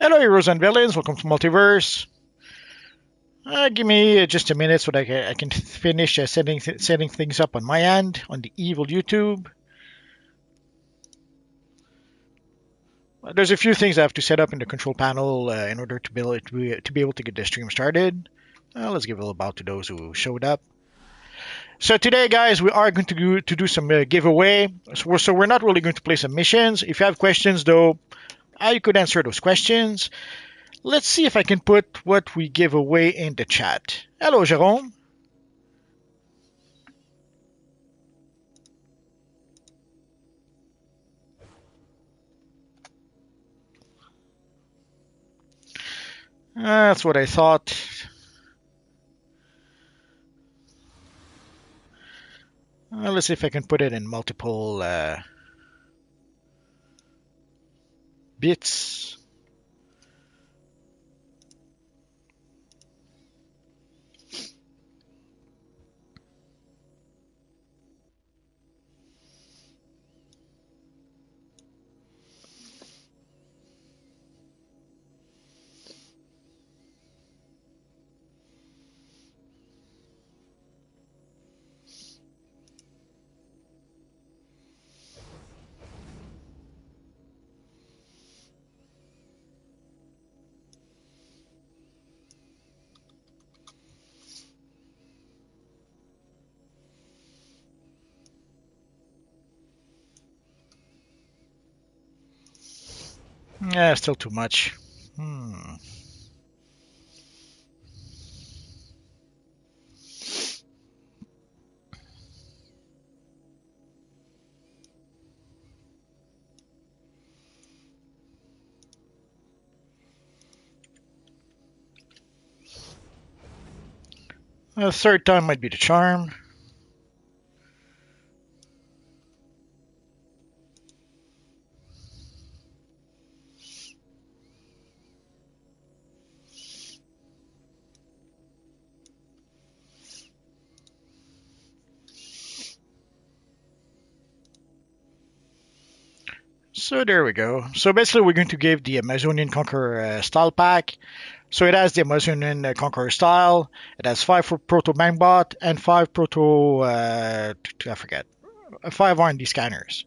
Hello, heroes and villains. Welcome to Multiverse. Give me just a minute so that I can finish setting things up on my end on the evil YouTube. There's a few things I have to set up in the control panel in order to be able to get the stream started. Let's give a little bow to those who showed up. So today, guys, we are going to do some giveaway. So we're not really going to play some missions. If you have questions, though, I could answer those questions. Let's see if I can put what we give away in the chat. Hello, Jerome. That's what I thought. Let's see if I can put it in multiple bits. Yeah, still too much. A third time might be the charm. So there we go. So basically, we're going to give the Amazonian Conqueror style pack. So it has the Amazonian Conqueror style. It has 5 for Proto Bangbot and 5 Proto, I forget, 5 R&D scanners.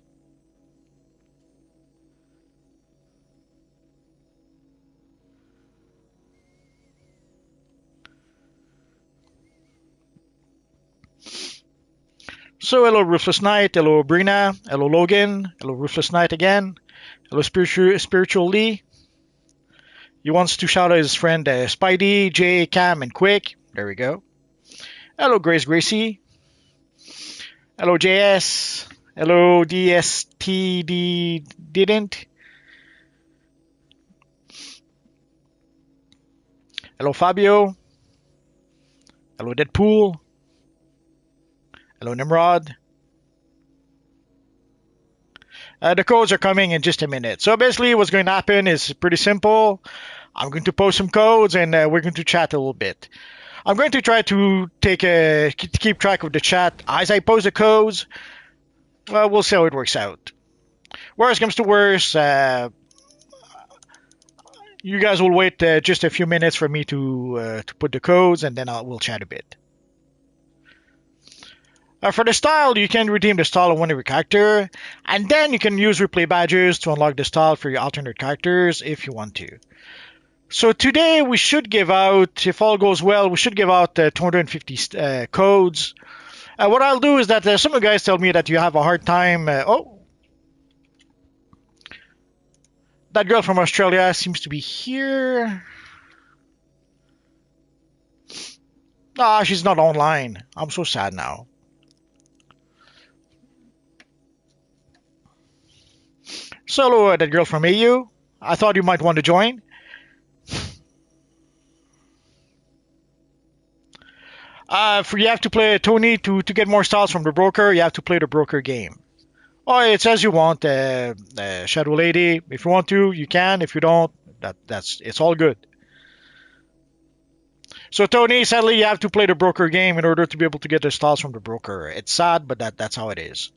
So hello Ruthless Knight, hello Brina, hello Logan, hello Ruthless Knight again, hello Spiritual Lee. He wants to shout out his friend Spidey, Jay, Cam, and Quick. There we go. Hello Gracie. Hello JS. Hello DSTD didn't. Hello Fabio. Hello Deadpool. Hello Nimrod. The codes are coming in just a minute. So basically what's going to happen is pretty simple. I'm going to post some codes and we're going to chat a little bit. I'm going to try to keep track of the chat as I post the codes. Well, we'll see how it works out. Worst comes to worst, you guys will wait just a few minutes for me to put the codes, and then we'll chat a bit. For the style, you can redeem the style of one of your character, and then you can use replay badges to unlock the style for your alternate characters if you want to. So today we should give out, if all goes well, we should give out 250 codes. What I'll do is that some of the guys tell me that you have a hard time. That girl from Australia seems to be here. Ah, she's not online. I'm so sad now. So hello, that girl from AU. I thought you might want to join. You have to play Tony to get more styles from the broker. You have to play the broker game. Oh, it's as you want, Shadow Lady. If you want to, you can. If you don't, it's all good. So Tony, sadly, you have to play the broker game in order to be able to get the styles from the broker. It's sad, but that's how it is.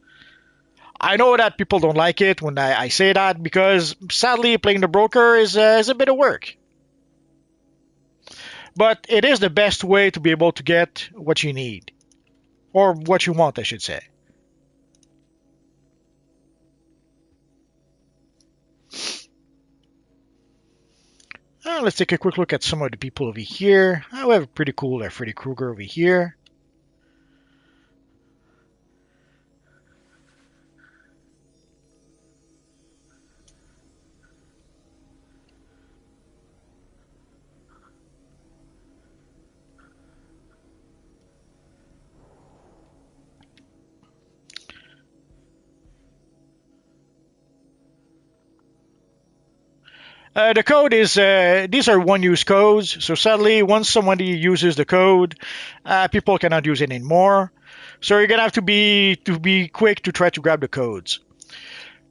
I know that people don't like it when I say that because sadly playing the broker is a bit of work. But it is the best way to be able to get what you need, or what you want, I should say. Let's take a quick look at some of the people over here. We have a pretty cool Freddy Krueger over here. The code is these are one-use codes. So sadly, once somebody uses the code, people cannot use it anymore. So you're gonna have to be quick to try to grab the codes.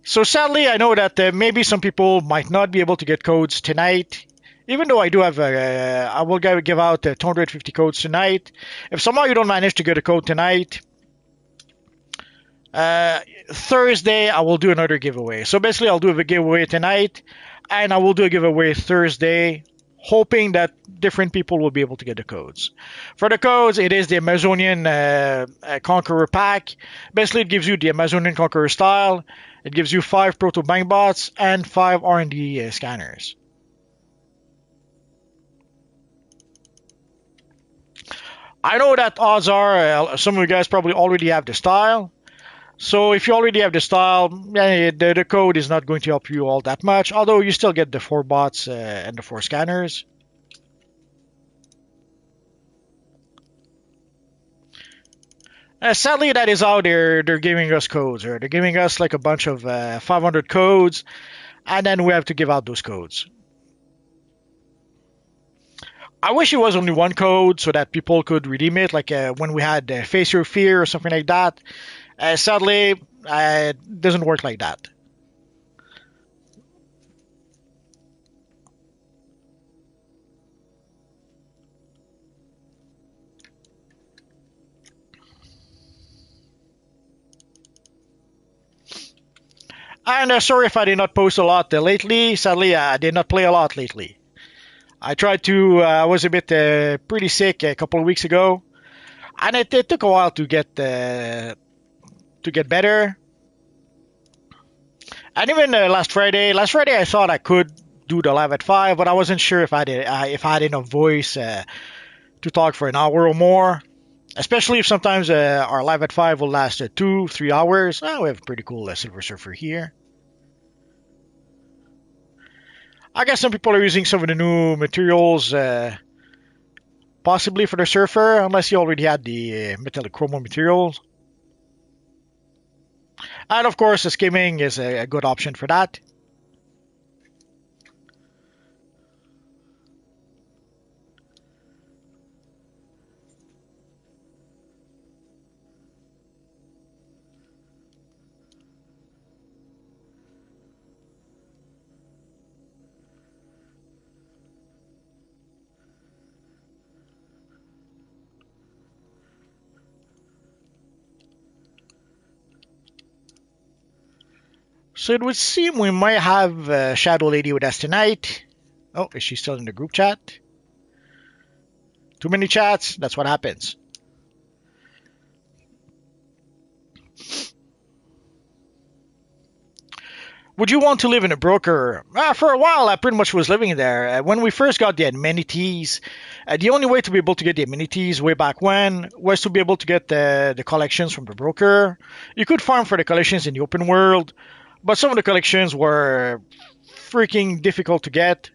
So sadly, I know that maybe some people might not be able to get codes tonight. Even though I do have, I will give out 250 codes tonight. If somehow you don't manage to get a code tonight, Thursday I will do another giveaway. So basically, I'll do a giveaway tonight, and I will do a giveaway Thursday, hoping that different people will be able to get the codes. For the codes, it is the Amazonian Conqueror pack. Basically, it gives you the Amazonian Conqueror style. It gives you 5 Proto Bank Bots and 5 R&D scanners. I know that odds are some of you guys probably already have the style. So if you already have the style, the code is not going to help you all that much, although you still get the 4 bots and the 4 scanners. Sadly, that is how they're giving us codes, or they're giving us like a bunch of 500 codes, and then we have to give out those codes. I wish it was only one code so that people could redeem it, like when we had Face Your Fear or something like that. Sadly, it doesn't work like that. And sorry if I did not post a lot lately. Sadly, I did not play a lot lately. I tried to. I was a bit pretty sick a couple of weeks ago, and it took a while to get better. And even last Friday I thought I could do the live at 5, but I wasn't sure if I had enough voice to talk for an hour or more. Especially if sometimes our live at 5 will last 2-3 hours. We have a pretty cool Silver Surfer here. I guess some people are using some of the new materials, possibly for the Surfer, unless you already had the metallic chromo materials. And of course, the skimming is a good option for that. So it would seem we might have Shadow Lady with us tonight. Oh, is she still in the group chat? Too many chats, that's what happens. Would you want to live in a broker? For a while, I pretty much was living there. When we first got the amenities, the only way to be able to get the amenities way back when was to be able to get the collections from the broker. You could farm for the collections in the open world, but some of the collections were freaking difficult to get,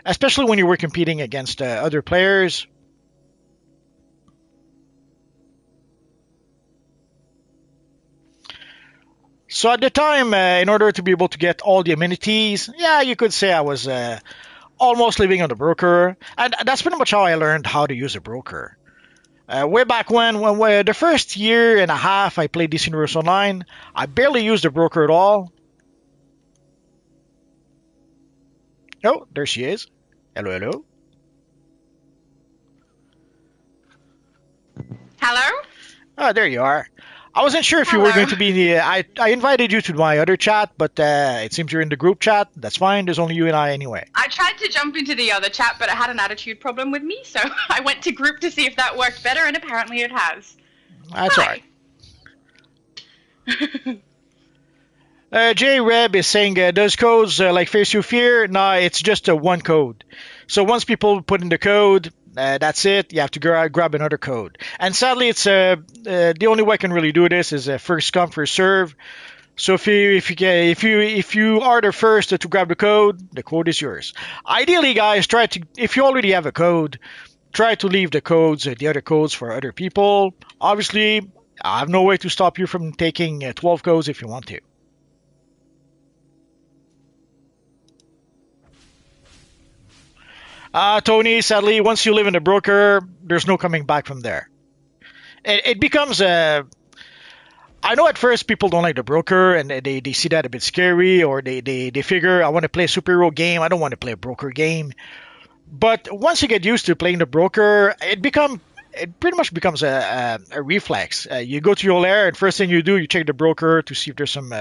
especially when you were competing against other players. So at the time, in order to be able to get all the amenities, yeah, you could say I was almost living on the broker, and that's pretty much how I learned how to use a broker. Way back when the first year and a half I played DCUO Online, I barely used the broker at all. Oh, there she is. Hello, hello. Hello? Oh, there you are. I wasn't sure if you were Hello. going to be in the. I invited you to my other chat, but it seems you're in the group chat. That's fine. There's only you and I anyway. I tried to jump into the other chat, but it had an attitude problem with me, so I went to group to see if that worked better, and apparently it has. That's all right. Hi. J Reb is saying, does codes like Face You Fear? No, it's just a one code. So once people put in the code, that's it. You have to grab another code. And sadly, it's the only way I can really do this is first come first serve. So if you are the first to grab the code is yours. Ideally, guys, try to if you already have a code, try to leave the other codes for other people. Obviously, I have no way to stop you from taking 12 codes if you want to. Tony, sadly, once you live in a broker, there's no coming back from there. It becomes a. I know at first people don't like the broker and they see that a bit scary, or they figure I want to play a superhero game, I don't want to play a broker game. But once you get used to playing the broker, it pretty much becomes a reflex. You go to your lair, and first thing you do, you check the broker to see if there's some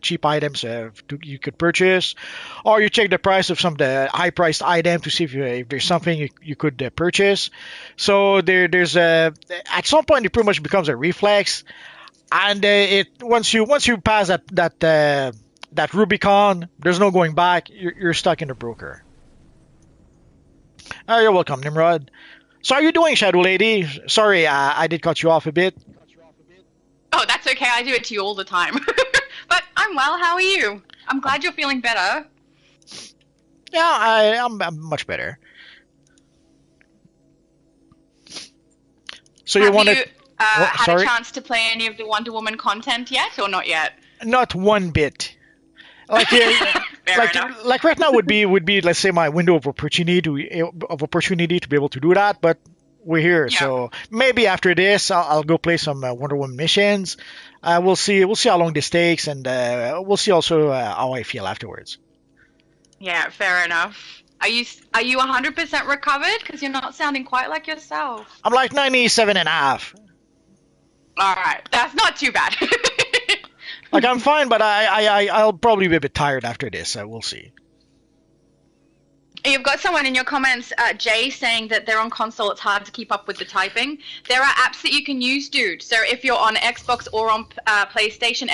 cheap items you could purchase, or you check the price of some of the high-priced item to see if there's something you could purchase. So there's at some point it pretty much becomes a reflex, and it once you pass that Rubicon, there's no going back. You're stuck in the broker. You're welcome, Nimrod. So how are you doing, Shadow Lady? Sorry, I did cut you off a bit. Oh, that's okay. I do it to you all the time. But I'm well. How are you? I'm glad you're feeling better. Yeah, I'm much better. So you Have wanted? you had Sorry, a chance to play any of the Wonder Woman content yet, or not yet? not one bit. Like Fair enough. like right now would be let's say my window of opportunity to be able to do that, but we're here, Yeah. so maybe after this I'll go play some Wonder Woman missions. We'll see how long this takes, and we'll see also how I feel afterwards. Yeah, fair enough. Are you 100% recovered? Because you're not sounding quite like yourself. I'm like 97 and a half. All right, that's not too bad. Like I'm fine, but I'll probably be a bit tired after this. We'll see. You've got someone in your comments, Jay, saying that they're on console, it's hard to keep up with the typing. There are apps that you can use, dude. So if you're on Xbox or on PlayStation,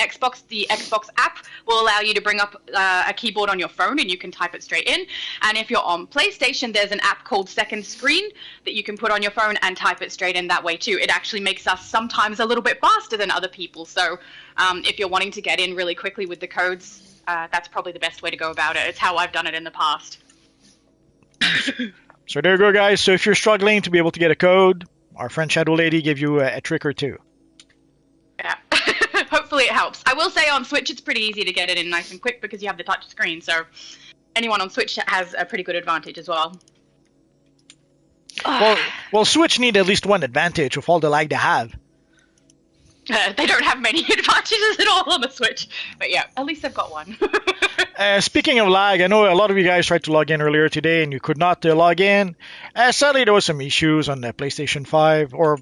the Xbox app will allow you to bring up a keyboard on your phone and you can type it straight in. And if you're on PlayStation, there's an app called Second Screen that you can put on your phone and type it straight in that way too. It actually makes us sometimes a little bit faster than other people. So if you're wanting to get in really quickly with the codes, that's probably the best way to go about it. It's how I've done it in the past. So there you go, guys. So if you're struggling to be able to get a code, our friend Shadow Lady gave you a trick or two. Yeah. Hopefully it helps. I will say on Switch it's pretty easy to get it in nice and quick because you have the touch screen. So anyone on Switch has a pretty good advantage as well. Well, Switch need at least one advantage with all the lag they have. They don't have many advantages at all on the Switch. But yeah, at least they've got one. Speaking of lag, I know a lot of you guys tried to log in earlier today and you could not log in. Sadly, there was some issues on the PlayStation 5, or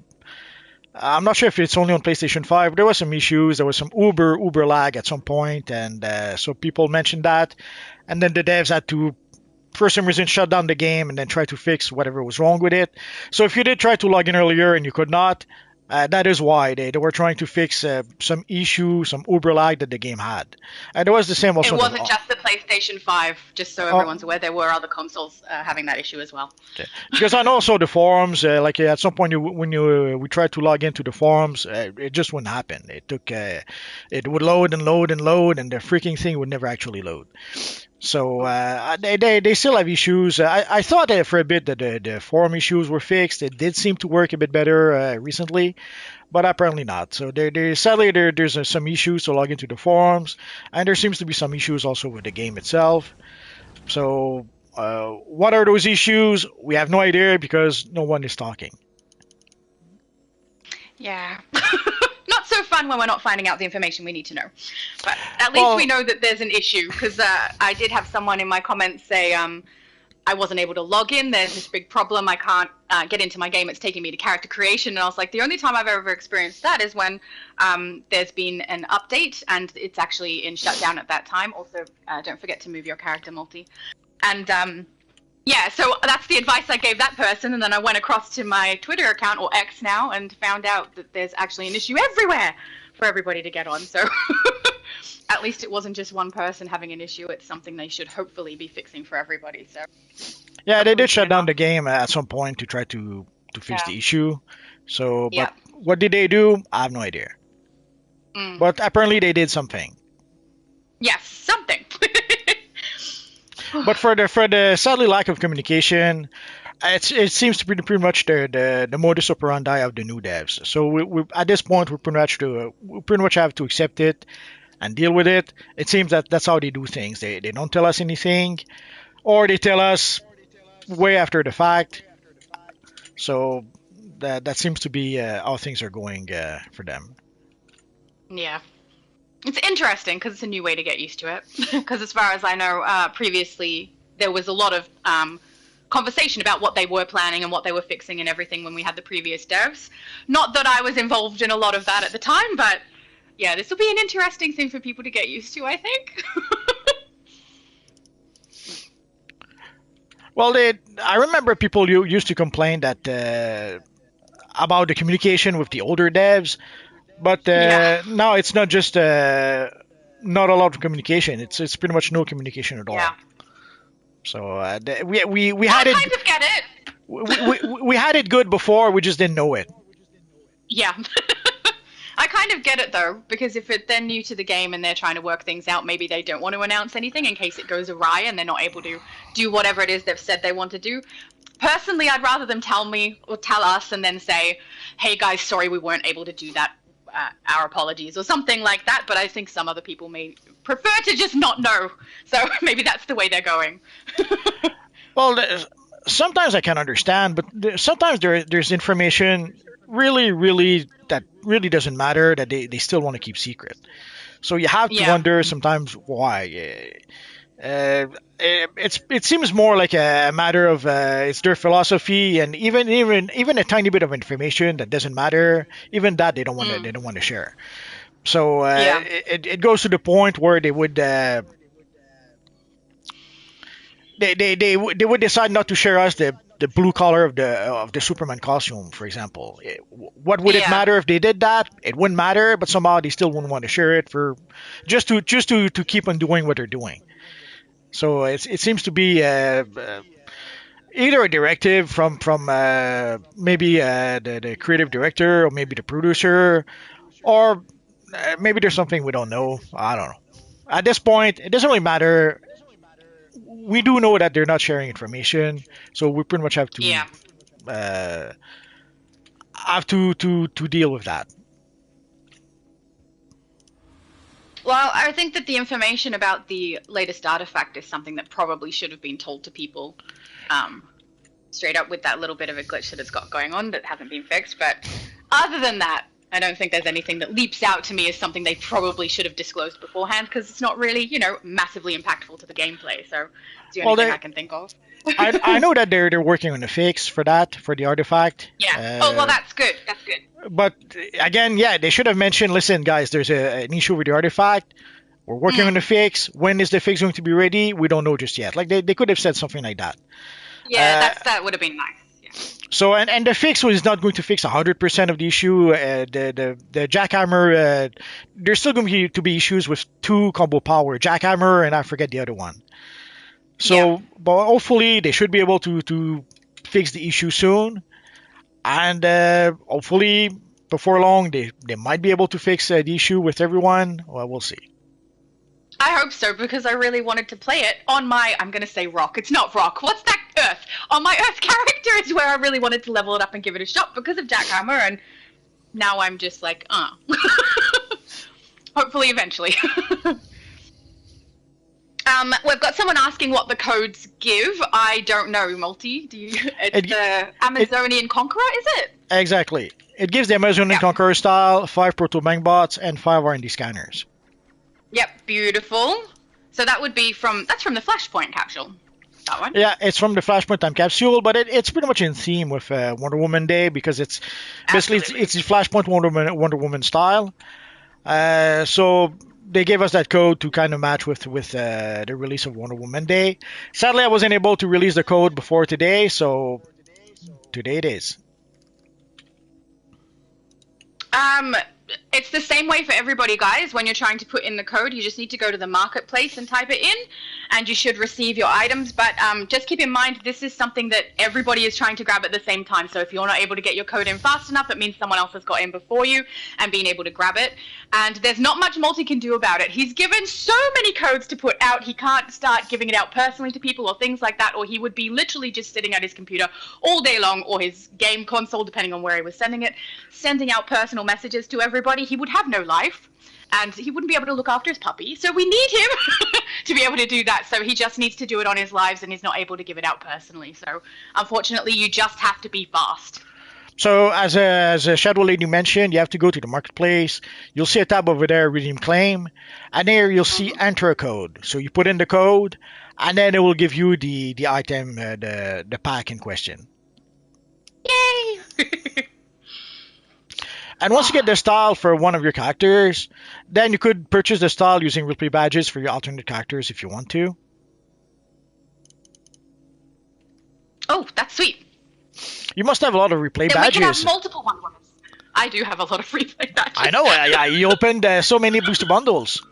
I'm not sure if it's only on PlayStation 5. There was some issues. There was some uber lag at some point, and so people mentioned that. And then the devs had to, for some reason, shut down the game and then try to fix whatever was wrong with it. So if you did try to log in earlier and you could not, that is why they were trying to fix some issue, some uber lag that the game had. And there was the same also. It wasn't just the PlayStation 5, just so everyone's aware. There were other consoles having that issue as well. Because I know also the forums, like at some point we tried to log into the forums, it just wouldn't happen. It took, it would load and load and load, and the freaking thing would never actually load. So they still have issues. I thought for a bit that the forum issues were fixed. It did seem to work a bit better recently, but apparently not. So sadly there's some issues to log into the forums, and there seems to be some issues also with the game itself. So what are those issues? We have no idea because no one is talking. Yeah. Not so fun when we're not finding out the information we need to know. But at least we know that there's an issue, because I did have someone in my comments say I wasn't able to log in. There's this big problem. I can't get into my game. It's taking me to character creation. And I was like, the only time I've ever experienced that is when there's been an update and it's actually in shutdown at that time. Also, don't forget to move your character multi. And yeah, so that's the advice I gave that person. And then I went across to my Twitter account, or X now, and found out that there's actually an issue everywhere for everybody to get on. So at least it wasn't just one person having an issue. It's something they should hopefully be fixing for everybody. So Yeah, they did shut down the game at some point to try to fix the issue. So, but what did they do? I have no idea. But apparently they did something. Yes, something. But for the sadly lack of communication, it seems to be pretty much the modus operandi of the new devs. So we at this point we pretty much have to accept it and deal with it. It seems that that's how they do things. They don't tell us anything, or they tell us way after the fact. So that seems to be how things are going for them. Yeah. It's interesting because it's a new way to get used to it. Because as far as I know, previously there was a lot of conversation about what they were planning and what they were fixing and everything when we had the previous devs. Not that I was involved in a lot of that at the time, but yeah, this will be an interesting thing for people to get used to, I think. Well, I remember people used to complain that about the communication with the older devs, but now it's not just not a lot of communication. It's pretty much no communication at all. Yeah. So we had it. I kind of get it. We had it good before. We just didn't know it. Yeah. I kind of get it though, because if they're new to the game and they're trying to work things out, maybe they don't want to announce anything in case it goes awry and they're not able to do whatever it is they've said they want to do. Personally, I'd rather them tell me or tell us and then say, hey guys, sorry we weren't able to do that. Our apologies or something like that. But I think some other people may prefer to just not know. So maybe that's the way they're going. Well, sometimes I can understand, but sometimes there's information really that really doesn't matter that they still want to keep secret. So you have to wonder sometimes why. It seems more like a matter of it's their philosophy, and even a tiny bit of information that doesn't matter, even that they don't want to share. So it goes to the point where they would they would decide not to share us the blue color of the Superman costume, for example. What would it matter if they did that? It wouldn't matter, but somehow they still wouldn't want to share it for just to keep on doing what they're doing. So it seems to be either a directive from maybe the creative director or maybe the producer, or maybe there's something we don't know. I don't know. At this point, it doesn't really matter. We do know that they're not sharing information, so we pretty much have to deal with that. Well, I think that the information about the latest artifact is something that probably should have been told to people straight up, with that little bit of a glitch that it's got going on that hasn't been fixed. But other than that, I don't think there's anything that leaps out to me as something they probably should have disclosed beforehand, because it's not really, massively impactful to the gameplay. So it's the only thing I can think of. I know that they're working on a fix for the artifact. Yeah. Well, that's good. That's good. But again, they should have mentioned, listen, guys, there's an issue with the artifact. We're working on the fix. When is the fix going to be ready? We don't know just yet. Like they could have said something like that. Yeah, that would have been nice. Yeah. So and the fix was not going to fix 100% of the issue. The jackhammer, there's still going to be issues with 2 combo power, jackhammer, and I forget the other one. So, but hopefully they should be able to fix the issue soon, and hopefully before long they might be able to fix the issue with everyone. Well, we'll see. I hope so, because I really wanted to play it on my, I'm going to say rock. It's not rock. What's that? Earth. On my Earth character is where I really wanted to level it up and give it a shot because of jackhammer, and now I'm just like, Hopefully eventually. We've got someone asking what the codes give. I don't know, Multi. Do you? It's the Amazonian Conqueror, is it? Exactly. It gives the Amazonian Conqueror style, 5 proto-bank bots, and 5 R&D scanners. Yep, beautiful. So that would be from the Flashpoint capsule. that one. Yeah, it's from the Flashpoint Time Capsule, but it's pretty much in theme with Wonder Woman Day because it's basically Absolutely. it's the Flashpoint Wonder Woman style. So they gave us that code to kind of match with the release of Wonder Woman Day. Sadly, I wasn't able to release the code before today, so today it is. It's the same way for everybody, guys. When you're trying to put in the code, you just need to go to the marketplace and type it in, and you should receive your items. But just keep in mind, this is something that everybody is trying to grab at the same time. So if you're not able to get your code in fast enough, it means someone else has got in before you and being able to grab it. And there's not much Multi can do about it. He's given so many codes to put out, he can't start giving it out personally to people or things like that, or he would be literally just sitting at his computer all day long, or his game console, depending on where he was sending it, sending out personal messages to everybody. He would have no life, and he wouldn't be able to look after his puppy. So we need him to be able to do that. So he just needs to do it on his lives, and he's not able to give it out personally. So unfortunately, you just have to be fast. So as a Shadow Lady mentioned, you have to go to the marketplace. You'll see a tab over there, redeem claim, and there you'll see enter a code. So you put in the code, and then it will give you the item, the pack in question. Yay! And once you get the style for one of your characters, then you could purchase the style using replay badges for your alternate characters if you want to. Oh, that's sweet. You must have a lot of replay Then badges. we can have multiple Wonder Womans. I do have a lot of replay badges. I know. You opened so many booster bundles.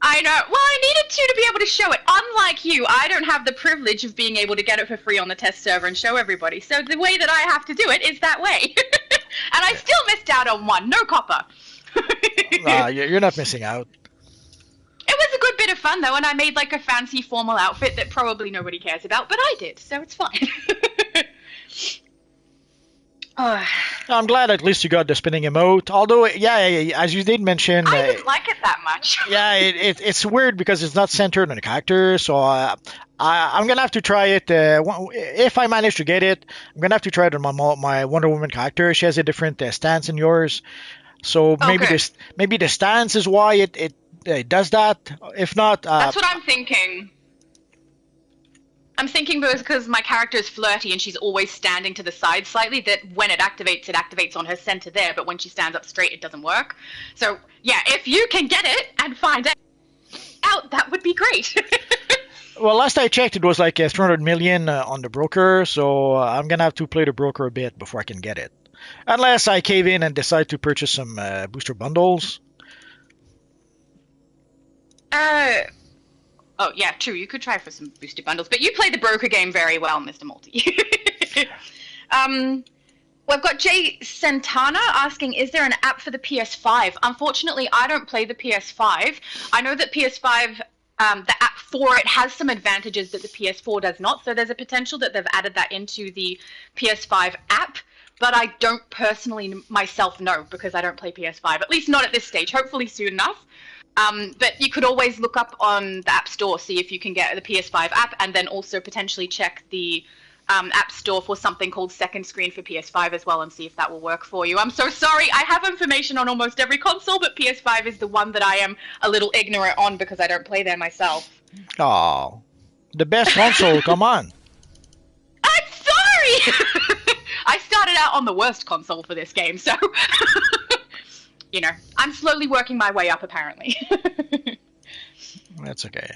I know. Well, I needed to be able to show it. Unlike you, I don't have the privilege of being able to get it for free on the test server and show everybody. So the way that I have to do it is that way. And I still missed out on one. No copper. You're not missing out. It was a good bit of fun, though, and I made like a fancy formal outfit that probably nobody cares about, but I did, so it's fine. I'm glad at least you got the spinning emote. Although, as you did mention, I didn't like it that much. Yeah, it's weird because it's not centered on the character. So I'm gonna have to try it. If I manage to get it, I'm gonna have to try it on my Wonder Woman character. She has a different stance than yours, so maybe the stance is why it does that. If not, that's what I'm thinking. I'm thinking because my character is flirty and she's always standing to the side slightly, that when it activates on her center there, but when she stands up straight, it doesn't work. So, yeah, if you can get it and find out, that would be great. Well, last I checked, it was like 300 million on the broker, so I'm going to have to play the broker a bit before I can get it. Unless I cave in and decide to purchase some booster bundles. Oh, yeah, true. You could try for some booster bundles, but you play the broker game very well, Mr. Multi. We've got Jay Santana asking, is there an app for the PS5? Unfortunately, I don't play the PS5. I know that PS5, the app for it has some advantages that the PS4 does not, so there's a potential that they've added that into the PS5 app, but I don't personally myself know because I don't play PS5, at least not at this stage, hopefully soon enough. But you could always look up on the App Store, see if you can get the PS5 app, and then also potentially check the App Store for something called Second Screen for PS5 as well, and see if that will work for you. I'm so sorry. I have information on almost every console, but PS5 is the one that I am a little ignorant on because I don't play there myself. Oh, the best console, come on. I'm sorry! I started out on the worst console for this game, so... You know, I'm slowly working my way up, apparently. That's okay.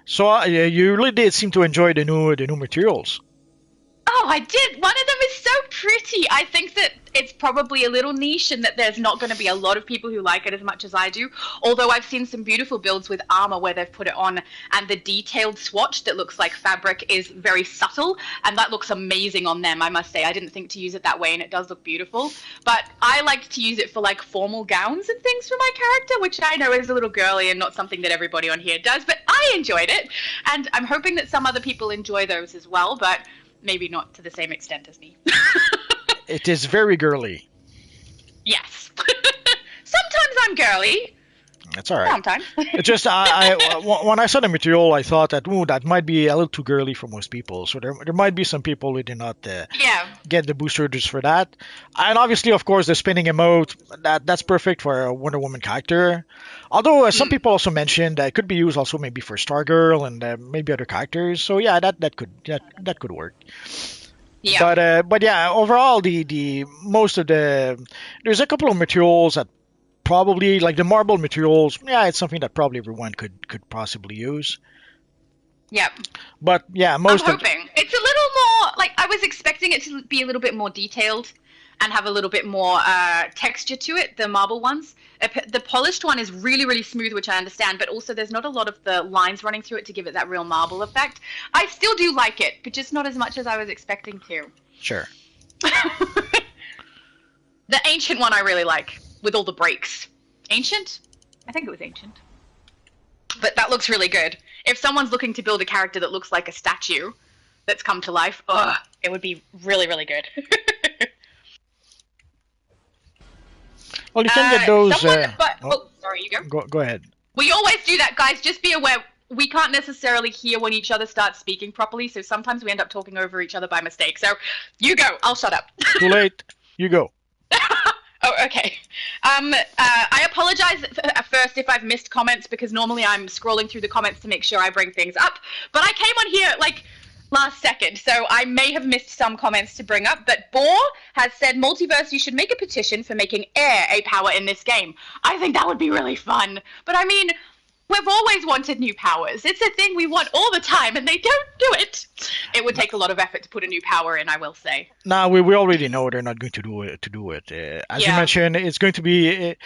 So you really did seem to enjoy the new materials. Oh, I did. One of them is so pretty. I think that it's probably a little niche and that there's not going to be a lot of people who like it as much as I do. Although I've seen some beautiful builds with armor where they've put it on and the detailed swatch that looks like fabric is very subtle, and that looks amazing on them, I must say. I didn't think to use it that way, and it does look beautiful. But I like to use it for like formal gowns and things for my character, which I know is a little girly and not something that everybody on here does, but I enjoyed it. And I'm hoping that some other people enjoy those as well, but maybe not to the same extent as me. It is very girly. Yes. Sometimes I'm girly. That's all right. Sometimes. It just when I saw the material, I thought that that might be a little too girly for most people. So there might be some people who did not Yeah. get the booster just for that. And obviously, of course, the spinning emote that's perfect for a Wonder Woman character. Although some Mm. people also mentioned that it could be used also maybe for Stargirl and maybe other characters. So yeah, that could work. Yeah. But yeah, overall the most of the there's a couple of materials that probably like the marble materials. Yeah, it's something that probably everyone could possibly use. Yep. But yeah, I'm most of hoping it's a little more like I was expecting it to be a little bit more detailed and have a little bit more texture to it. The marble ones, the polished one is really really smooth, which I understand, but also there's not a lot of the lines running through it to give it that real marble effect. I still do like it, but just not as much as I was expecting to. sure. The ancient one I really like with all the breaks. Ancient? I think it was ancient. But that looks really good. If someone's looking to build a character that looks like a statue that's come to life, it would be really, really good. Well, you can get those. Sorry, you go. Go ahead. We always do that, guys. Just be aware. We can't necessarily hear when each other starts speaking properly, so sometimes we end up talking over each other by mistake. So, you go. I'll shut up. Too late. You go. Oh, okay. I apologize at first if I've missed comments because normally I'm scrolling through the comments to make sure I bring things up. But I came on here like last second, so I may have missed some comments to bring up. But Boar has said, Multiverse, you should make a petition for making air a power in this game. I think that would be really fun. But I mean, we've always wanted new powers. It's a thing we want all the time, and they don't do it. It would take a lot of effort to put a new power in, I will say. Now we already know they're not going to do it. As you mentioned, it's going to be.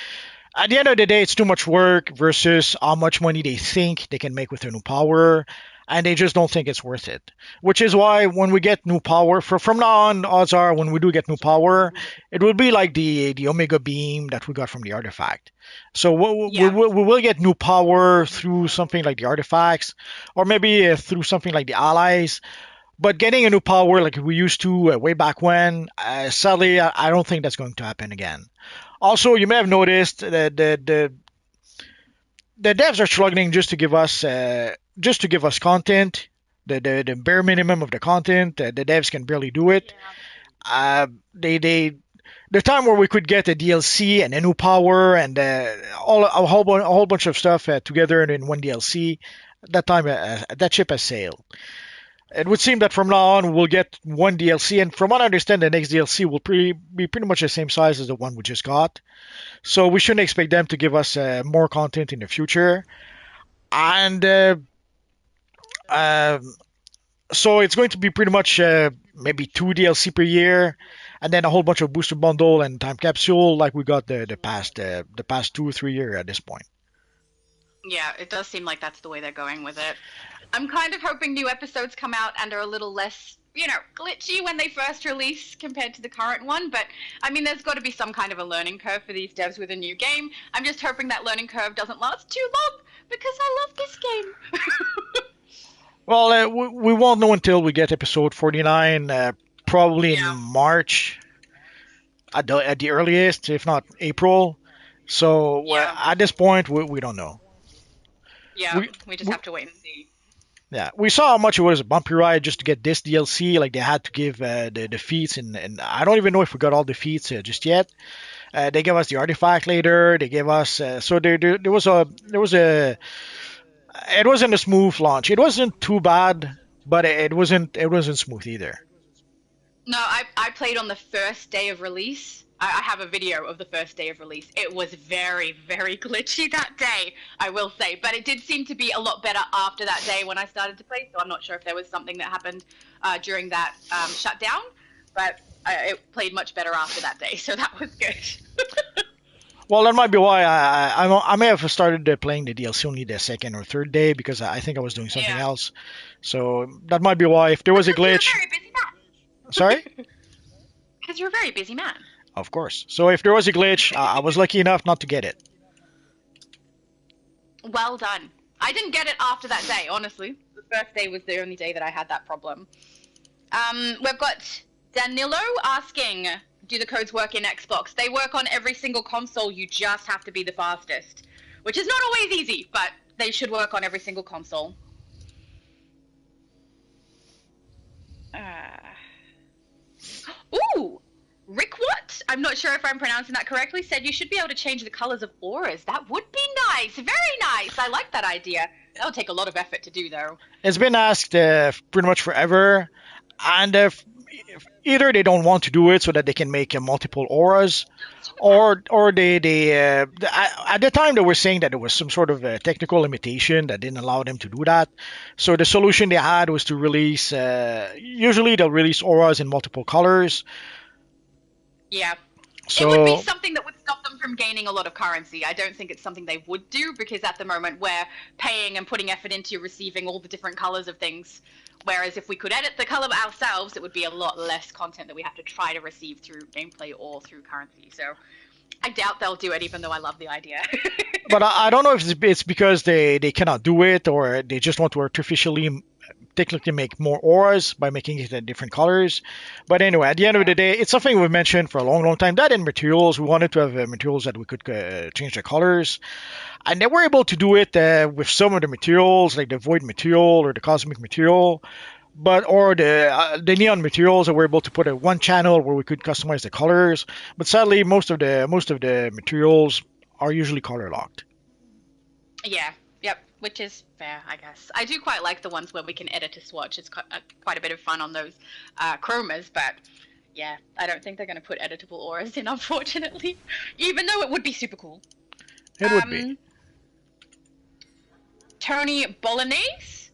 At the end of the day, it's too much work versus how much money they think they can make with a new power, and they just don't think it's worth it. Which is why when we get new power, from now on, odds are when we do get new power, it will be like the Omega Beam that we got from the artifact. So we will get new power through something like the artifacts, or maybe through something like the allies. But getting a new power like we used to way back when, sadly, I don't think that's going to happen again. Also, you may have noticed that the devs are struggling just to give us content. The bare minimum of the content. The devs can barely do it. They the time where we could get a DLC and a new power and a whole bunch of stuff together in one DLC. That time that ship has sailed. It would seem that from now on we'll get one DLC, and from what I understand, the next DLC will be pretty much the same size as the one we just got. So we shouldn't expect them to give us more content in the future. And so it's going to be pretty much maybe two DLC per year, and then a whole bunch of booster bundle and time capsule like we got the past 2 or 3 years at this point. Yeah, it does seem like that's the way they're going with it. I'm kind of hoping new episodes come out and are a little less, glitchy when they first release compared to the current one. But, I mean, there's got to be some kind of a learning curve for these devs with a new game. I'm just hoping that learning curve doesn't last too long because I love this game. Well, we won't know until we get episode 49, probably in March at the earliest, if not April. So at this point, we don't know. Yeah, we just have to wait and see. Yeah, we saw how much it was a bumpy ride just to get this DLC. Like they had to give the feats, and I don't even know if we got all the feats just yet. They gave us the artifact later. They gave us so there was a it wasn't a smooth launch. It wasn't too bad, but it wasn't smooth either. No, I played on the first day of release. I have a video of the first day of release. It was very, very glitchy that day, I will say. But it did seem to be a lot better after that day when I started to play. So I'm not sure if there was something that happened during that shutdown. But it played much better after that day. So that was good. Well, that might be why I may have started playing the DLC only the second or third day because I think I was doing something else. So that might be why. If there was a glitch. You're a very busy man. Sorry? Because you're a very busy man. Of course. So if there was a glitch, I was lucky enough not to get it. Well done. I didn't get it after that day, honestly. The first day was the only day that I had that problem. We've got Danilo asking, do the codes work in Xbox? They work on every single console. You just have to be the fastest. which is not always easy, but they should work on every single console. Ooh, Rick what? I'm not sure if I'm pronouncing that correctly, said you should be able to change the colors of auras. That would be nice. Very nice. I like that idea. That'll take a lot of effort to do, though. It's been asked pretty much forever, and if either they don't want to do it so that they can make multiple auras, or at the time they were saying that there was some sort of technical limitation that didn't allow them to do that. So the solution they had was to release. Usually they'll release auras in multiple colors. Yeah. It would be So something that would stop them from gaining a lot of currency. I don't think it's something they would do because at the moment we're paying and putting effort into receiving all the different colors of things. Whereas if we could edit the color ourselves, it would be a lot less content that we have to try to receive through gameplay or through currency. So I doubt they'll do it, even though I love the idea. but I don't know if it's because they cannot do it or they just want to artificially technically make more auras by making it in different colors. But anyway, at the end of the Yeah. day, it's something we've mentioned for a long, long time. That in materials, we wanted to have materials that we could change the colors. And they were able to do it with some of the materials, like the void material or the cosmic material. But or the neon materials that we're able to put a one channel where we could customize the colors. But sadly, most of the materials are usually color locked. Yeah. Yep. Which is fair, I guess. I do quite like the ones where we can edit a swatch. It's quite a bit of fun on those chromas, but yeah, I don't think they're going to put editable auras in, unfortunately. Even though it would be super cool. It would be. Um, Tony Bolognese,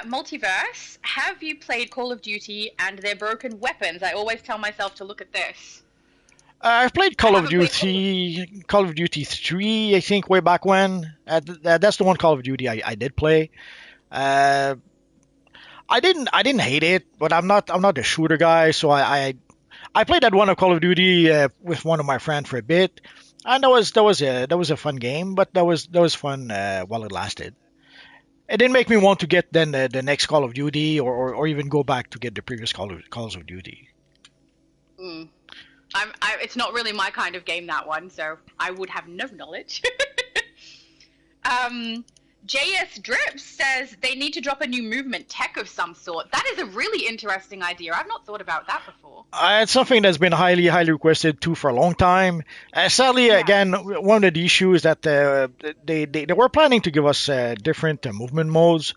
Multiverse. Have you played Call of Duty and their broken weapons? I always tell myself to look at this. I've played I Call of haven't played Call of Duty. Duty, Call of Duty 3, I think, way back when. That's the one Call of Duty I did play. Uh, I didn't hate it, but I'm not a shooter guy, so I played that one of Call of Duty with one of my friends for a bit, and that was a fun game, but that was fun while it lasted. It didn't make me want to get then the next Call of Duty or even go back to get the previous Calls of Duty. Mm. It's not really my kind of game, that one, so I would have no knowledge. um, JS Drip says they need to drop a new movement tech of some sort. That is a really interesting idea. I've not thought about that before. It's something that's been highly, highly requested too for a long time. Sadly, Yeah. again, one of the issues that they were planning to give us different movement modes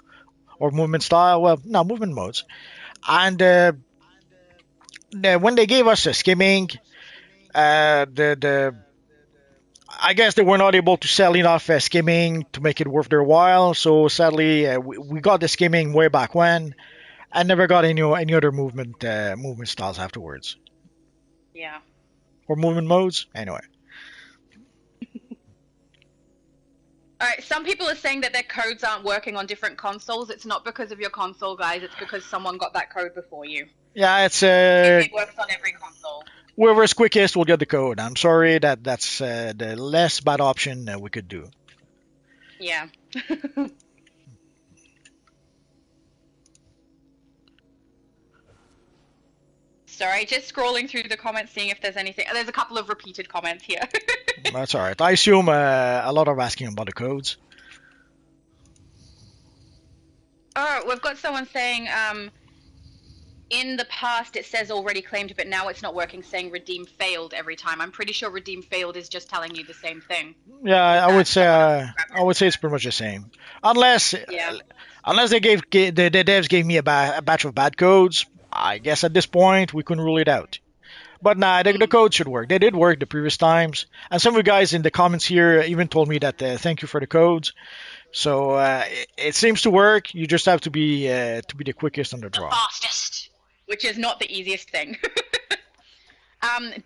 or movement style. Well, no, movement modes. And when they gave us skimming, the I guess they were not able to sell enough skimming to make it worth their while. So sadly, we got the skimming way back when, and never got any other movement styles afterwards Yeah. or movement modes. Anyway. All right, some people are saying that their codes aren't working on different consoles. It's not because of your console, guys. It's because someone got that code before you. Yeah, it's It works on every console. whoever's quickest will get the code. I'm sorry that's the less bad option we could do. Yeah. Sorry, just scrolling through the comments, seeing if there's anything. There's a couple of repeated comments here. That's all right. I assume a lot of asking about the codes. Oh, we've got someone saying, in the past it says already claimed, but now it's not working, saying redeem failed every time. I'm pretty sure redeem failed is just telling you the same thing. Yeah, I would say it's pretty much the same, unless Yeah. unless the devs gave me a batch of bad codes. I guess at this point we couldn't rule it out. But nah, the code should work. They did work the previous times, and some of you guys in the comments here even told me that thank you for the codes. So it seems to work. You just have to be the quickest on the The draw. fastest. Which is not the easiest thing.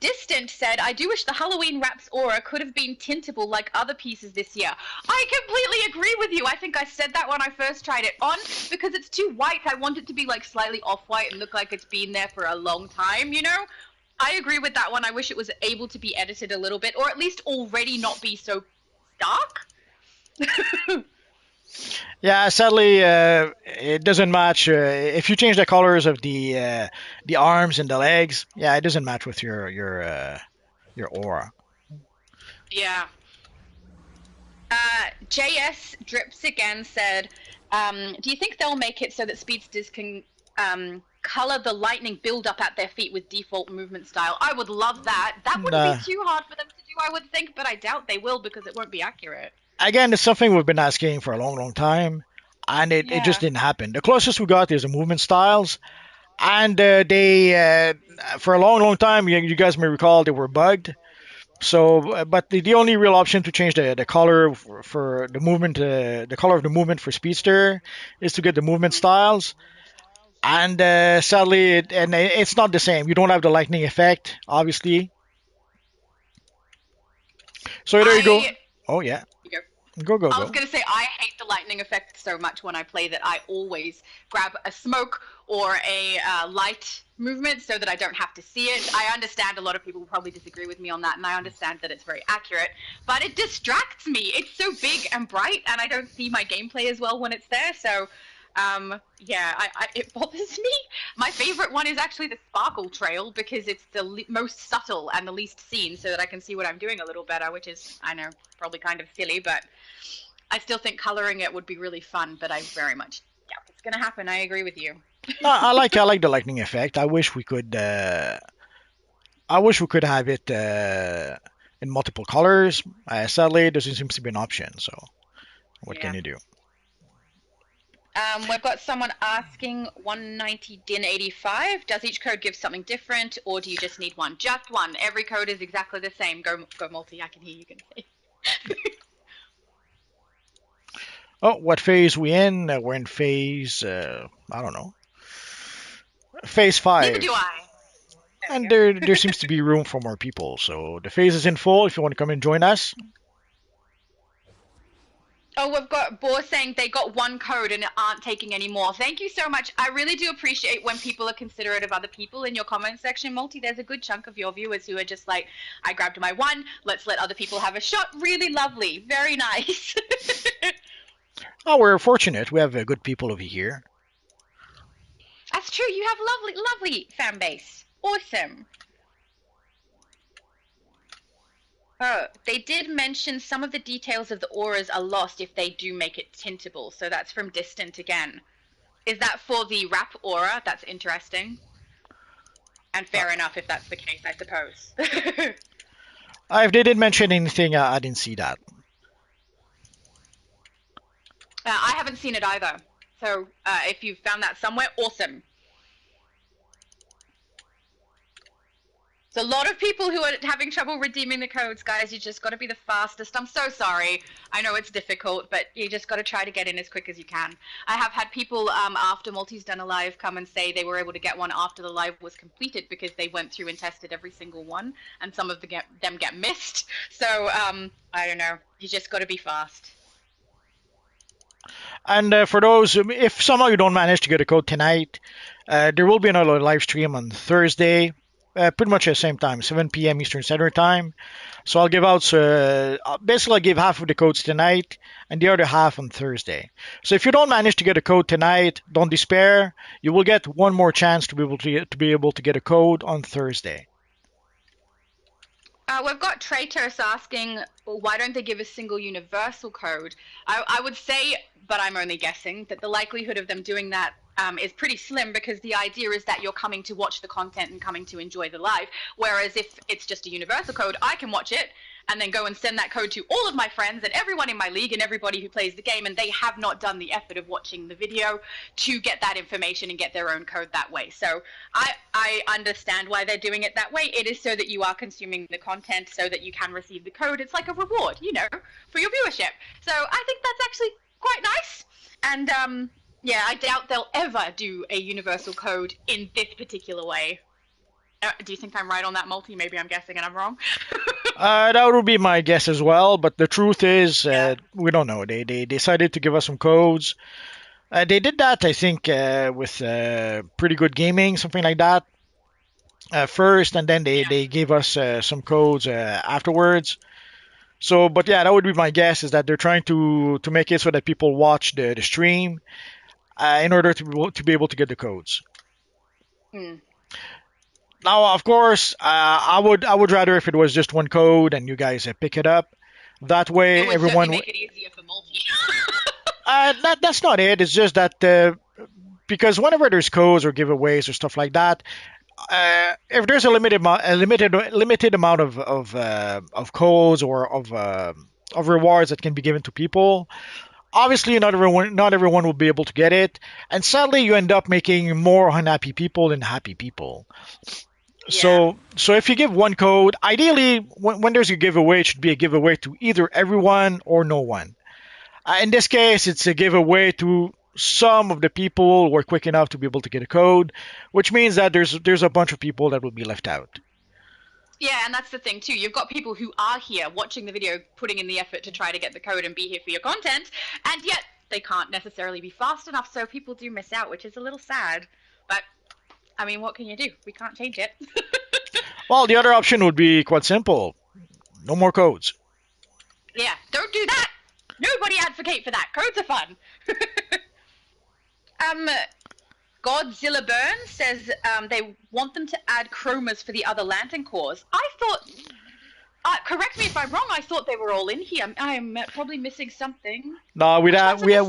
Distant said, I do wish the Halloween Wraps aura could have been tintable like other pieces this year. I completely agree with you. I think I said that when I first tried it on, because it's too white. I want it to be like slightly off-white and look like it's been there for a long time, you know? I agree with that one. I wish it was able to be edited a little bit, or at least already not be so dark. Yeah, sadly, it doesn't match. If you change the colors of the arms and the legs, yeah, it doesn't match with your aura. Yeah. JS Drips again said, do you think they'll make it so that speedsters can color the lightning build up at their feet with default movement style? I would love that. That wouldn't be Nah. too hard for them to do, I would think, but I doubt they will because it won't be accurate. Again, it's something we've been asking for a long, long time, and it just Yeah. didn't happen. The closest we got is the movement styles, and for a long, long time, you guys may recall, they were bugged. So, but the only real option to change the color for the movement, the color of the movement for Speedster, is to get the movement styles. And sadly, it's not the same. You don't have the lightning effect, obviously. So there you go. I Oh yeah, go go I was go. gonna say I hate the lightning effect so much when I play that I always grab a smoke or a light movement so that I don't have to see it. I understand a lot of people will probably disagree with me on that, and I understand that it's very accurate, but it distracts me. It's so big and bright, and I don't see my gameplay as well when it's there. So, yeah, it bothers me. My favorite one is actually the sparkle trail because it's the most subtle and the least seen, so that I can see what I'm doing a little better, which is, I know, probably kind of silly, but I still think coloring it would be really fun, but I very much doubt it's gonna happen. I agree with you. No, I like the lightning effect. I wish we could have it in multiple colors. Sadly, it doesn't seem to be an option. So what can Yeah. you do? We've got someone asking 190 DIN 85. Does each code give something different, or do you just need one? Just one. Every code is exactly the same. Go multi. I can hear you can say. Oh, what phase we in? We're in phase. I don't know. Phase Neither five. do I. There we And go. there seems to be room for more people. So the phase is in full. If you want to come and join us, Oh, we've got Boar saying they got one code and aren't taking any more. Thank you so much. I really do appreciate when people are considerate of other people in your comment section, Multi. There's a good chunk of your viewers who are just like, I grabbed my one, let's let other people have a shot. Really lovely. Very nice. oh, we're fortunate. We have good people over here. That's true. You have lovely fan base. Awesome. Oh, they did mention some of the details of the auras are lost if they do make it tintable. So that's from Distant again. Is that for the wrap aura? That's interesting. And Uh, fair enough if that's the case, I suppose. if they didn't mention anything, I didn't see that. I haven't seen it either. So if you've found that somewhere, awesome. So a lot of people who are having trouble redeeming the codes, guys. You just got to be the fastest. I'm so sorry. I know it's difficult, but you just got to try to get in as quick as you can. I have had people after Multi's done a live come and say they were able to get one after the live was completed because they went through and tested every single one, and some of them get missed. So I don't know. You just got to be fast. And for those, if somehow you don't manage to get a code tonight, there will be another live stream on Thursday, pretty much at the same time, 7 p.m. Eastern Standard Time. So I'll give out, basically, I'll give half of the codes tonight and the other half on Thursday. So if you don't manage to get a code tonight, don't despair. You will get one more chance to be able to get a code on Thursday. We've got Traitors asking, well, why don't they give a single universal code? I would say, but I'm only guessing, that the likelihood of them doing that is pretty slim because the idea is that you're coming to watch the content and coming to enjoy the live. Whereas if it's just a universal code, I can watch it and then go and send that code to all of my friends and everyone in my league and everybody who plays the game, and they have not done the effort of watching the video to get that information and get their own code that way. So I understand why they're doing it that way. It is so that you are consuming the content so that you can receive the code. It's like a reward, for your viewership. So I think that's actually quite nice. And yeah, I doubt they'll ever do a universal code in this particular way. Do you think I'm right on that, Multi? Maybe I'm guessing and I'm wrong. That would be my guess as well, but the truth is, Yeah. we don't know. They decided to give us some codes. They did that, I think, with Pretty Good Gaming, something like that, first, and then Yeah. they gave us some codes afterwards. So, but yeah, that would be my guess is that they're trying to make it so that people watch the stream in order to be able to get the codes. Hmm. Now, of course, I would rather if it was just one code and you guys pick it up. That It way, would certainly everyone make it easier for Multi. That's not it. It's just that because whenever there's codes or giveaways or stuff like that, if there's a limited amount of codes or of rewards that can be given to people, obviously not everyone will be able to get it, and sadly you end up making more unhappy people than happy people. Yeah. So if you give one code, ideally when there's a giveaway, it should be a giveaway to either everyone or no one. In this case, it's a giveaway to some of the people who are quick enough to be able to get a code, which means that there's a bunch of people that will be left out. Yeah, and that's the thing too. You've got people who are here watching the video, putting in the effort to try to get the code and be here for your content, and yet they can't necessarily be fast enough, so people do miss out, which is a little sad. But I mean, what can you do? We can't change it. Well, the other option would be quite simple: no more codes. Yeah, don't do that. Nobody advocate for that. Codes are fun. um, Godzilla Burn says they want them to add chromas for the other lantern cores. I thought. Correct me if I'm wrong. I thought they were all in here. I'm probably missing something. No, Which ones am I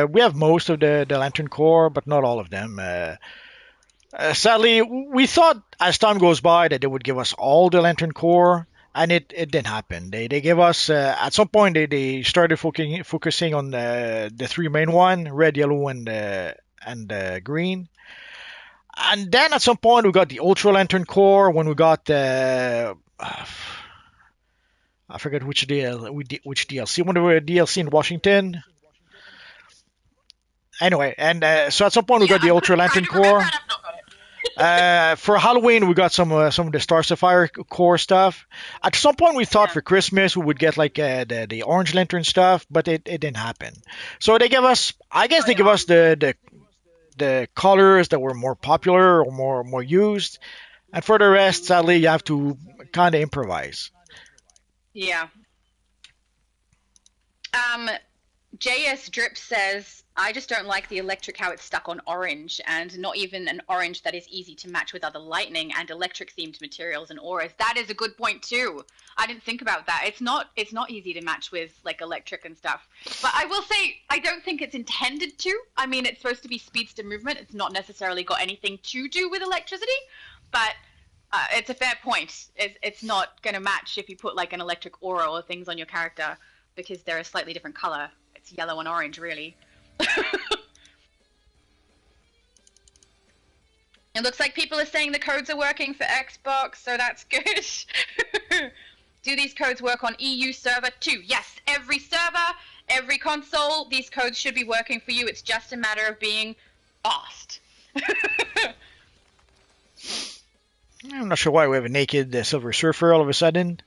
we have most of the Lantern Core, but not all of them. Sadly, we thought as time goes by that they would give us all the Lantern Core, and it didn't happen. They gave us at some point they started focusing on the three main one: red, yellow, and green. And then at some point we got the Ultra Lantern Core when we got I forget which DLC. One of the DLC in Washington. Anyway, and so at some point we Yeah, got the I'm Ultra trying Lantern to remember, Core. and I've not got it. For Halloween, we got some of the Star Sapphire core stuff. At some point, we thought Yeah. for Christmas we would get like the Orange Lantern stuff, but it didn't happen. So they give us, I guess they give us the colors that were more popular or more used, and for the rest, sadly, you have to kind of improvise. Yeah. Um, JS Drip says, I just don't like the electric how it's stuck on orange, and not even an orange that is easy to match with other lightning and electric themed materials and auras. That is a good point too. I didn't think about that. It's not easy to match with like electric and stuff. But I will say I don't think it's intended to. I mean, it's supposed to be speedster movement. It's not necessarily got anything to do with electricity, but it's a fair point. It's not going to match if you put like an electric aura or things on your character because they're a slightly different color. It's yellow and orange, really. It looks like people are saying the codes are working for Xbox, so that's good. Do these codes work on EU server too? Yes, every server, every console, these codes should be working for you. It's just a matter of being fast. I'm not sure why we have a naked Silver Surfer all of a sudden.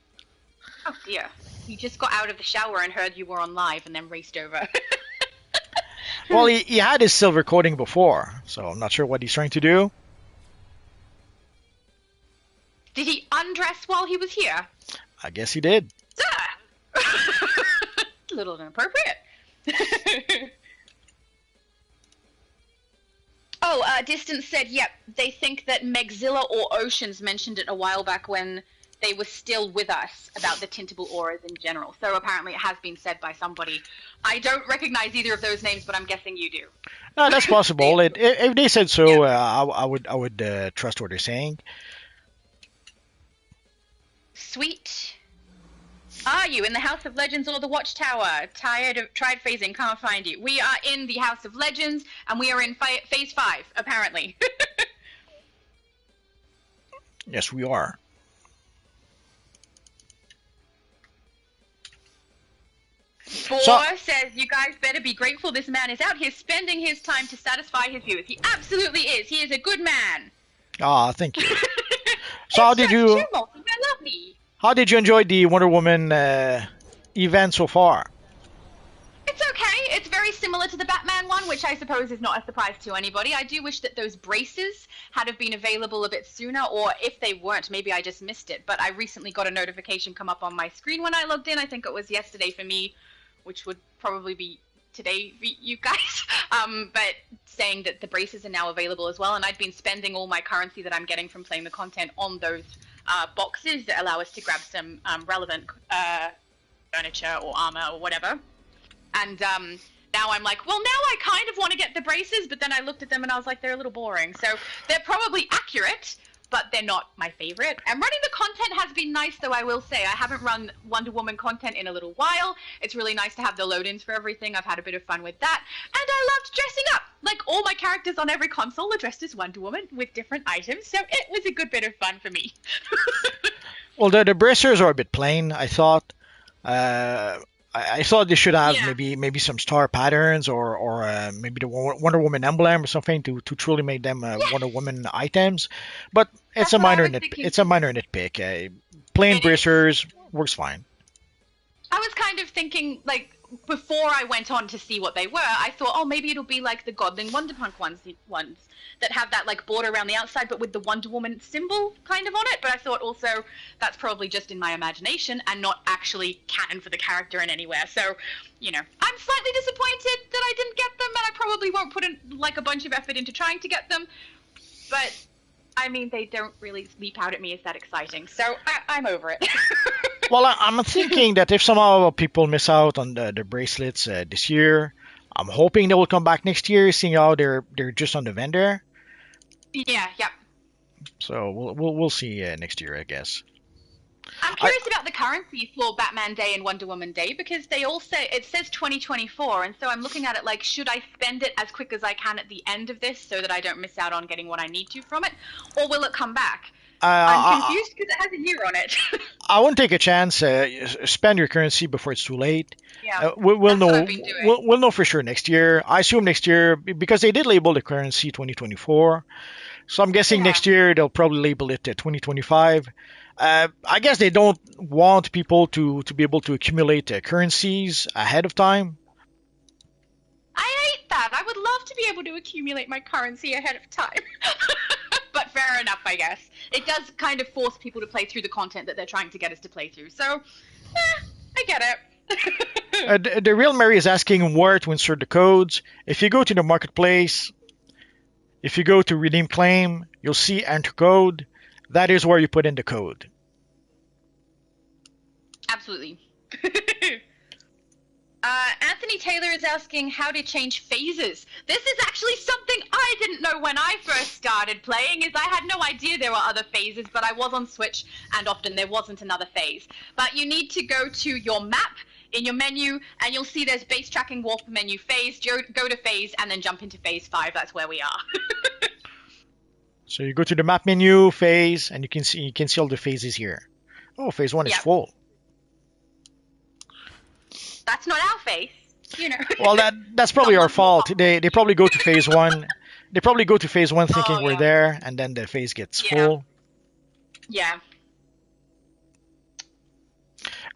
Oh dear. You just got out of the shower and heard you were on live and then raced over. Well, he had his silver coating before, so I'm not sure what he's trying to do. Did he undress while he was here? I guess he did. Ah! A little inappropriate. Distance said, yep, they think that Megzilla or Oceans mentioned it a while back when they were still with us about the tintable auras in general. So apparently it has been said by somebody. I don't recognize either of those names, but I'm guessing you do. No, that's possible. If they said so, Yeah. I would trust what they're saying. Sweet. Are you in the House of Legends or the Watchtower? Tried phasing, can't find you. We are in the House of Legends, and we are in phase 5, apparently. Yes, we are. Boar says, you guys better be grateful this man is out here spending his time to satisfy his viewers. He absolutely is. He is a good man. Ah, thank you. So how did you You're lovely. how did you enjoy the Wonder Woman event so far? It's okay. It's very similar to the Batman one, which I suppose is not a surprise to anybody. I do wish that those braces had have been available a bit sooner, or if they weren't, maybe I just missed it. But I recently got a notification come up on my screen when I logged in. I think it was yesterday for me, which would probably be today for you guys, but saying that the braces are now available as well. And I'd been spending all my currency that I'm getting from playing the content on those boxes that allow us to grab some relevant furniture or armor or whatever. And now I'm like, well, now I kind of want to get the braces, but then I looked at them and I was like, they're a little boring. So they're probably accurate, but they're not my favorite. And running the content has been nice, though, I will say. I haven't run Wonder Woman content in a little while. It's really nice to have the load-ins for everything. I've had a bit of fun with that. And I loved dressing up. Like, all my characters on every console are dressed as Wonder Woman with different items, so it was a good bit of fun for me. Well, the bracers are a bit plain, I thought. Uh, I thought they should have Yeah, maybe some star patterns or maybe the Wonder Woman emblem or something to truly make them Wonder yes, Woman items. But that's what I was thinking it's a too. minor nitpick. Plain It is. bracers works fine. I was kind of thinking, like, before I went on to see what they were, I thought, oh, maybe it'll be like the Godling Wonderpunk ones that have that like border around the outside, but with the Wonder Woman symbol kind of on it. But I thought also that's probably just in my imagination and not actually canon for the character in anywhere. So, I'm slightly disappointed that I didn't get them, and I probably won't put in like a bunch of effort into trying to get them. But I mean, they don't really leap out at me as that exciting, so I'm over it. Well, I'm thinking that if somehow people miss out on the bracelets this year, I'm hoping they will come back next year, seeing how they're just on the vendor. Yeah, yeah. So we'll see next year, I guess. I'm I curious about the currency for Batman Day and Wonder Woman Day because they all say it says 2024, and so I'm looking at it like, should I spend it as quick as I can at the end of this so that I don't miss out on getting what I need to from it, or will it come back? I'm I, confused because it has a year on it. I won't take a chance. Spend your currency before it's too late. Yeah, We'll that's what know. I've been doing. We'll know for sure next year. I assume next year because they did label the currency 2024. So I'm guessing Yeah, next year they'll probably label it 2025. I guess they don't want people to be able to accumulate currencies ahead of time. I hate that. I would love to be able to accumulate my currency ahead of time. But fair enough, I guess. It does kind of force people to play through the content that they're trying to get us to play through. So, I get it. The real Mary is asking where to insert the codes. If you go to the marketplace, if you go to redeem claim, you'll see enter code. That is where you put in the code. Absolutely. Anthony Taylor is asking how to change phases. This is actually something I didn't know when I first started playing, is I had no idea there were other phases, but I was on Switch and often there wasn't another phase. But you need to go to your map in your menu and you'll see there's base tracking, warp menu, phase, go to phase and then jump into phase 5. That's where we are. So you go to the map menu, phase, and you can see all the phases here. Oh, phase one is Yep. full. That's not our phase, you know. Well, that's probably our Someone's more fault. popular. They probably go to phase one. They probably go to phase one thinking Oh we're yeah. there, and then the phase gets Yeah. full. Yeah.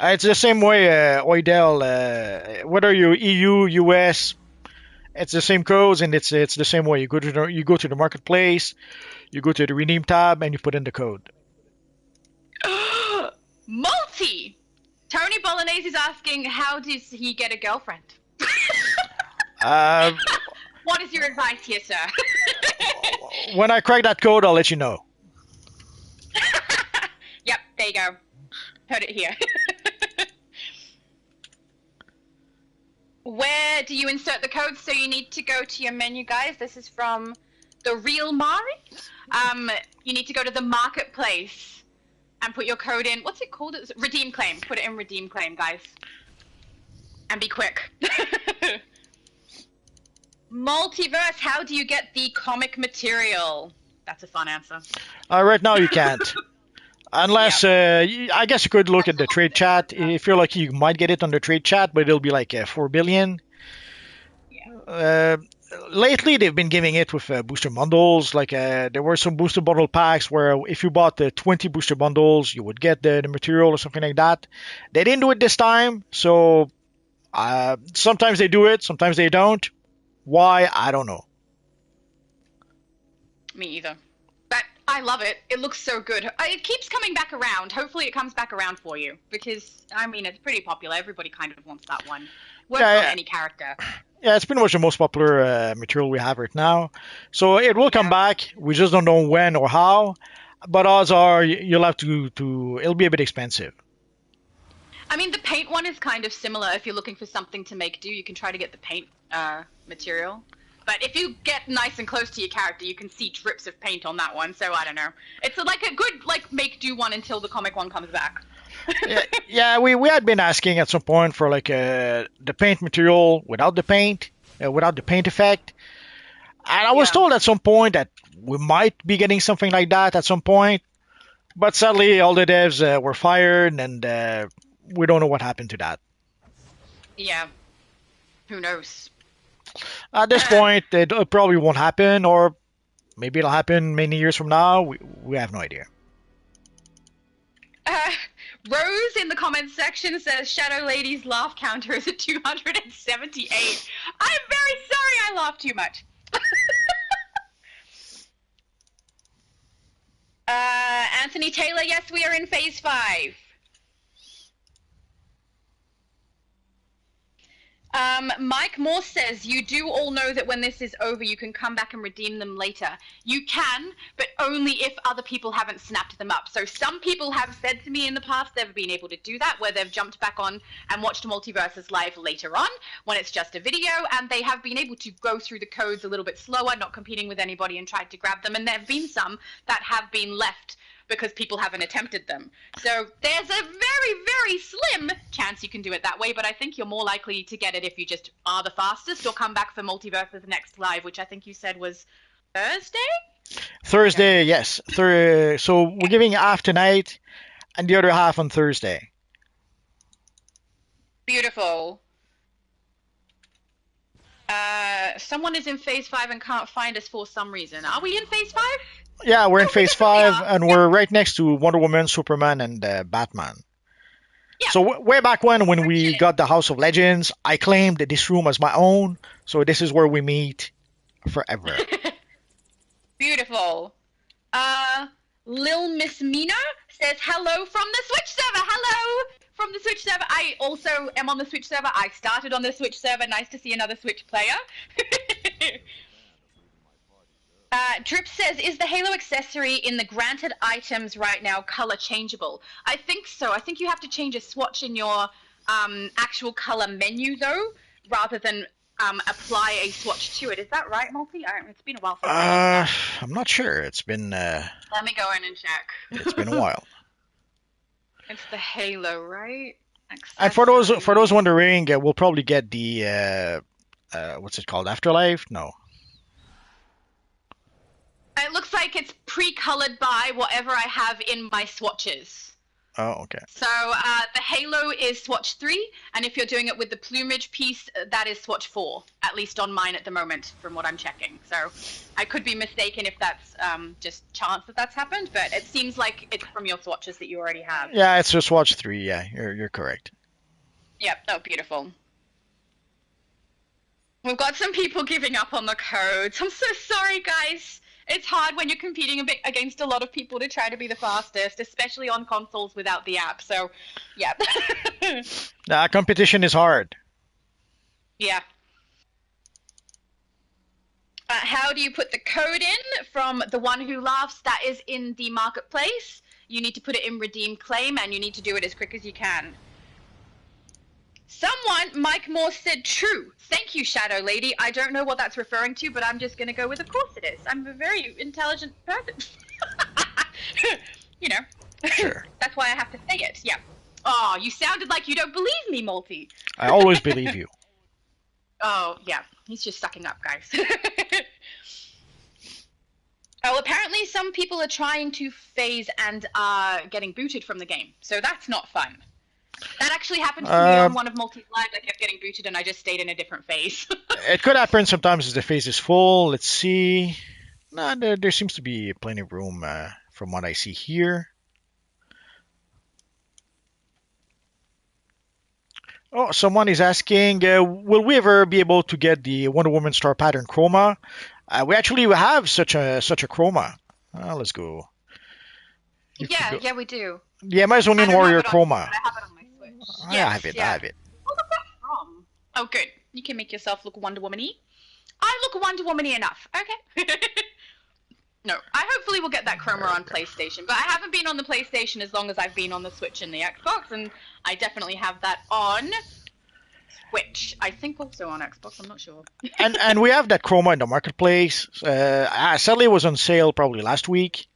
It's the same way, Oidel. Whether you EU, US, it's the same codes, and it's the same way. You go to the marketplace, you go to the redeem tab, and you put in the code. Multi. Tony Bolognese is asking, how does he get a girlfriend? Uh, What is your advice here, sir? when I crack that code, I'll let you know. Yep, there you go. Heard it here. Where do you insert the code? So you need to go to your menu, guys. This is from the real Mari. You need to go to the marketplace and put your code in. What's it called? It's redeem claim. Put it in redeem claim, guys. And be quick. Multiverse, how do you get the comic material? That's a fun answer. Right now, you can't. Unless, I guess you could look at the trade chat. If you're lucky, you might get it on the trade chat, but it'll be like 4 billion. Yeah. Lately, they've been giving it with booster bundles. Like there were some booster bundle packs where if you bought the 20 booster bundles, you would get the material or something like that. They didn't do it this time, so sometimes they do it, sometimes they don't. Why? I don't know. Me either. But I love it. It looks so good. It keeps coming back around. Hopefully it comes back around for you. Because, I mean, it's pretty popular. Everybody kind of wants that one. Works on Yeah, any character. yeah, it's pretty much the most popular material we have right now. So it will come Yeah. back. We just don't know when or how. But odds are you'll have to it'll be a bit expensive. I mean, the paint one is kind of similar. If you're looking for something to make do, you can try to get the paint material. But if you get nice and close to your character, you can see drips of paint on that one. So I don't know. It's like a good like make do one until the comic one comes back. Yeah, we had been asking at some point for like the paint material without the paint, without the paint effect. And I was Yeah. told at some point that we might be getting something like that at some point. But sadly, all the devs were fired, and we don't know what happened to that. Yeah. Who knows? At this point, it probably won't happen, or maybe it'll happen many years from now. We have no idea. Rose in the comments section says Shadow Lady's laugh counter is at 278. I'm very sorry I laughed too much. Anthony Taylor, yes, we are in phase 5. Mike Morse says, you do all know that when this is over, you can come back and redeem them later. You can, but only if other people haven't snapped them up. So some people have said to me in the past they've been able to do that, where they've jumped back on and watched Multiverses live later on when it's just a video, and they have been able to go through the codes a little bit slower, not competing with anybody, and tried to grab them. And there have been some that have been left because people haven't attempted them. So there's a very, very slim chance you can do it that way, but I think you're more likely to get it if you just are the fastest or come back for Multiverse's next live, which I think you said was Thursday? Thursday, yes. So we're giving half tonight and the other half on Thursday. Beautiful. Someone is in phase 5 and can't find us for some reason. Are we in phase 5? Yeah, we're in phase definitely 5, are. and we're right next to Wonder Woman, Superman, and Batman. Yeah. So way back when we got the House of Legends, I claimed this room as my own. So this is where we meet forever. Beautiful. Lil Miss Mina says hello from the Switch server. Hello from the Switch server. I also am on the Switch server. I started on the Switch server. Nice to see another Switch player. Drip says, is the Halo accessory in the granted items right now color changeable? I think so. I think you have to change a swatch in your actual color menu, though, rather than apply a swatch to it. Is that right, Multi? It's been a while since I'm not sure. It's been Let me go in and check. it's been a while. It's the Halo, right? And for those wondering, we'll probably get the what's it called? Afterlife? No. It looks like it's pre-colored by whatever I have in my swatches. Oh, okay. So the Halo is swatch 3, and if you're doing it with the plumage piece, that is swatch 4, at least on mine at the moment, from what I'm checking. So I could be mistaken if that's just chance that that's happened, but it seems like it's from your swatches that you already have. Yeah, it's just swatch 3. Yeah, you're correct. Yep, oh, beautiful. We've got some people giving up on the codes. I'm so sorry, guys. It's hard when you're competing against a lot of people to try to be the fastest, especially on consoles without the app. So, yeah. Competition is hard. Yeah. How do you put the code in from the one who laughs? That is in the marketplace. You need to put it in redeem claim, and you need to do it as quick as you can. Someone, Mike Moore, said true. Thank you, Shadow Lady. I don't know what that's referring to, but I'm just going to go with of course it is. I'm a very intelligent person. You know. Sure. That's why I have to say it. Yeah. Oh, you sounded like you don't believe me, Multi. I always believe you. Oh, yeah. He's just sucking up, guys. Oh, apparently some people are trying to phase and are getting booted from the game. So that's not fun. That actually happened to me on one of Multi's lives. I kept getting booted and I just stayed in a different phase. It could happen sometimes as the phase is full. Let's see. No, there seems to be plenty of room from what I see here. Oh, someone is asking, will we ever be able to get the Wonder Woman star pattern chroma? We actually have such a chroma. Let's go. Yeah, we do. The Amazonian Warrior chroma. I have it on my Switch. I have it. Where's that from? Oh, good. You can make yourself look Wonder Woman-y. I look Wonder Woman-y enough. Okay. No, I hopefully will get that Chroma on PlayStation, but I haven't been on the PlayStation as long as I've been on the Switch and the Xbox, and I definitely have that on Switch. I think also on Xbox, I'm not sure. And we have that Chroma in the marketplace. Sadly, it was on sale probably last week,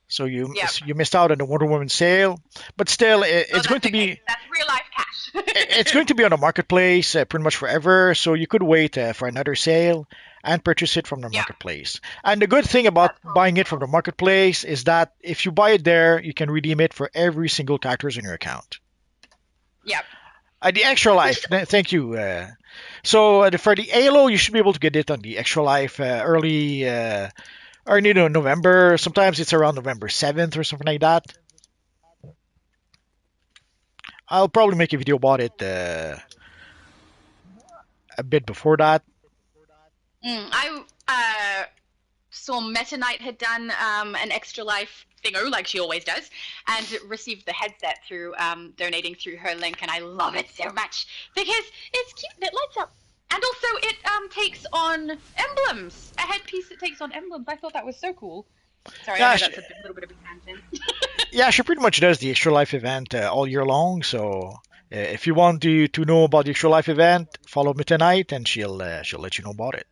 so Yep. you missed out on the Wonder Woman sale. But still, Oh, it's going that's to okay. be That's real life cash. it's going to be on the marketplace pretty much forever. So you could wait for another sale and purchase it from the Yeah, marketplace. And the good thing about that's cool. buying it from the marketplace is that if you buy it there, you can redeem it for every single characters in your account. Yep. The extra Which life. is Thank you. So for the Halo, you should be able to get it on the extra life early, or November. Sometimes it's around November 7th or something like that. I'll probably make a video about it a bit before that. I saw Meta Knight had done an extra life thingo like she always does, and received the headset through donating through her link, and I love it so much because it's cute and it lights up. And also, it takes on emblems. A headpiece that takes on emblems. I thought that was so cool. Sorry, I Yeah, know that's a little bit of a tangent. yeah, she pretty much does the extra life event all year long. So if you want to know about the extra life event, follow me tonight, and she'll let you know about it.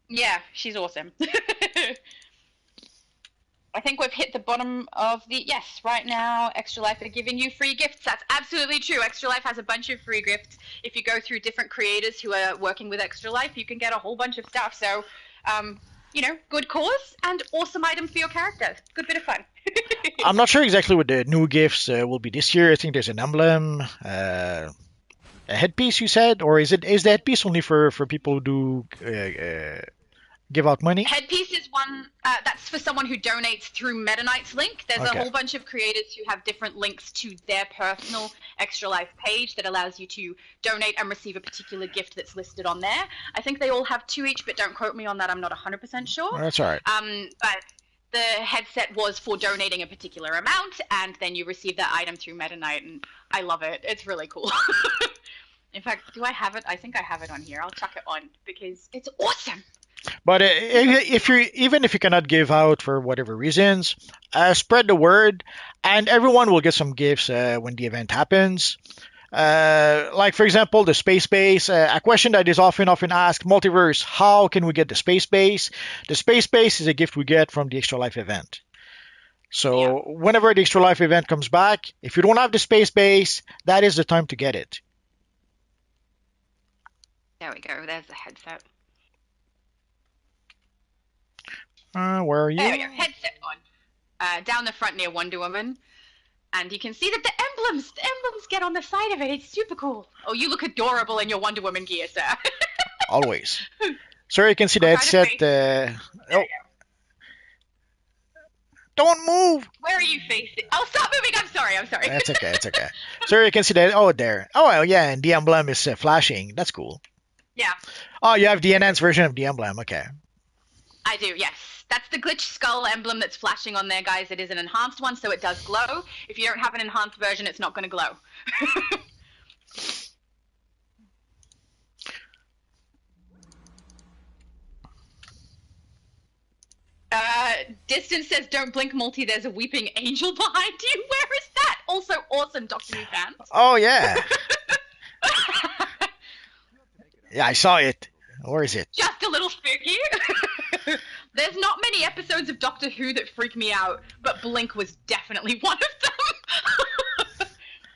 Yeah, she's awesome. I think we've hit the bottom of the yes. Right now, Extra Life are giving you free gifts. That's absolutely true. Extra Life has a bunch of free gifts. If you go through different creators who are working with Extra Life, you can get a whole bunch of stuff. So, good cause and awesome items for your character. Good bit of fun. I'm not sure exactly what the new gifts will be this year. I think there's an emblem, a headpiece. You said, or is the headpiece only for people who do give out money? Headpiece is one that's for someone who donates through Meta Knight's link. There's a Okay. whole bunch of creators who have different links to their personal Extra Life page that allows you to donate and receive a particular gift that's listed on there. I think they all have 2 each, but don't quote me on that. I'm not 100% sure. That's all right. But the headset was for donating a particular amount, and then you receive that item through Meta Knight, and I love it. It's really cool. In fact, do I have it? I think I have it on here. I'll chuck it on because it's awesome. But even if you cannot give out for whatever reasons, spread the word, and everyone will get some gifts when the event happens. Like for example, the space base. A question that is often asked: Multiverse, how can we get the space base? The space base is a gift we get from the Extra Life event. So Yeah. whenever the Extra Life event comes back, if you don't have the space base, that is the time to get it. There we go. There's the headset. Where are There we you? go. Headset on. Down the front near Wonder Woman. And you can see that the emblems get on the side of it. It's super cool. Oh, you look adorable in your Wonder Woman gear, sir. Always. So you can see the I'll try to headset. There Oh, we go. don't move! Where are you facing? Oh, stop moving. I'm sorry. I'm sorry. It's okay. It's okay. So you can see that. Oh, there. Oh, well, yeah, and the emblem is flashing. That's cool. Yeah, Oh, you have the enhanced version of the emblem. Okay. I do. Yes. That's the glitch skull emblem that's flashing on there, guys. It is an enhanced one, so it does glow. If you don't have an enhanced version, it's not going to glow. Distance says, "Don't blink, multi. There's a weeping angel behind you." Where is that? Also awesome, Doctor Who fans. Oh, yeah. Yeah, I saw it. Where is it? Just a little spooky. There's not many episodes of Doctor Who that freak me out, but Blink was definitely one of them.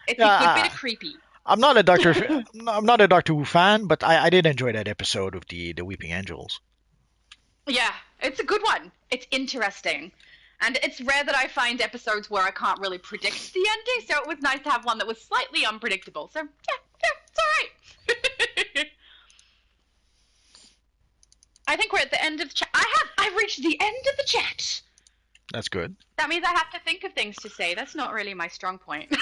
It's a good bit of creepy. I'm not a Doctor. I'm not a Doctor Who fan, but I did enjoy that episode of the Weeping Angels. Yeah, it's a good one. It's interesting. And it's rare that I find episodes where I can't really predict the ending, so it was nice to have one that was slightly unpredictable. So, yeah, it's alright. I think we're at the end of chat. I've reached the end of the chat. That's good. That means I have to think of things to say. That's not really my strong point.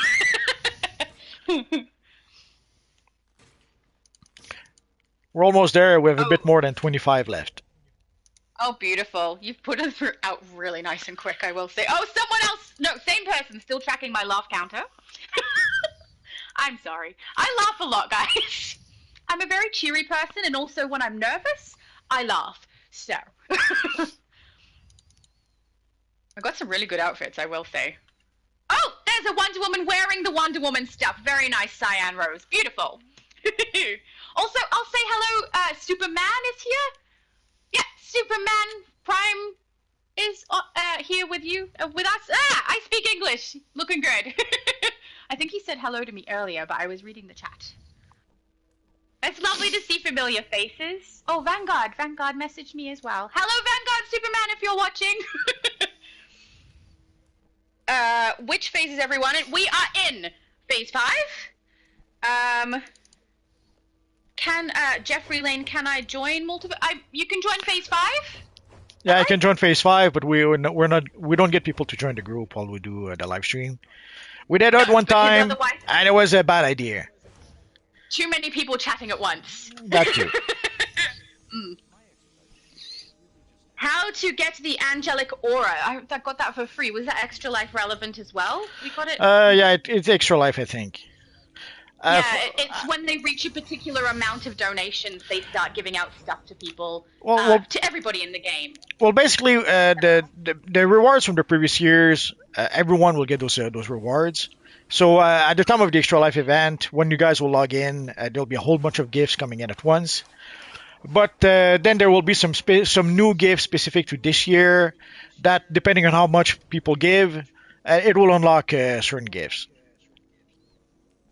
We're almost there. We have a bit more than 25 left. Oh, beautiful. You've put it out really nice and quick, I will say. Oh, someone else. No, same person still tracking my laugh counter. I'm sorry. I laugh a lot, guys. I'm a very cheery person, and also when I'm nervous, I laugh. So. I got some really good outfits, I will say. Oh, there's a Wonder Woman wearing the Wonder Woman stuff. Very nice, Cyan Rose. Beautiful. Also, I'll say hello. Superman is here. Yeah, Superman Prime is here with you, with us. Ah, I speak English. Looking good. I think he said hello to me earlier, but I was reading the chat. It's lovely to see familiar faces. Oh, Vanguard. Vanguard messaged me as well. Hello, Vanguard Superman, if you're watching. Which phase is everyone in? We are in phase 5. Can Jeffrey Lane? Can I join multiple? You can join phase 5. Yeah, I can join phase 5, but we don't get people to join the group while we do the live stream. We did it one time, otherwise, and it was a bad idea. too many people chatting at once. That too. How to get the angelic aura? I got that for free. Was that Extra Life relevant as well? We got it. Yeah, it's extra life, I think. Yeah, it's when they reach a particular amount of donations, they start giving out stuff to people, to everybody in the game. Well, basically, the rewards from the previous years, everyone will get those rewards. So at the time of the Extra Life event, when you guys will log in, there'll be a whole bunch of gifts coming in at once. But then there will be some new gifts specific to this year that, depending on how much people give, it will unlock certain gifts.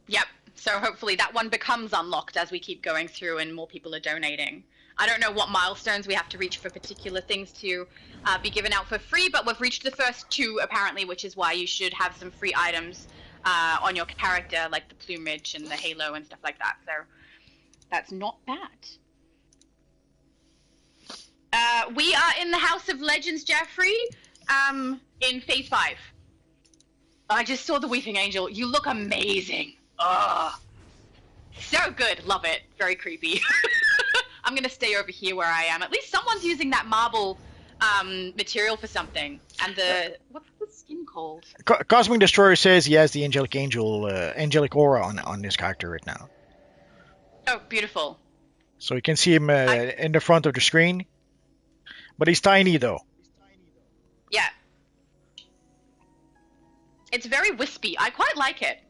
Yep. So hopefully that one becomes unlocked as we keep going through and more people are donating. I don't know what milestones we have to reach for particular things to be given out for free, but we've reached the first 2 apparently, which is why you should have some free items on your character, like the plumage and the halo and stuff like that. So that's not bad. We are in the House of Legends, Jeffrey, in phase 5. I just saw the Weeping Angel. You look amazing. Oh, so good. Love it. Very creepy. I'm going to stay over here where I am. At least someone's using that marble material for something. And what's the skin called? Cosmic Destroyer says he has the angelic aura on this character right now. Oh, beautiful. So you can see him in the front of the screen. But he's tiny, though. Yeah. It's very wispy. I quite like it.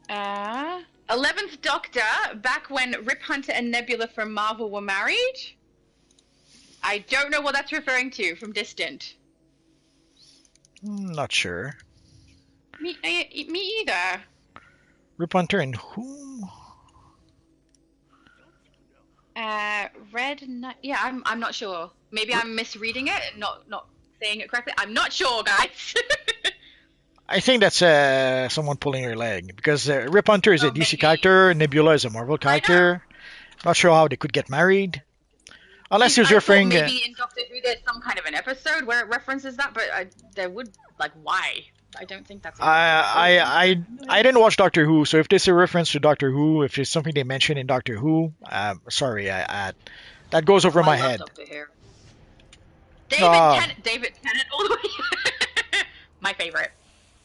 11th Doctor, back when Rip Hunter and Nebula from Marvel were married? I don't know what that's referring to from Distant. Not sure. Me either. Rip Hunter and whom? Red Knight. Yeah, I'm not sure. Maybe I'm misreading it and not saying it correctly. I'm not sure, guys. I think that's someone pulling your leg, because Rip Hunter is a DC character, Nebula is a Marvel character. Not sure how they could get married. Unless he was referring. Maybe in Doctor Who there's some kind of an episode where it references that, but there would, like, why? I don't think that's. I didn't watch Doctor Who, so if this is a reference to Doctor Who, if it's something they mention in Doctor Who, sorry, that goes over my head. Doctor Who. David Tennant, all the way. My favorite.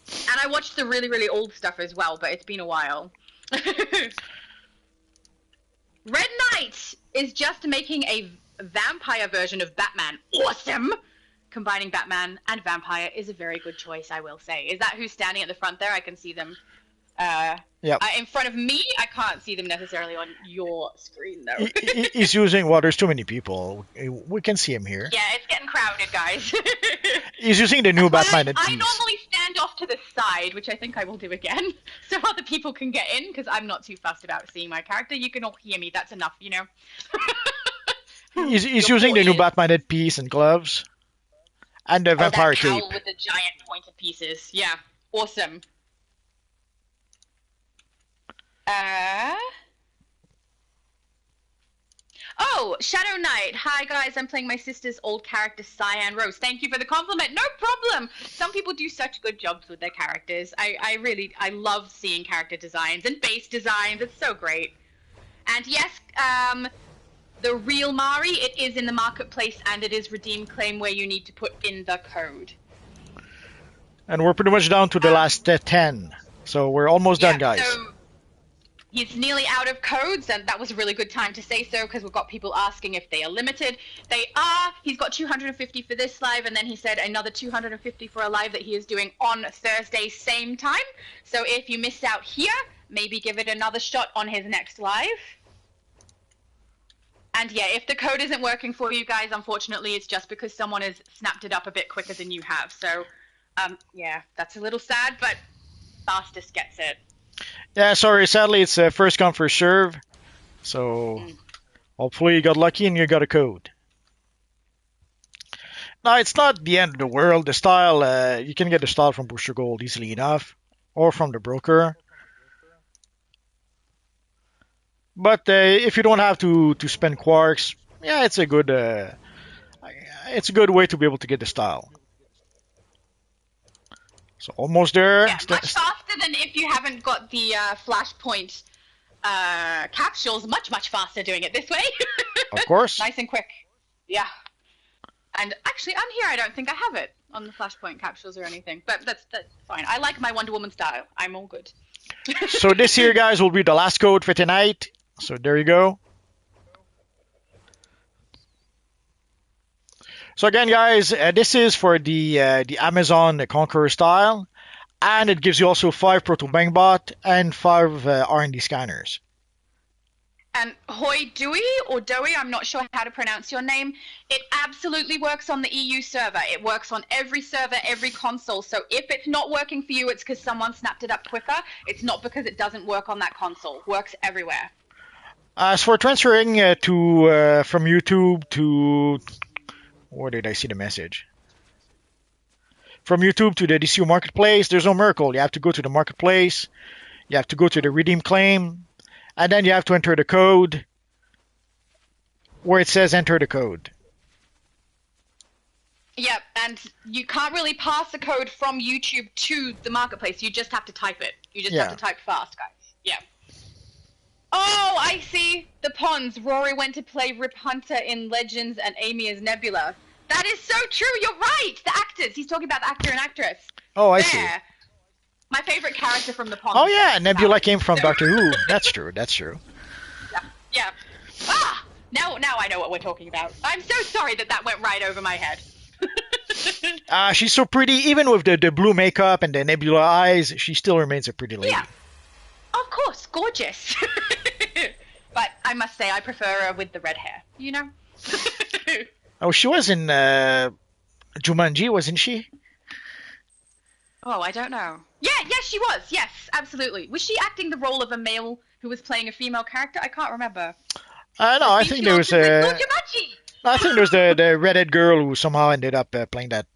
And I watched the really, really old stuff as well, but it's been a while. Red Knight is just making a vampire version of Batman. Awesome! Combining Batman and vampire is a very good choice, I will say. Is that who's standing at the front there? I can see them. Yep. In front of me, I can't see them necessarily on your screen, though. He's using... Well, there's too many people. We can see him here. Yeah, it's getting crowded, guys. He's using the new Batman piece. I normally stand off to the side, which I think I will do again, so other people can get in, because I'm not too fussed about seeing my character. You can all hear me. That's enough, you know? He's using the new Batman headpiece and gloves. And the vampire cape. With the giant pointed pieces. Yeah. Awesome. Oh, Shadow Knight. Hi, guys. I'm playing my sister's old character, Cyan Rose. Thank you for the compliment. No problem. Some people do such good jobs with their characters. I love seeing character designs and base designs. It's so great. And yes, the real Mari, it is in the marketplace, and it is redeem claim where you need to put in the code. And we're pretty much down to the last 10. So we're almost done, guys. So he's nearly out of codes, and that was a really good time to say so because we've got people asking if they are limited. They are. He's got 250 for this live, and then he said another 250 for a live that he is doing on Thursday, same time. So if you missed out here, maybe give it another shot on his next live. And yeah, if the code isn't working for you guys, unfortunately, it's just because someone has snapped it up a bit quicker than you have. So, yeah, that's a little sad, but fastest gets it. Yeah, sorry. Sadly, it's first come first serve. So hopefully you got lucky and you got a code. Now it's not the end of the world. The style, you can get the style from Booster Gold easily enough, or from the broker. But if you don't have to spend quarks, yeah, it's a good way to be able to get the style. So almost there. Yeah, much faster than if you haven't got the flashpoint capsules. Much faster doing it this way. Of course. Nice and quick. Yeah. And actually, on here, I don't think I have it on the flashpoint capsules or anything. But that's fine. I like my Wonder Woman style. I'm all good. So this here, guys, will be the last code for tonight. So there you go. So again, guys, this is for the Amazon Conqueror style, and it gives you also 5 Proto Bangbot and 5 R&D scanners. And Hoi Dewey or Dowie, I'm not sure how to pronounce your name. It absolutely works on the EU server. It works on every server, every console. So if it's not working for you, it's because someone snapped it up quicker. It's not because it doesn't work on that console. Works everywhere. As for transferring from YouTube to, where did I see the message? From YouTube to the DCUO Marketplace, there's no miracle. You have to go to the Marketplace. You have to go to the Redeem Claim. And then you have to enter the code where it says enter the code. Yep, and you can't really pass the code from YouTube to the Marketplace. You just have to type it. You just have to type fast, guys. Yeah. Oh, I see. The Pons. Rory went to play Rip Hunter in Legends and Amy as Nebula. That is so true. You're right. The actors. He's talking about the actor and actress. Oh, I see. My favorite character from the Pons. Oh, yeah. Nebula came from Doctor Who. That's true. That's true. Yeah. Ah! Now I know what we're talking about. I'm so sorry that went right over my head. She's so pretty. Even with the blue makeup and the Nebula eyes, she still remains a pretty lady. Yeah. Of course. Gorgeous. But I must say, I prefer her with the red hair. You know? Oh, she was in Jumanji, wasn't she? Oh, I don't know. Yeah, yes, she was. Yes, absolutely. Was she acting the role of a male who was playing a female character? I can't remember. No, I think there was the redhead girl who somehow ended up playing that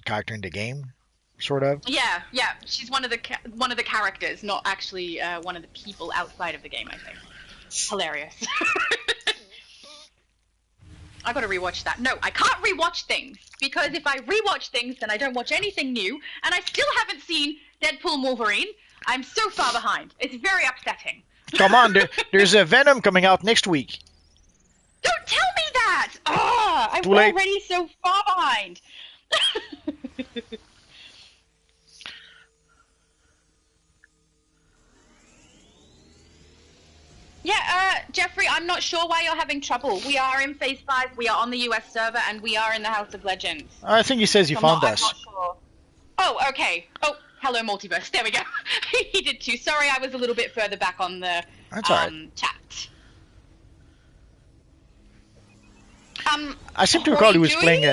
character in the game, sort of. Yeah. She's one of the characters, not actually one of the people outside of the game, I think. Hilarious. I gotta rewatch that. No, I can't rewatch things, because if I rewatch things, then I don't watch anything new, and I still haven't seen Deadpool Wolverine. I'm so far behind. It's very upsetting. Come on, there's a Venom coming out next week. Don't tell me that! I'm Too late. already so far behind. Yeah, Jeffrey, I'm not sure why you're having trouble. We are in Phase 5, we are on the US server, and we are in the House of Legends. I think he says you found us. I'm not sure. Oh, okay. Oh, hello, Multiverse. There we go. He did too. Sorry, I was a little bit further back on the chat. I seem to recall he was playing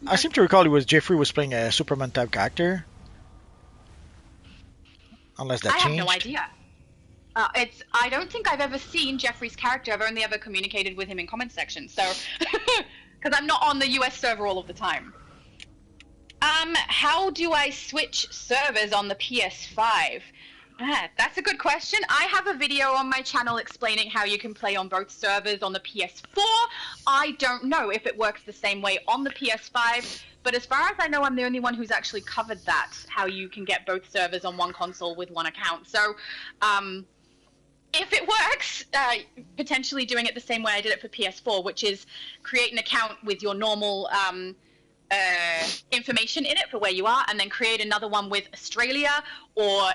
I seem to recall Jeffrey was playing a Superman type character. Unless that changed. I have no idea. I don't think I've ever seen Jeffrey's character. I've only ever communicated with him in comment section. So, because I'm not on the US server all of the time. How do I switch servers on the PS5? That's a good question. I have a video on my channel explaining how you can play on both servers on the PS4. I don't know if it works the same way on the PS5, but as far as I know, I'm the only one who's actually covered that, how you can get both servers on one console with one account. So, if it works, potentially doing it the same way I did it for PS4, which is create an account with your normal information in it for where you are, and then create another one with Australia or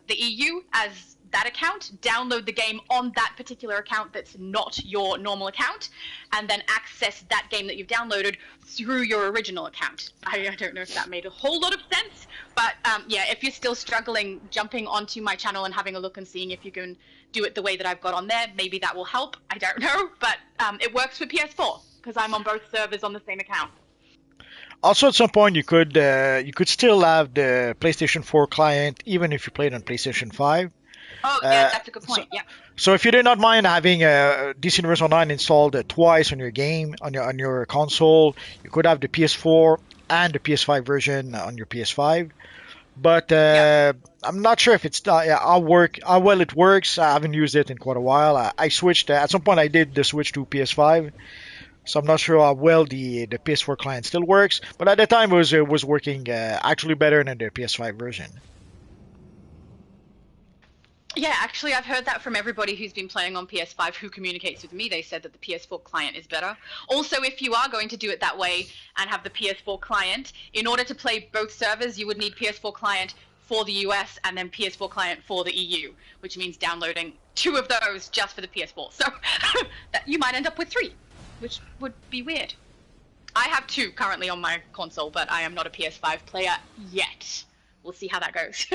the EU as that account, download the game on that particular account that's not your normal account, and then access that game that you've downloaded through your original account. I don't know if that made a whole lot of sense, but yeah, if you're still struggling jumping onto my channel and having a look and seeing if you can do it the way that I've got on there, maybe that will help. I don't know, but it works for PS4 because I'm on both servers on the same account. Also, at some point, you could still have the PlayStation 4 client even if you played on PlayStation 5. Oh, yeah, Uh, that's a good so, point. Yeah. so if you did not mind having DC Universe Online installed twice on your game on your console, you could have the PS4 and the PS5 version on your PS5. But Yeah. I'm not sure if it's how well it works. I haven't used it in quite a while. I switched at some point. I did the switch to PS5, so I'm not sure how well the PS4 client still works. But at the time, it was working actually better than the PS5 version. Yeah, actually, I've heard that from everybody who's been playing on PS5 who communicates with me. They said that the PS4 client is better. Also, if you are going to do it that way and have the PS4 client, in order to play both servers, you would need PS4 client for the US and then PS4 client for the EU, which means downloading two of those just for the PS4. So that you might end up with three, which would be weird. I have two currently on my console, but I am not a PS5 player yet. We'll see how that goes.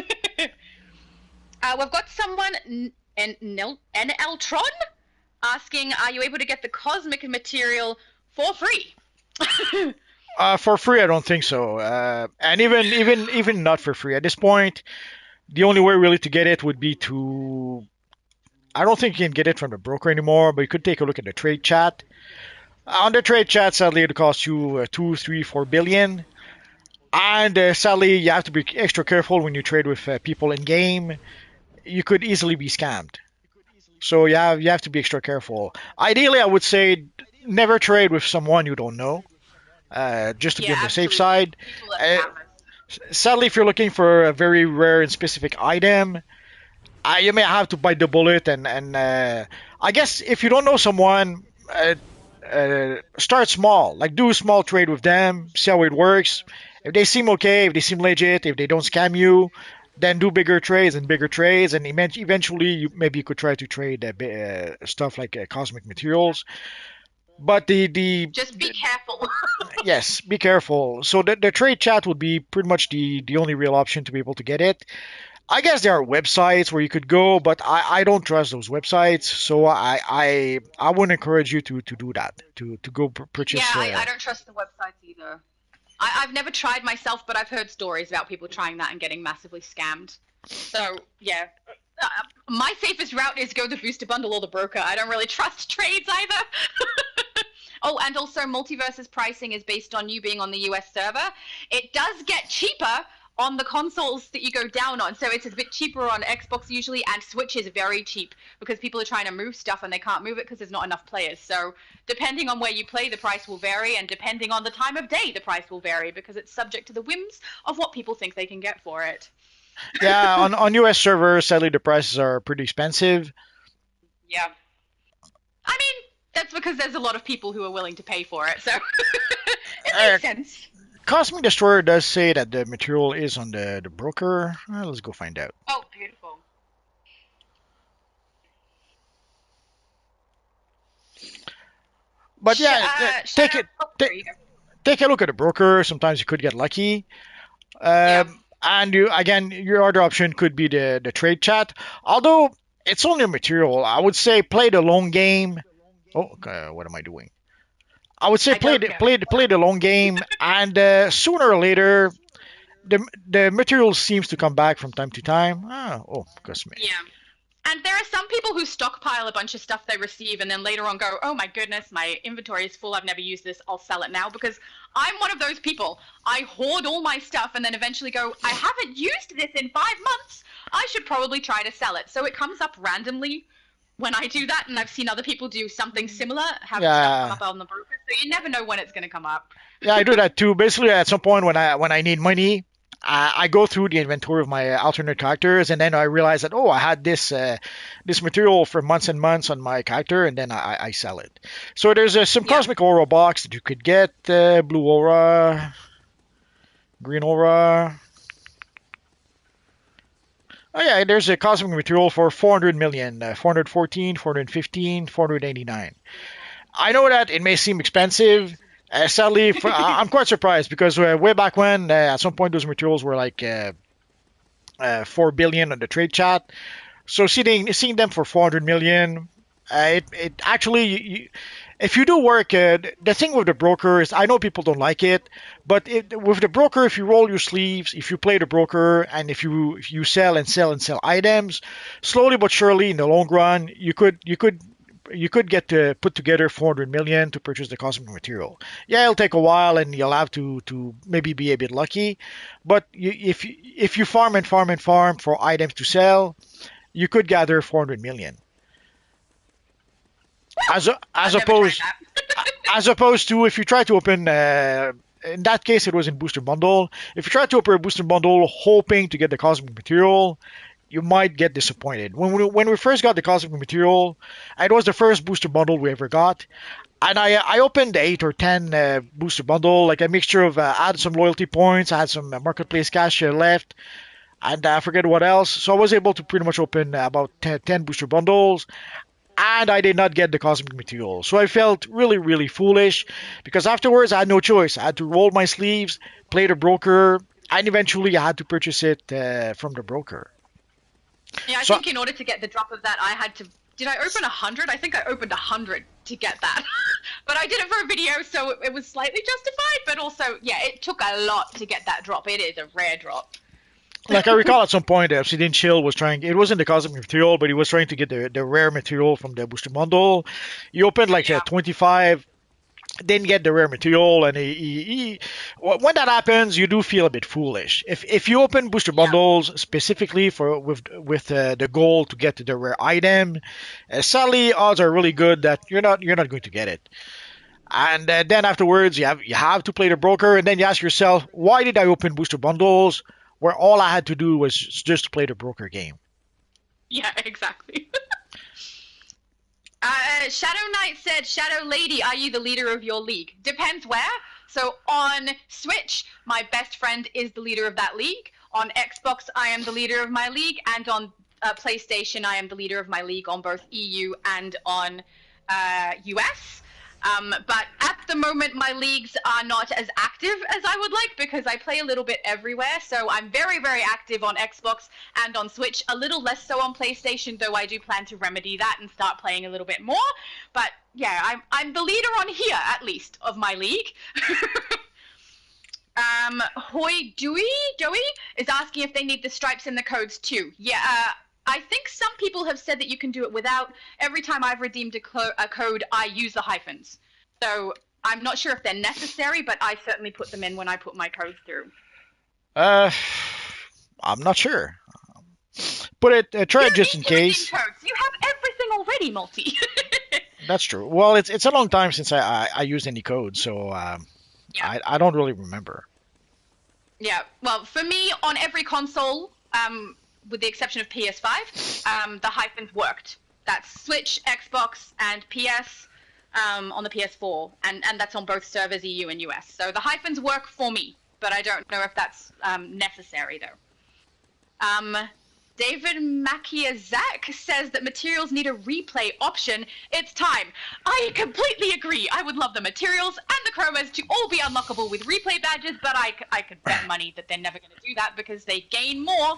We've got someone, NLtron, asking, are you able to get the cosmic material for free? For free, I don't think so. And even not for free at this point, the only way really to get it would be to. I don't think you can get it from the broker anymore, but you could take a look at the trade chat. On the trade chat, sadly, it costs you 2, 3, 4 billion. And sadly, you have to be extra careful when you trade with people in game. You could easily be scammed. So you have to be extra careful. Ideally, I would say never trade with someone you don't know, just to be Yeah, on the safe absolutely. side. People are Uh, scammers. Sadly, if you're looking for a very rare and specific item, you may have to bite the bullet. And I guess if you don't know someone, start small. Like do a small trade with them, see how it works. If they seem okay, if they seem legit, if they don't scam you, then do bigger trades and bigger trades, and eventually maybe you could try to trade stuff like cosmic materials. But Just be careful. yes, be careful. So the trade chat would be pretty much the only real option to be able to get it. I guess there are websites where you could go, but I don't trust those websites, so I wouldn't encourage you to do that, to go Yeah, purchase. I don't trust the websites either. I've never tried myself, but I've heard stories about people trying that and getting massively scammed. So, yeah. My safest route is go the booster bundle or the broker. I don't really trust trades either. Oh, and also Multiverse's pricing is based on you being on the US server. It does get cheaper on the consoles that you go down on. So it's a bit cheaper on Xbox usually, and Switch is very cheap because people are trying to move stuff and they can't move it because there's not enough players. So depending on where you play, the price will vary, and depending on the time of day, the price will vary because it's subject to the whims of what people think they can get for it. Yeah, on US servers, sadly the prices are pretty expensive. Yeah. I mean, that's because there's a lot of people who are willing to pay for it, so it Uh, makes sense. Cosmic Destroyer does say that the material is on the broker. Let's go find out. Oh, beautiful. But yeah, Shout take out. it. Oh, there Take, you go. take a look at the broker. Sometimes you could get lucky. Yeah. And you again, your other option could be the trade chat. Although it's only a material, I would say play the long game. Oh, okay, what am I doing? I would say I don't know. play the long game, and sooner or later, the material seems to come back from time to time. Oh, gosh me. Yeah. And there are some people who stockpile a bunch of stuff they receive and then later on go, oh my goodness, my inventory is full. I've never used this. I'll sell it now, because I'm one of those people. I hoard all my stuff and then eventually go, I haven't used this in 5 months. I should probably try to sell it. So it comes up randomly when I do that. And I've seen other people do something similar, have stuff come Yeah, up on the broker. So you never know when it's going to come up. yeah, I do that too. Basically, at some point when I need money, I go through the inventory of my alternate characters, and then I realize that I had this material for months and months on my character, and then I sell it. So there's some Yeah. cosmic aura box that you could get, blue aura, green aura. Oh yeah, there's a cosmic material for 400 million, 414, 415, 489. I know that it may seem expensive. Sadly, I'm quite surprised because way back when, at some point, those materials were like 4 billion on the trade chat. So seeing them for 400 million, it actually, if you do work, the thing with the broker is I know people don't like it, but with the broker, if you roll your sleeves, if you play the broker, and if you sell and sell and sell items, slowly but surely in the long run, you could get to put together 400 million to purchase the cosmic material. Yeah, it'll take a while, and you'll have to maybe be a bit lucky, but if you farm and farm and farm for items to sell, you could gather 400 million. Well, As I've never tried opposed that. as opposed to if you try to open in that case it was in booster bundle. If you try to open a booster bundle hoping to get the cosmic material, you might get disappointed. When we first got the cosmic material, it was the first booster bundle we ever got, and I opened 8 or 10 booster bundle, like a mixture of I had some loyalty points, I had some marketplace cash left, and I forget what else. So I was able to pretty much open about 10 booster bundles, and I did not get the cosmic material. So I felt really, really foolish because afterwards I had no choice. I had to roll my sleeves, play the broker, and eventually I had to purchase it from the broker. Yeah, I So, think in order to get the drop of that, I had to. Did I open 100? I think I opened 100 to get that. But I did it for a video, so it was slightly justified. But also, yeah, it took a lot to get that drop. It is a rare drop. like I recall at some point, Obsidian Chill was trying. It wasn't the cosmic material, but he was trying to get the rare material from the booster bundle. He opened like Yeah. 25, didn't get the rare material, and when that happens, you do feel a bit foolish. If you open booster Yeah. bundles specifically for with the goal to get the rare item, sadly odds are really good that you're not going to get it. And then afterwards, you have to play the broker, and then you ask yourself, why did I open booster bundles where all I had to do was just play the broker game? Yeah, exactly. Shadow Knight said, Shadow Lady, are you the leader of your league? Depends where. So on Switch, my best friend is the leader of that league. On Xbox, I am the leader of my league. And on PlayStation, I am the leader of my league on both EU and on US. But at the moment, my leagues are not as active as I would like because I play a little bit everywhere. So I'm very, very active on Xbox and on Switch, a little less so on PlayStation, though I do plan to remedy that and start playing a little bit more. But yeah, I'm the leader on here, at least, of my league. Hoi Dewey is asking if they need the stripes in the codes too. Yeah, I think some people have said that you can do it without. Every time I've redeemed a code, I use the hyphens. So I'm not sure if they're necessary, but I certainly put them in when I put my codes through. Uh, I'm not sure. But try You it don't just need in to redeem case. codes. You have everything already, Multi. That's true. Well, it's a long time since I used any code, so Yeah. I don't really remember. Yeah. Well, for me, on every console, with the exception of PS5, the hyphens worked. That's Switch, Xbox, and PS on the PS4, and that's on both servers, EU and US. So the hyphens work for me, but I don't know if that's necessary though. David Makiazak says that materials need a replay option. It's time. I completely agree. I would love the materials and the chromas to all be unlockable with replay badges, but I could bet money that they're never going to do that because they gain more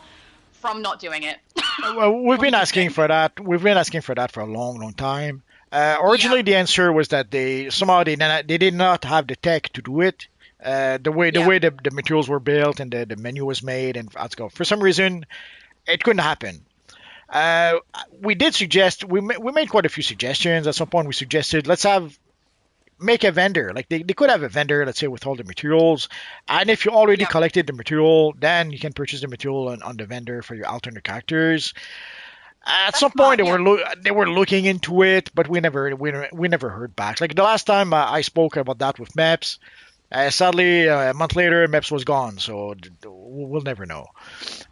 from not doing it. Well, we've What do been you asking think? for that. We've been asking for that for a long, long time. Yeah, Originally, the answer was that they did not have the tech to do it. The yeah. way the materials were built and the menu was made, and let's go. For some reason, it couldn't happen. Uh, we did suggest we made quite a few suggestions. At some point, we suggested let's have make a vendor. Like they could have a vendor, let's say, with all the materials. And if you already Yep. collected the material, then you can purchase the material on the vendor for your alternate characters. At That's some point, smart. Yeah. they were looking into it, but we never heard back. Like the last time I spoke about that with Maps, sadly a month later Maps was gone, so we'll never know.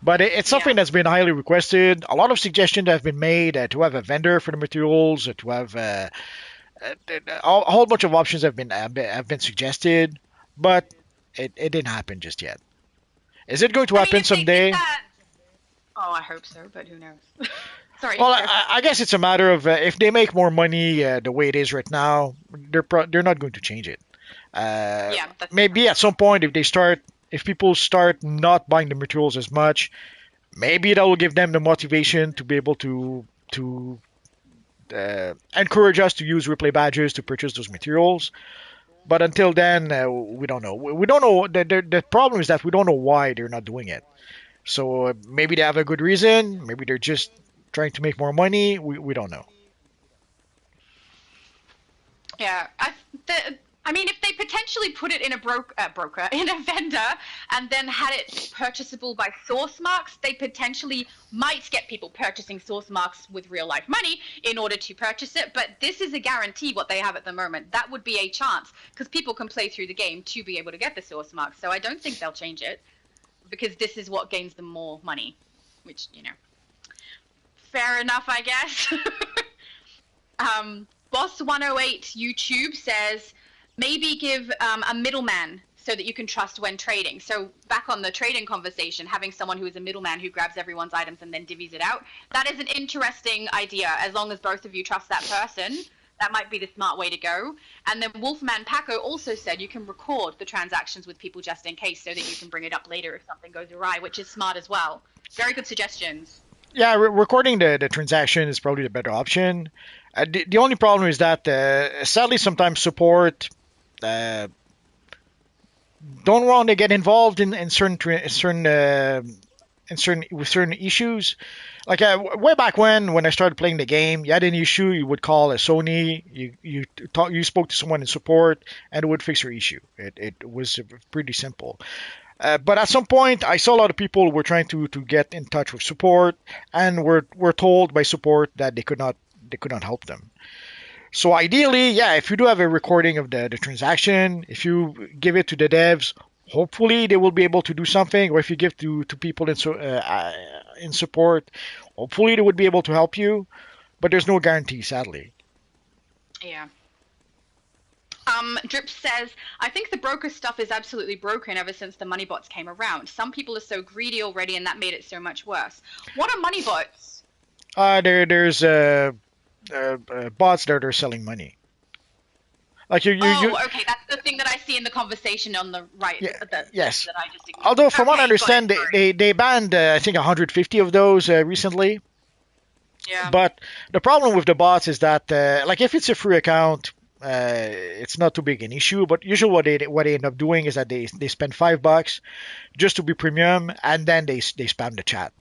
But it's Yeah. something that's been highly requested. A lot of suggestions have been made to have a vendor for the materials, to have a whole bunch of options have been suggested, but it didn't happen just yet. Is it going to I mean, happen if they did someday? that, Oh, I hope so, but who knows? Sorry, Well, go. I guess it's a matter of if they make more money the way it is right now, they're not going to change it. Yeah, that's true. Maybe at some point, if people start not buying the materials as much, maybe that will give them the motivation to be able to encourage us to use replay badges to purchase those materials. But until then, we don't know. We don't know. The problem is that we don't know why they're not doing it. So maybe they have a good reason. Maybe they're just trying to make more money. We don't know. Yeah, I mean, if they potentially put it in a broker, in a vendor, and then had it purchasable by source marks, they potentially might get people purchasing source marks with real life money in order to purchase it. But this is a guarantee what they have at the moment. That would be a chance because people can play through the game to be able to get the source marks. So I don't think they'll change it because this is what gains them more money, which, fair enough, I guess. Boss 108 YouTube says maybe give a middleman so that you can trust when trading. So back on the trading conversation, having someone who is a middleman who grabs everyone's items and then divvies it out, that is an interesting idea. As long as both of you trust that person, that might be the smart way to go. And then Wolfman Paco also said you can record the transactions with people just in case so that you can bring it up later if something goes awry, which is smart as well. Very good suggestions. Yeah, recording the transaction is probably the better option. The only problem is that sadly sometimes support uh, don't want to get involved in certain with certain issues. Like way back when I started playing the game, you had an issue, you would call a Sony, you spoke to someone in support, and it would fix your issue. It was pretty simple. But at some point, I saw a lot of people were trying to get in touch with support, and were told by support that they could not help them. So ideally, yeah, if you do have a recording of the transaction, if you give it to the devs, hopefully they will be able to do something. Or if you give to people in support, hopefully they would be able to help you. But there's no guarantee, sadly. Yeah. Drip says, I think the broker stuff is absolutely broken ever since the money bots came around. Some people are so greedy already, and that made it so much worse. What are money bots? There's bots that are selling money. Like you Oh, okay. That's the thing that I see in the conversation on the right. yeah, That yes. I just ignored. Although from what I Okay, got it. understand, Sorry. they banned I think 150 of those recently. Yeah. But the problem with the bots is that like if it's a free account, it's not too big an issue. But usually what they end up doing is that they spend $5 just to be premium, and then they spam the chat.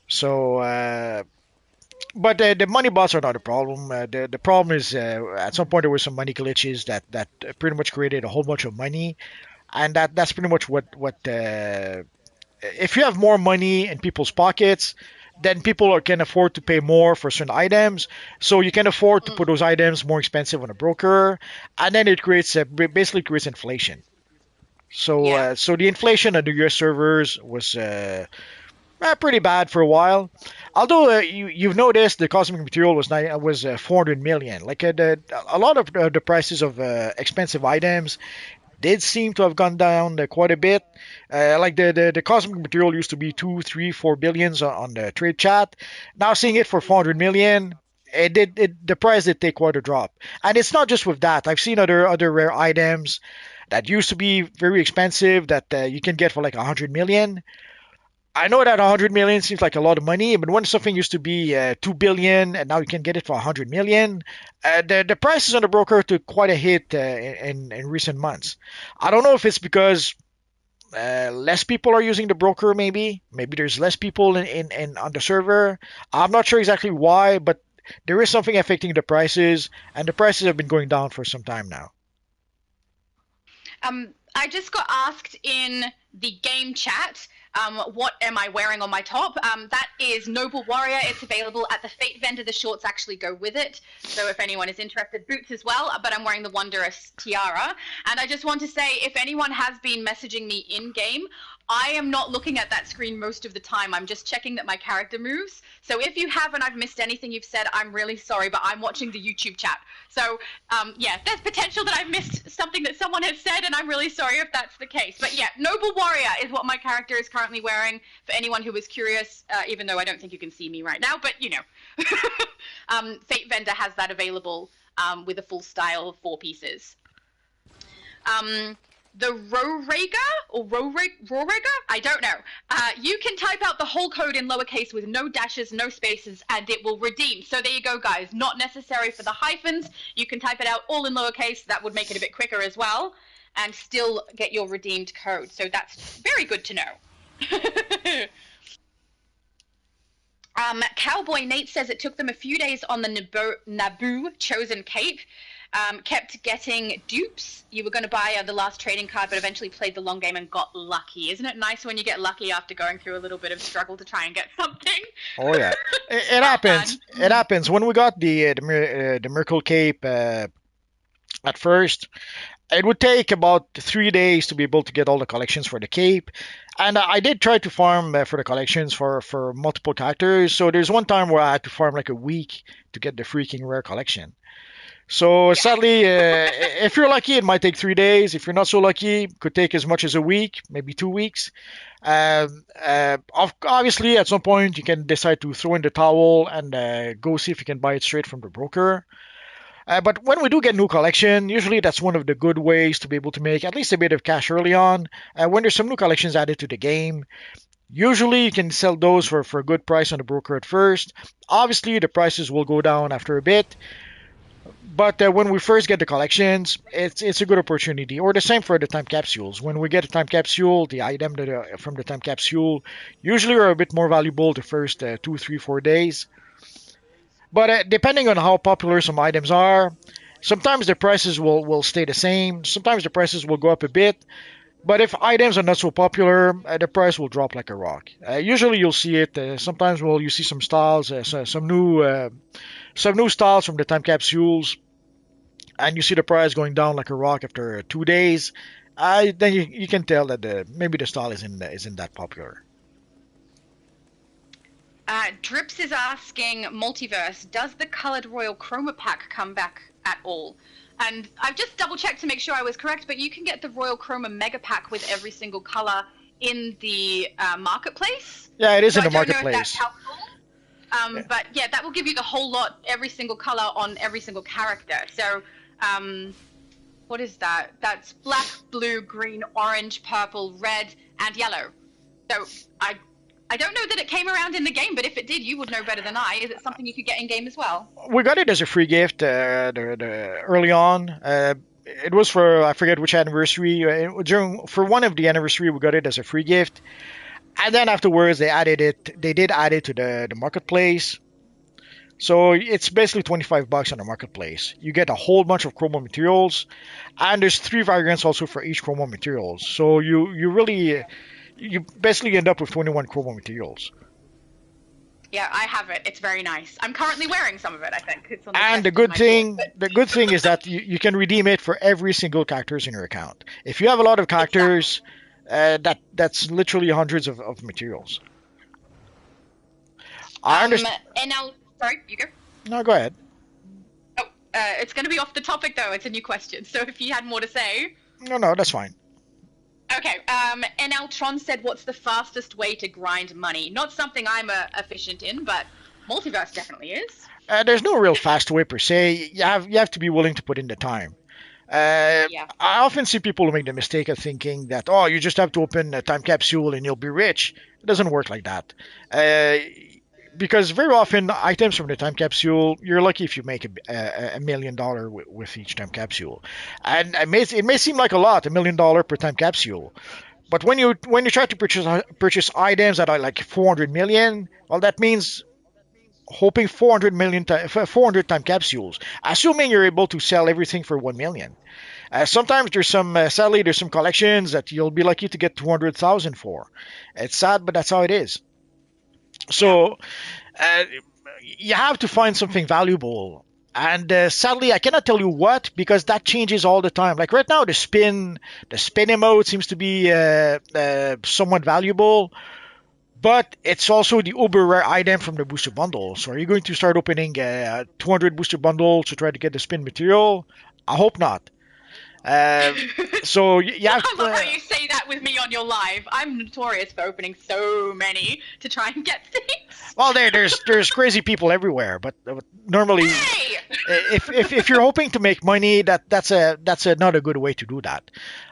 So but the money bots are not a problem. The problem is at some point there were some money glitches that pretty much created a whole bunch of money, and that's pretty much what if you have more money in people's pockets, then people can afford to pay more for certain items. So you can afford to put Mm, those items more expensive on a broker, and then it creates basically creates inflation. So yeah. so the inflation on the U.S. servers was pretty bad for a while. Although you've noticed the cosmic material was 400 million. Like a lot of the prices of expensive items did seem to have gone down quite a bit. Like the cosmic material used to be 2, 3, 4 billions on the trade chat. Now seeing it for 400 million, the price did take quite a drop. And it's not just with that. I've seen other rare items that used to be very expensive that you can get for like 100 million. I know that 100 million seems like a lot of money, but when something used to be 2 billion and now you can get it for 100 million, the prices on the broker took quite a hit in recent months. I don't know if it's because less people are using the broker, maybe there's less people in on the server. I'm not sure exactly why, but there is something affecting the prices, and the prices have been going down for some time now. I just got asked in the game chat, what am I wearing on my top? That is Noble Warrior. It's available at the Fate vendor. The shorts actually go with it. So if anyone is interested, boots as well. But I'm wearing the Wondrous Tiara. And I just want to say, if anyone has been messaging me in game, I am not looking at that screen most of the time. I'm just checking that my character moves. So if you have and I've missed anything you've said, I'm really sorry, but I'm watching the YouTube chat. So yeah, there's potential that I've missed something that someone has said, and I'm really sorry if that's the case. But yeah, Noble Warrior is what my character is currently wearing, for anyone who is curious, even though I don't think you can see me right now, but you know. Fate Vendor has that available with a full style of 4 pieces. The Rorega, I don't know. You can type out the whole code in lowercase with no dashes, no spaces, and it will redeem. So there you go, guys. Not necessary for the hyphens. You can type it out all in lowercase. That would make it a bit quicker as well, and still get your redeemed code. So that's very good to know. Cowboy Nate says it took them a few days on the Naboo Chosen Cape. Kept getting dupes. You were going to buy the last trading card, but eventually played the long game and got lucky. Isn't it nice when you get lucky after going through a little bit of struggle to try and get something? Oh yeah, it happens. It happens. When we got the Miracle Cape at first, it would take about 3 days to be able to get all the collections for the cape. And I did try to farm for the collections for multiple characters. So there's one time where I had to farm like a week to get the freaking rare collection. So sadly, if you're lucky, it might take 3 days. If you're not so lucky, it could take as much as a week, maybe 2 weeks. Obviously, at some point, you can decide to throw in the towel and go see if you can buy it straight from the broker. But when we do get new collection, usually that's one of the good ways to be able to make at least a bit of cash early on. When there's some new collections added to the game, usually you can sell those for a good price on the broker at first. Obviously, the prices will go down after a bit. But when we first get the collections, it's a good opportunity. Or the same for the time capsules. When we get a time capsule, the item from the time capsule usually are a bit more valuable the first 2, 3, 4 days. But depending on how popular some items are, sometimes the prices will stay the same. Sometimes the prices will go up a bit. But if items are not so popular, the price will drop like a rock. Usually you'll see it. Sometimes you see some styles, some new styles from the time capsules, and you see the price going down like a rock after 2 days. Then you can tell that maybe the style isn't that popular. Drips is asking, Multiverse, does the colored Royal Chroma pack come back at all? And I've just double checked to make sure I was correct, but you can get the Royal Chroma Mega Pack with every single color in the marketplace. Yeah, it is so in the I don't marketplace. know if that's helpful. But yeah, that will give you the whole lot, every single color on every single character. So what is that? That's black, blue, green, orange, purple, red, and yellow. So I don't know that it came around in the game, but if it did, you would know better than I. Is it something you could get in game as well? We got it as a free gift early on. It was for, I forget which anniversary. For one of the anniversary, we got it as a free gift. And then afterwards, they did add it to the marketplace. So it's basically $25 on the marketplace. You get a whole bunch of chroma materials, and there's 3 variants also for each chroma materials. So you basically end up with 21 chroma materials. Yeah, I have it. It's very nice. I'm currently wearing some of it, I think. It's on And the good thing is that you can redeem it for every single characters in your account. If you have a lot of characters, that's literally hundreds of materials. I understand. Sorry, you go. No, go ahead. Oh, it's going to be off the topic though. It's a new question. So if you had more to say. No, that's fine. Okay. NL Tron said, "What's the fastest way to grind money?" Not something I'm efficient in, but Multiverse definitely is. There's no real fast way per se. You have to be willing to put in the time. I often see people who make the mistake of thinking that, oh, you just have to open a time capsule and you'll be rich. It doesn't work like that. Because very often items from the time capsule, you're lucky if you make $1 million with each time capsule. And it may seem like a lot, $1 million per time capsule. But when you try to purchase items that are like 400 million, well, that means hoping 400 time capsules, assuming you're able to sell everything for 1 million. Sometimes sadly, there's some collections that you'll be lucky to get 200,000 for. It's sad, but that's how it is. So you have to find something valuable And sadly, I cannot tell you what because that changes all the time. Like right now, the spin emote seems to be somewhat valuable, but it's also the uber rare item from the booster bundle. So are you going to start opening 200 booster bundles to try to get the spin material? I hope not. Uh, so you have I love how you say that with me on your live. I'm notorious for opening so many to try and get things. well, there's crazy people everywhere, but normally, Hey! if you're hoping to make money, that's not a good way to do that.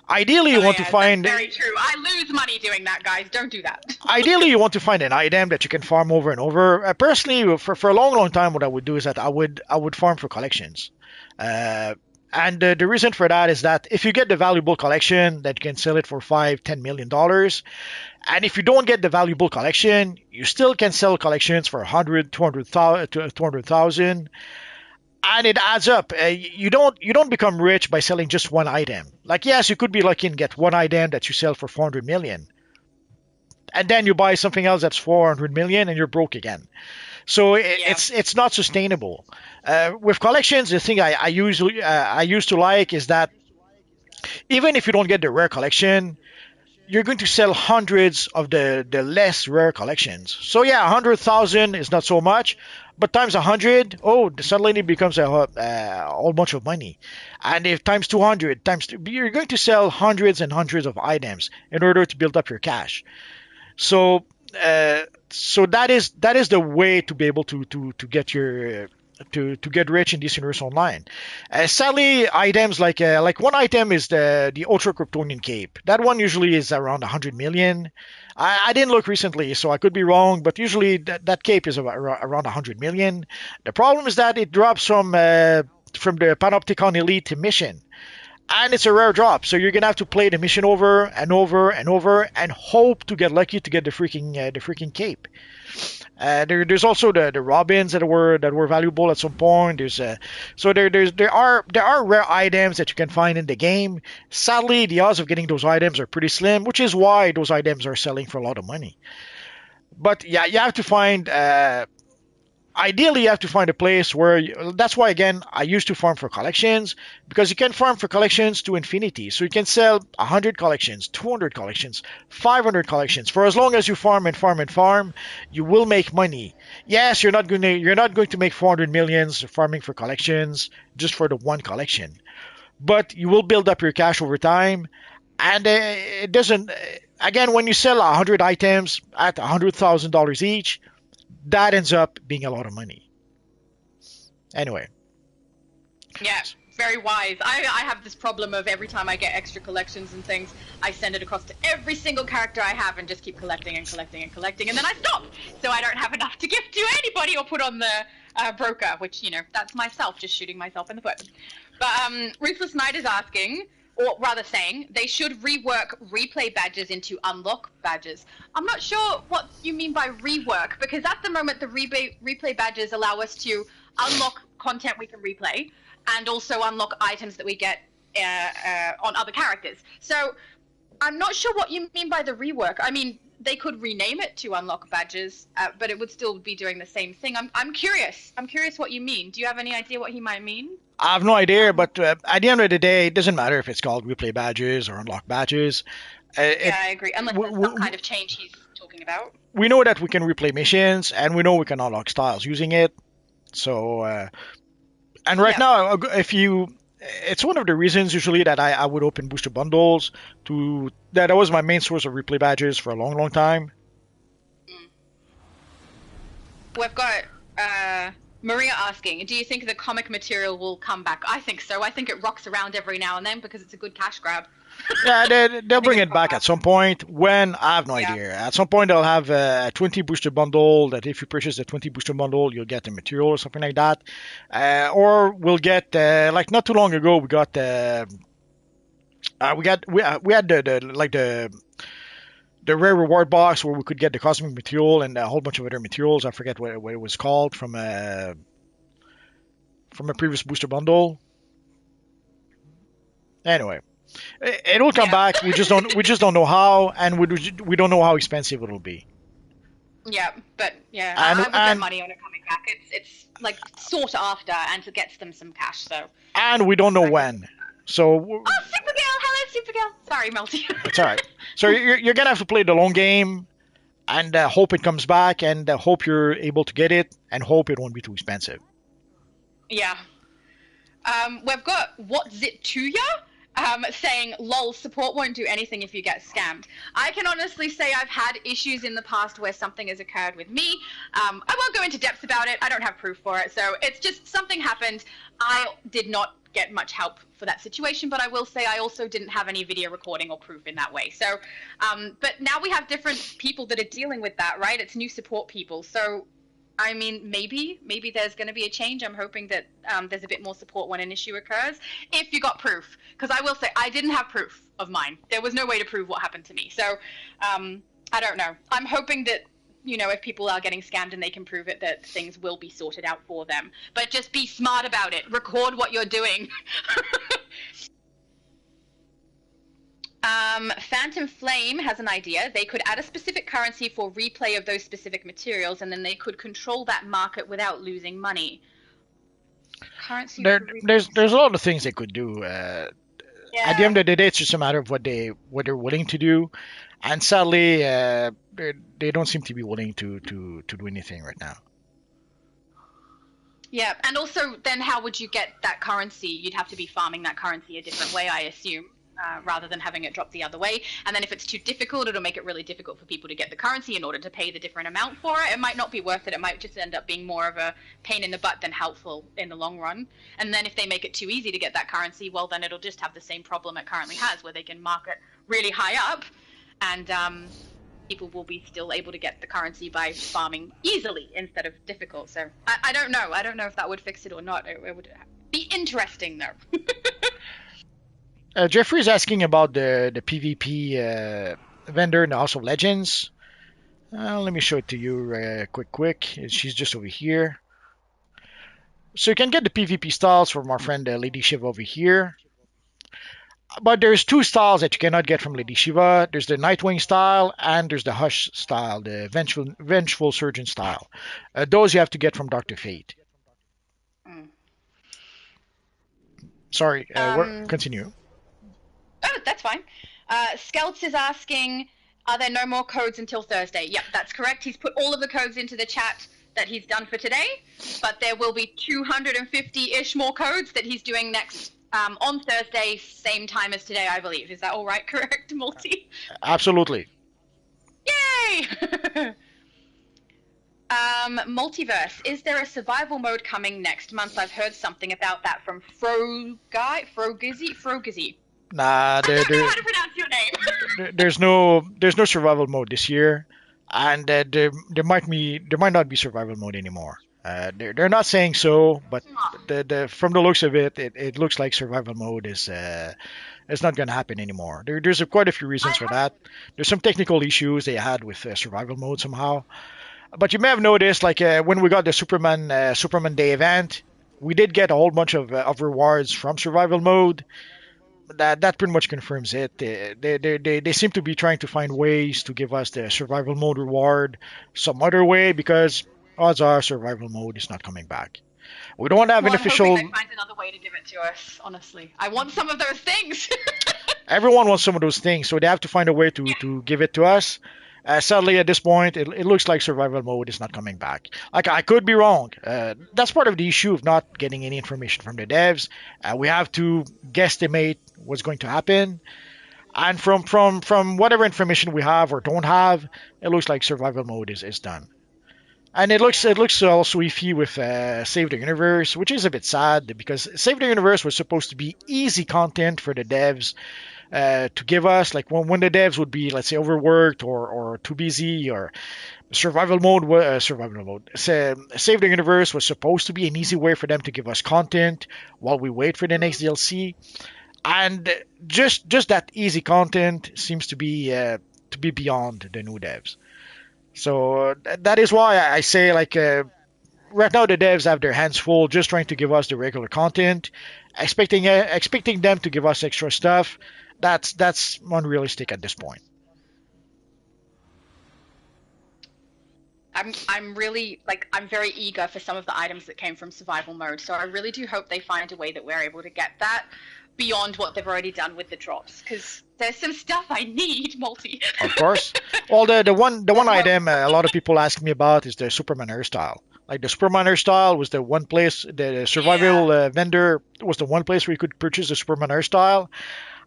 Ideally, you Oh want to yeah, that's find very true. I lose money doing that, guys. Don't do that. ideally you want to find an item that you can farm over and over. Personally, for a long time, what I would do is that I would farm for collections. Uh, and the reason for that is that if you get the valuable collection, that you can sell it for $5-10 million. And if you don't get the valuable collection, you still can sell collections for 100, 200,000, and it adds up. You don't become rich by selling just one item. Like yes, you could be lucky and get one item that you sell for 400 million, and then you buy something else that's 400 million, and you're broke again. So Yeah. it's not sustainable. With collections, the thing I used to like is that even if you don't get the rare collection, you're going to sell hundreds of the less rare collections. So yeah, 100,000 is not so much, but times 100, oh, suddenly it becomes a whole bunch of money. And if times 200, you're going to sell hundreds and hundreds of items in order to build up your cash. So uh, so that is the way to be able to get your to get rich in this universe online. Sadly, items like one item is the Ultra Kryptonian Cape. That one usually is around 100 million. I didn't look recently, so I could be wrong, but usually that cape is around 100 million. The problem is that it drops from the Panopticon Elite mission, and it's a rare drop. So you're gonna have to play the mission over and over and over and hope to get lucky to get the freaking cape. There's also the robins that were valuable at some point. There are rare items that you can find in the game. Sadly, the odds of getting those items are pretty slim, which is why those items are selling for a lot of money. But yeah, you have to find ideally you have to find a place where that's why again I used to farm for collections, because you can farm for collections to infinity, so you can sell 100 collections, 200 collections, 500 collections. For as long as you farm and farm and farm, you will make money. Yes, you're not going to make 400 millions farming for collections just for the one collection, but you will build up your cash over time. And it doesn't again, when you sell 100 items at $100,000 each, that ends up being a lot of money. Anyway, Yeah, very wise. I have this problem of every time I get extra collections and things, I send it across to every single character I have and just keep collecting and collecting and collecting, and then I stop. So I don't have enough to give to anybody or put on the broker, which, that's myself just shooting myself in the foot. But Ruthless Knight is asking, or rather saying, they should rework replay badges into unlock badges. I'm not sure what you mean by rework, because at the moment the replay badges allow us to unlock content we can replay, and also unlock items that we get on other characters. So I'm not sure what you mean by the rework. I mean, they could rename it to unlock badges, but it would still be doing the same thing. I'm curious. I'm curious what you mean. Do you have any idea what he might mean? I have no idea, but at the end of the day, it doesn't matter if it's called replay badges or unlock badges. Yeah, I agree. Unless there's some kind of change he's talking about. We know that we can replay missions, and we know we can unlock styles using it. So, and right Yeah. now, if you, it's one of the reasons usually that I would open booster bundles that was my main source of replay badges for a long time. We've got Maria asking, do you think the comic material will come back? I think so. I think it rocks around every now and then because it's a good cash grab. Yeah, they'll bring it back Happen. at some point. When, I have no idea. At some point, they'll have a 20 booster bundle that if you purchase the 20 booster bundle, you'll get the material or something like that. Or we'll get like not too long ago, we had the rare reward box where we could get the cosmic material and a whole bunch of other materials. I forget what it was called from a previous booster bundle. Anyway, it will come back. We just don't know how, and we don't know how expensive it will be. Yeah, but yeah, and I would bet and money on it coming back. It's like sought after and it gets them some cash, so and we don't know I hope. when. So Oh, Supergirl! Hello, Supergirl. Sorry, Melty. it's all right. So you're gonna have to play the long game and hope it comes back and hope you're able to get it and hope it won't be too expensive. Yeah. We've got what's it to ya? Saying, lol, support won't do anything if you get scammed. I can honestly say I've had issues in the past where something has occurred with me. I won't go into depth about it. I don't have proof for it. So it's just something happened. I did not get much help for that situation, but I will say I also didn't have any video recording or proof in that way. So, but now we have different people that are dealing with that, right? It's new support people. So I mean, maybe there's going to be a change. I'm hoping that there's a bit more support when an issue occurs. If you got proof, because I will say I didn't have proof of mine. There was no way to prove what happened to me. So I don't know. I'm hoping that if people are getting scammed and they can prove it, that things will be sorted out for them. But just be smart about it. Record what you're doing. Phantom Flame has an idea. They could add a specific currency for replay of those specific materials, and then they could control that market without losing money. Currency for replay. There's a lot of things they could do. At the Yeah. end of the day, it's just a matter of what they're willing to do, and sadly, they don't seem to be willing to do anything right now. Yeah, and also then how would you get that currency? You'd have to be farming that currency a different way, I assume, rather than having it drop the other way. And then if it's too difficult, it'll make it really difficult for people to get the currency in order to pay the different amount for it. It might not be worth it. It might just end up being more of a pain in the butt than helpful in the long run. And then if they make it too easy to get that currency, well, then it'll just have the same problem it currently has, where they can mark it really high up, and people will be still able to get the currency by farming easily instead of difficult. So I don't know. I don't know if that would fix it or not. It would be interesting though. Jeffrey's asking about the PvP vendor in the House of Legends. Let me show it to you quick. She's just over here. So you can get the PvP styles from our friend Lady Shiva over here. But there's two styles that you cannot get from Lady Shiva. There's the Nightwing style and there's the Hush style, the Vengeful Surgeon style. Those you have to get from Dr. Fate. Mm. Sorry, continue. Oh, that's fine. Skelts is asking, are there no more codes until Thursday? Yep, that's correct. He's put all of the codes into the chat that he's done for today, but there will be 250-ish more codes that he's doing next on Thursday, same time as today, I believe. Is that all right? Correct, Multi? Absolutely. Yay! Multiverse. Is there a survival mode coming next month? I've heard something about that from Frogizzy. Nah, I don't know how to pronounce your name. there's no survival mode this year, and there might not be survival mode anymore. They're not saying so, but from the looks of it, it looks like survival mode is it's not going to happen anymore. There's quite a few reasons for that. There's some technical issues they had with survival mode somehow. But you may have noticed, like when we got the Superman Day event, we did get a whole bunch of rewards from survival mode. That pretty much confirms it. They seem to be trying to find ways to give us the survival mode reward some other way because odds are survival mode is not coming back. We don't have an I'm hoping official. they find another way to give it to us. Honestly, I want some of those things. Everyone wants some of those things, so they have to find a way to give it to us. Sadly, at this point, it looks like survival mode is not coming back. Like I could be wrong. That's part of the issue of not getting any information from the devs. We have to guesstimate what's going to happen, and from whatever information we have or don't have, it looks like survival mode is done. And it looks also iffy with Save the Universe, which is a bit sad because Save the Universe was supposed to be easy content for the devs to give us, like when the devs would be, let's say, overworked or too busy, or survival mode. Save the Universe was supposed to be an easy way for them to give us content while we wait for the next DLC, and just that easy content seems to be beyond the new devs. So that is why I say, like, right now the devs have their hands full just trying to give us the regular content, expecting them to give us extra stuff. That's unrealistic at this point. I'm really like I'm very eager for some of the items that came from survival mode. So I really do hope they find a way that we're able to get that beyond what they've already done with the drops, because there's some stuff I need, multi. Of course. Well, the one There's item a lot of people ask me about is the Superman hairstyle. Like the Superman hairstyle was the one place, the yeah, survival vendor was the one place where you could purchase the Superman hairstyle,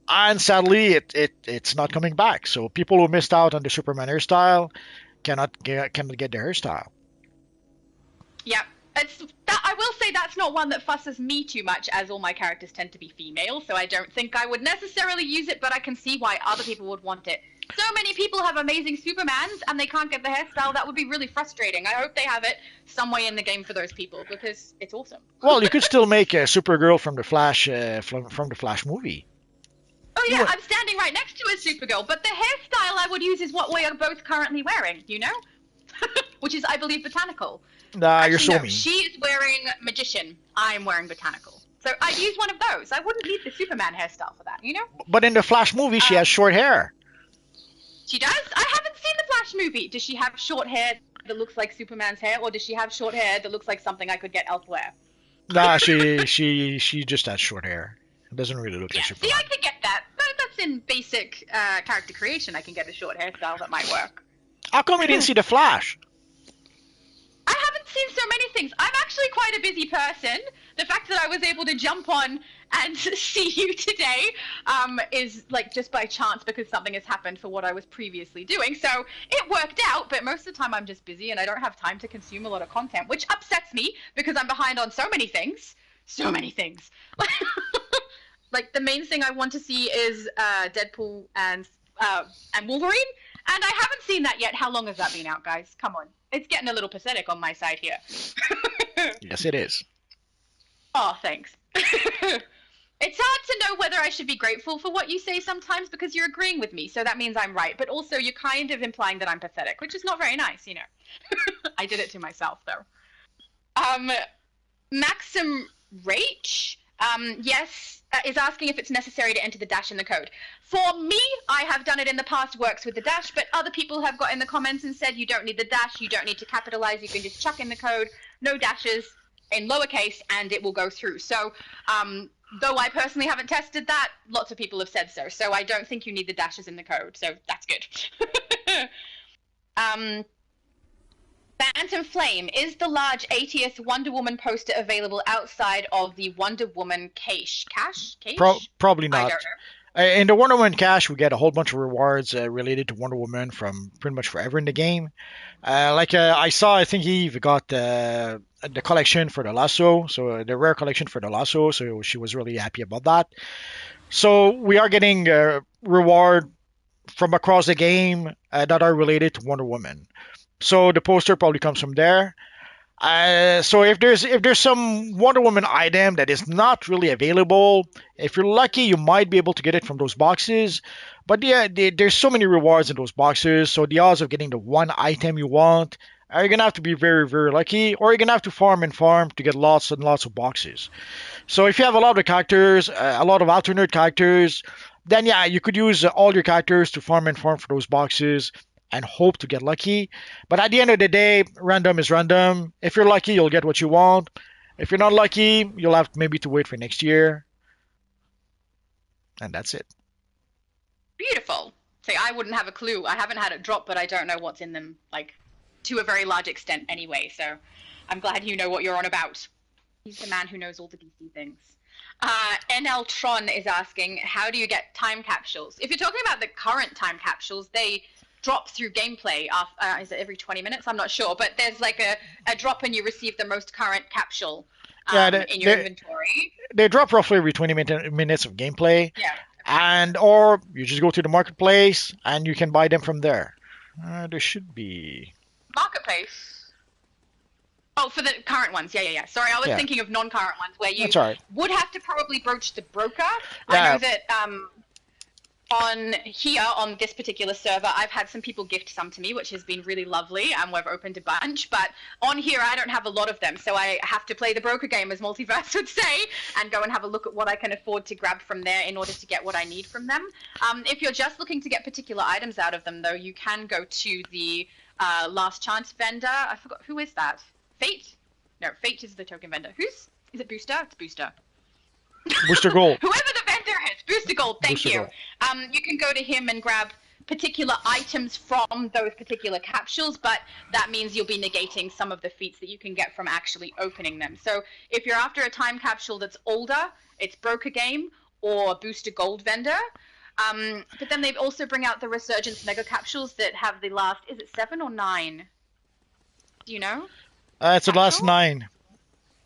and sadly it's not coming back. So people who missed out on the Superman hairstyle cannot get the hairstyle. yeah. It's that I will say that's not one that fusses me too much, as all my characters tend to be female, so I don't think I would necessarily use it, but I can see why other people would want it. So many people have amazing Supermans and they can't get the hairstyle. That would be really frustrating. I hope they have it some way in the game for those people because it's awesome. Well, you could still make a Supergirl from the Flash from the Flash movie. Oh You yeah, would- I'm standing right next to a Supergirl, but the hairstyle I would use is what we are both currently wearing, you know? Which is, I believe, botanical. Nah, you're Actually, so no, mean. she is wearing magician. I'm wearing botanical. So I'd use one of those. I wouldn't need the Superman hairstyle for that, you know? But in the Flash movie, she has Um, short hair. she does? I haven't seen the Flash movie. Does she have short hair that looks like Superman's hair, or does she have short hair that looks like something I could get elsewhere? Nah, she just has short hair. It doesn't really look like Yeah, see, I Superman. could get that. That's in basic character creation. I can get a short hairstyle that might work. How come we didn't see the Flash? I haven't seen so many things. I'm actually quite a busy person. The fact that I was able to jump on and see you today is like just by chance because something has happened for what I was previously doing. So it worked out, but most of the time I'm just busy and I don't have time to consume a lot of content, which upsets me because I'm behind on so many things. So many things. Like the main thing I want to see is Deadpool and Wolverine, and I haven't seen that yet. How long has that been out, guys? Come on, it's getting a little pathetic on my side here. Yes, it is. Oh, thanks. It's hard to know whether I should be grateful for what you say sometimes because you're agreeing with me, so that means I'm right. But also, you're kind of implying that I'm pathetic, which is not very nice, you know. I did it to myself, though. Maxim Rach, yes, is asking if it's necessary to enter the dash in the code. For me, I have done it in the past, works with the dash, but other people have got in the comments and said you don't need the dash, you don't need to capitalize, you can just chuck in the code, no dashes, in lowercase, and it will go through. So, though I personally haven't tested that, lots of people have said so. So I don't think you need the dashes in the code, so that's good. Phantom Flame, is the large 80th Wonder Woman poster available outside of the Wonder Woman cache? Cache? Probably I not. don't know. In the Wonder Woman cache, we get a whole bunch of rewards related to Wonder Woman from pretty much forever in the game. I saw, I think he even got the collection for the lasso, so the rare collection for the lasso, so she was really happy about that. So we are getting reward from across the game that are related to Wonder Woman. So the poster probably comes from there. So if there's some Wonder Woman item that is not really available, if you're lucky, you might be able to get it from those boxes. But yeah, there's so many rewards in those boxes, so the odds of getting the one item you want are gonna have to be very very lucky, or you're gonna have to farm and farm to get lots and lots of boxes. So if you have a lot of characters, a lot of alternate characters, then yeah, you could use all your characters to farm and farm for those boxes and hope to get lucky. But at the end of the day, random is random. If you're lucky, you'll get what you want. If you're not lucky, you'll have maybe to wait for next year, and that's it. Beautiful. See, I wouldn't have a clue. I haven't had it drop, but I don't know what's in them, like, to a very large extent anyway, so I'm glad you know what you're on about. He's the man who knows all the DC things. NL Tron is asking, how do you get time capsules? If you're talking about the current time capsules, they drop through gameplay. Is it every 20 minutes? I'm not sure, but there's like a drop and you receive the most current capsule Yeah, in your inventory. they drop roughly every 20 minutes of gameplay, Yeah. and or you just go to the marketplace and you can buy them from there. There should be. Marketplace. Oh, for the current ones. Yeah. Sorry, I was Yeah. thinking of non-current ones where you That's all right. would have to probably broach the broker. Yeah. I know that on here, on this particular server, I've had some people gift some to me, which has been really lovely, and we've opened a bunch. But on here, I don't have a lot of them, so I have to play the broker game, as Multiverse would say, and go and have a look at what I can afford to grab from there in order to get what I need from them. If you're just looking to get particular items out of them, though, you can go to the Last chance vendor. I forgot who is that. Fate? No, Fate is the token vendor. Is it Booster? It's Booster. Booster Gold. Whoever the vendor is, Booster Gold. Thank Booster you. Gold. You can go to him and grab particular items from those particular capsules, but that means you'll be negating some of the feats that you can get from actually opening them. So if you're after a time capsule that's older, it's Broker Game or Booster Gold vendor. But then they also bring out the Resurgence Mega Capsules that have the last, is it 7 or 9? Do you know? It's the last Capsule? 9.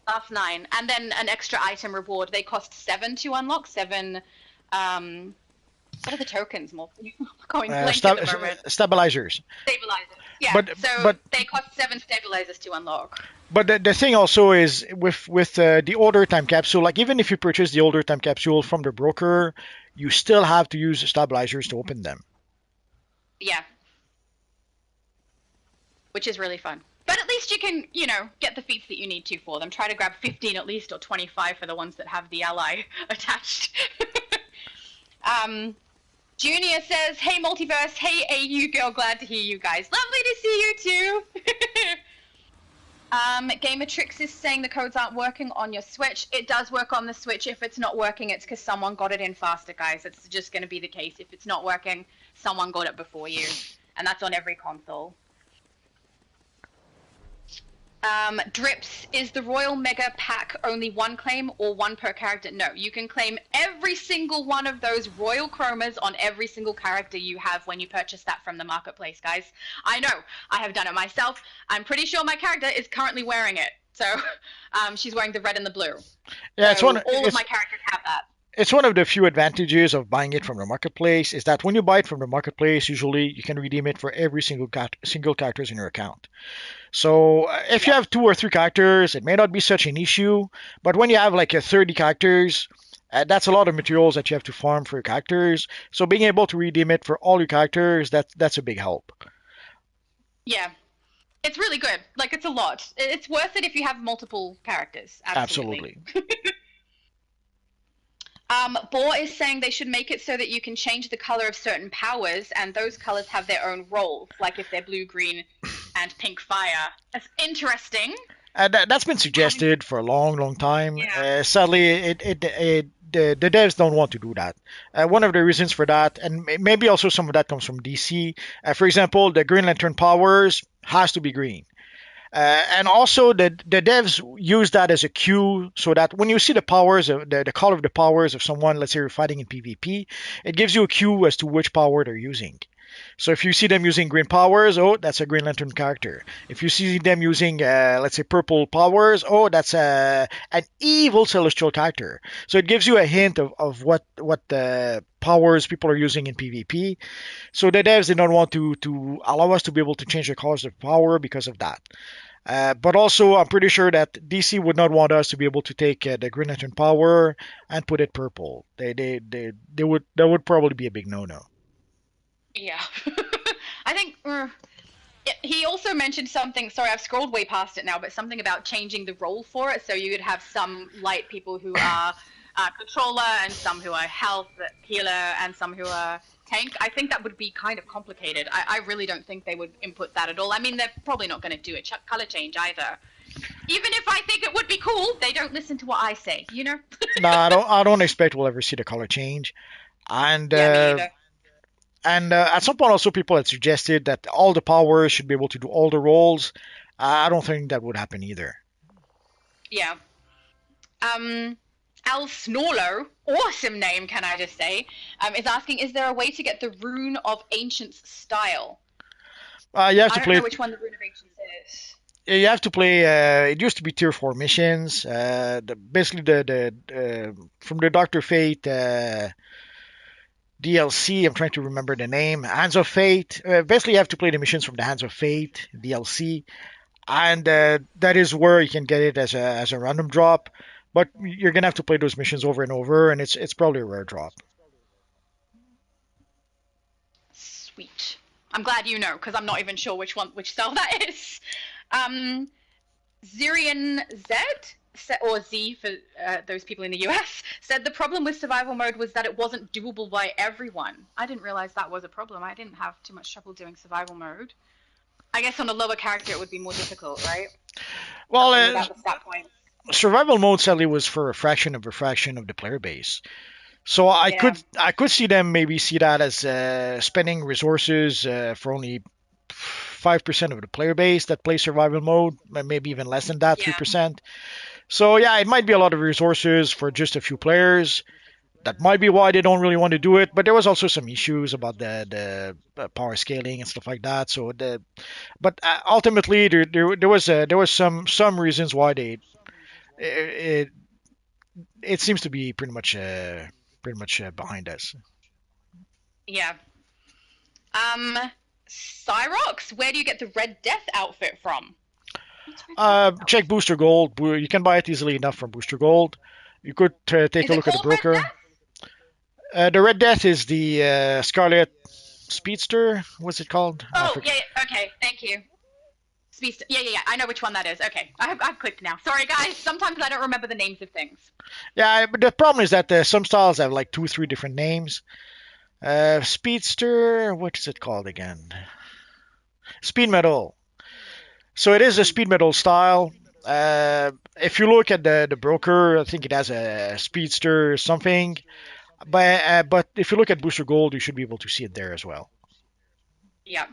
Last 9. And then an extra item reward. They cost 7 to unlock. 7, what are the tokens? More going blank at the moment. Stabilizers. Stabilizers. Yeah. But they cost 7 stabilizers to unlock. But the thing also is with the older time capsule, like even if you purchase the older time capsule from the broker, you still have to use stabilizers to open them. Yeah. Which is really fun. But at least you can, get the feats that you need to for them. Try to grab 15 at least, or 25 for the ones that have the ally attached. Junior says, hey Multiverse, hey AU girl, glad to hear you guys. Lovely to see you too. Gameatrix is saying the codes aren't working on your Switch. It does work on the Switch. If it's not working, it's because someone got it in faster, guys. It's just going to be the case. If it's not working, someone got it before you. And that's on every console. Drips, is the Royal Mega Pack only one claim or one per character? No, you can claim every single one of those Royal Chromas on every single character you have when you purchase that from the marketplace, guys. I know, I have done it myself. I'm pretty sure my character is currently wearing it. So, she's wearing the red and the blue. Yeah, so all of my characters have that. It's one of the few advantages of buying it from the marketplace is that when you buy it from the marketplace, usually you can redeem it for every single characters in your account. So if you have 2 or 3 characters, it may not be such an issue. But when you have like 30 characters, that's a lot of materials that you have to farm for your characters. So being able to redeem it for all your characters, that's a big help. Yeah. It's really good. Like, it's a lot. It's worth it if you have multiple characters. Absolutely. Boar is saying they should make it so that you can change the color of certain powers, and those colors have their own roles, like if they're blue, green, and pink fire. That's interesting. That's been suggested for a long, long time. Yeah. Sadly, the devs don't want to do that. One of the reasons for that, and maybe also some of that comes from DC. For example, the Green Lantern powers has to be green. And also the devs use that as a cue so that when you see the powers, the color of the powers of someone, let's say you're fighting in PvP, it gives you a cue as to which power they're using. So if you see them using green powers, oh, that's a Green Lantern character. If you see them using, let's say, purple powers, oh, that's an evil celestial character. So it gives you a hint of what the powers people are using in PvP. So the devs did not want to allow us to be able to change the colors of power because of that. But also, I'm pretty sure that DC would not want us to be able to take the Green Lantern power and put it purple. That would probably be a big no-no. Yeah. I think he also mentioned something. Sorry, I've scrolled way past it now, but something about changing the role for it. So you would have some light people who are controller, and some who are health healer, and some who are tank. I think that would be kind of complicated. I really don't think they would input that at all. I mean, they're probably not going to do a color change either. Even if I think it would be cool, they don't listen to what I say, No, I don't expect we'll ever see the color change. And yeah, me either. And at some point, also people had suggested that all the powers should be able to do all the roles. I don't think that would happen either. Yeah. Al Snorlo, awesome name, can I just say, is asking, is there a way to get the Rune of Ancients style? You have to I play. don't know which one the Rune of Ancients is. You have to play. It used to be tier 4 missions. Basically, from the Doctor Fate DLC. I'm trying to remember the name. Hands of Fate. Basically, you have to play the missions from the Hands of Fate DLC, and that is where you can get it as a random drop. But you're gonna have to play those missions over and over, and it's probably a rare drop. Sweet. I'm glad you know, because I'm not even sure which cell that is. Zirian Z, or Z for those people in the US, said the problem with survival mode was that it wasn't doable by everyone. I didn't realize that was a problem. I didn't have too much trouble doing survival mode. I guess on a lower character it would be more difficult, right? Well, Something without the stat points. survival mode sadly was for a fraction of the player base. So Yeah. I could see them maybe see that as spending resources for only 5% of the player base that plays survival mode, maybe even less than that, Yeah. 3%. So yeah, it might be a lot of resources for just a few players. That might be why they don't really want to do it. But there was also some issues about the power scaling and stuff like that. But ultimately there was some reasons why they it, it seems to be pretty much behind us. Yeah. Cyrox, where do you get the Red Death outfit from? What's Red Death Check outfit? Booster Gold. You can buy it easily enough from Booster Gold. You could take Is a it look at the called Red broker. Death? The Red Death is the Scarlet Speedster. What's it called? I Oh, forget. yeah, yeah. Okay, thank you. Yeah, yeah, yeah. I know which one that is. Okay, I've clicked now. Sorry, guys. Sometimes I don't remember the names of things. Yeah, but the problem is that some styles have like two, three different names. Speedster. What is it called again? Speed Metal. So it is a speed metal style. If you look at the broker, I think it has a speedster or something. But if you look at Booster Gold, you should be able to see it there as well. Yeah.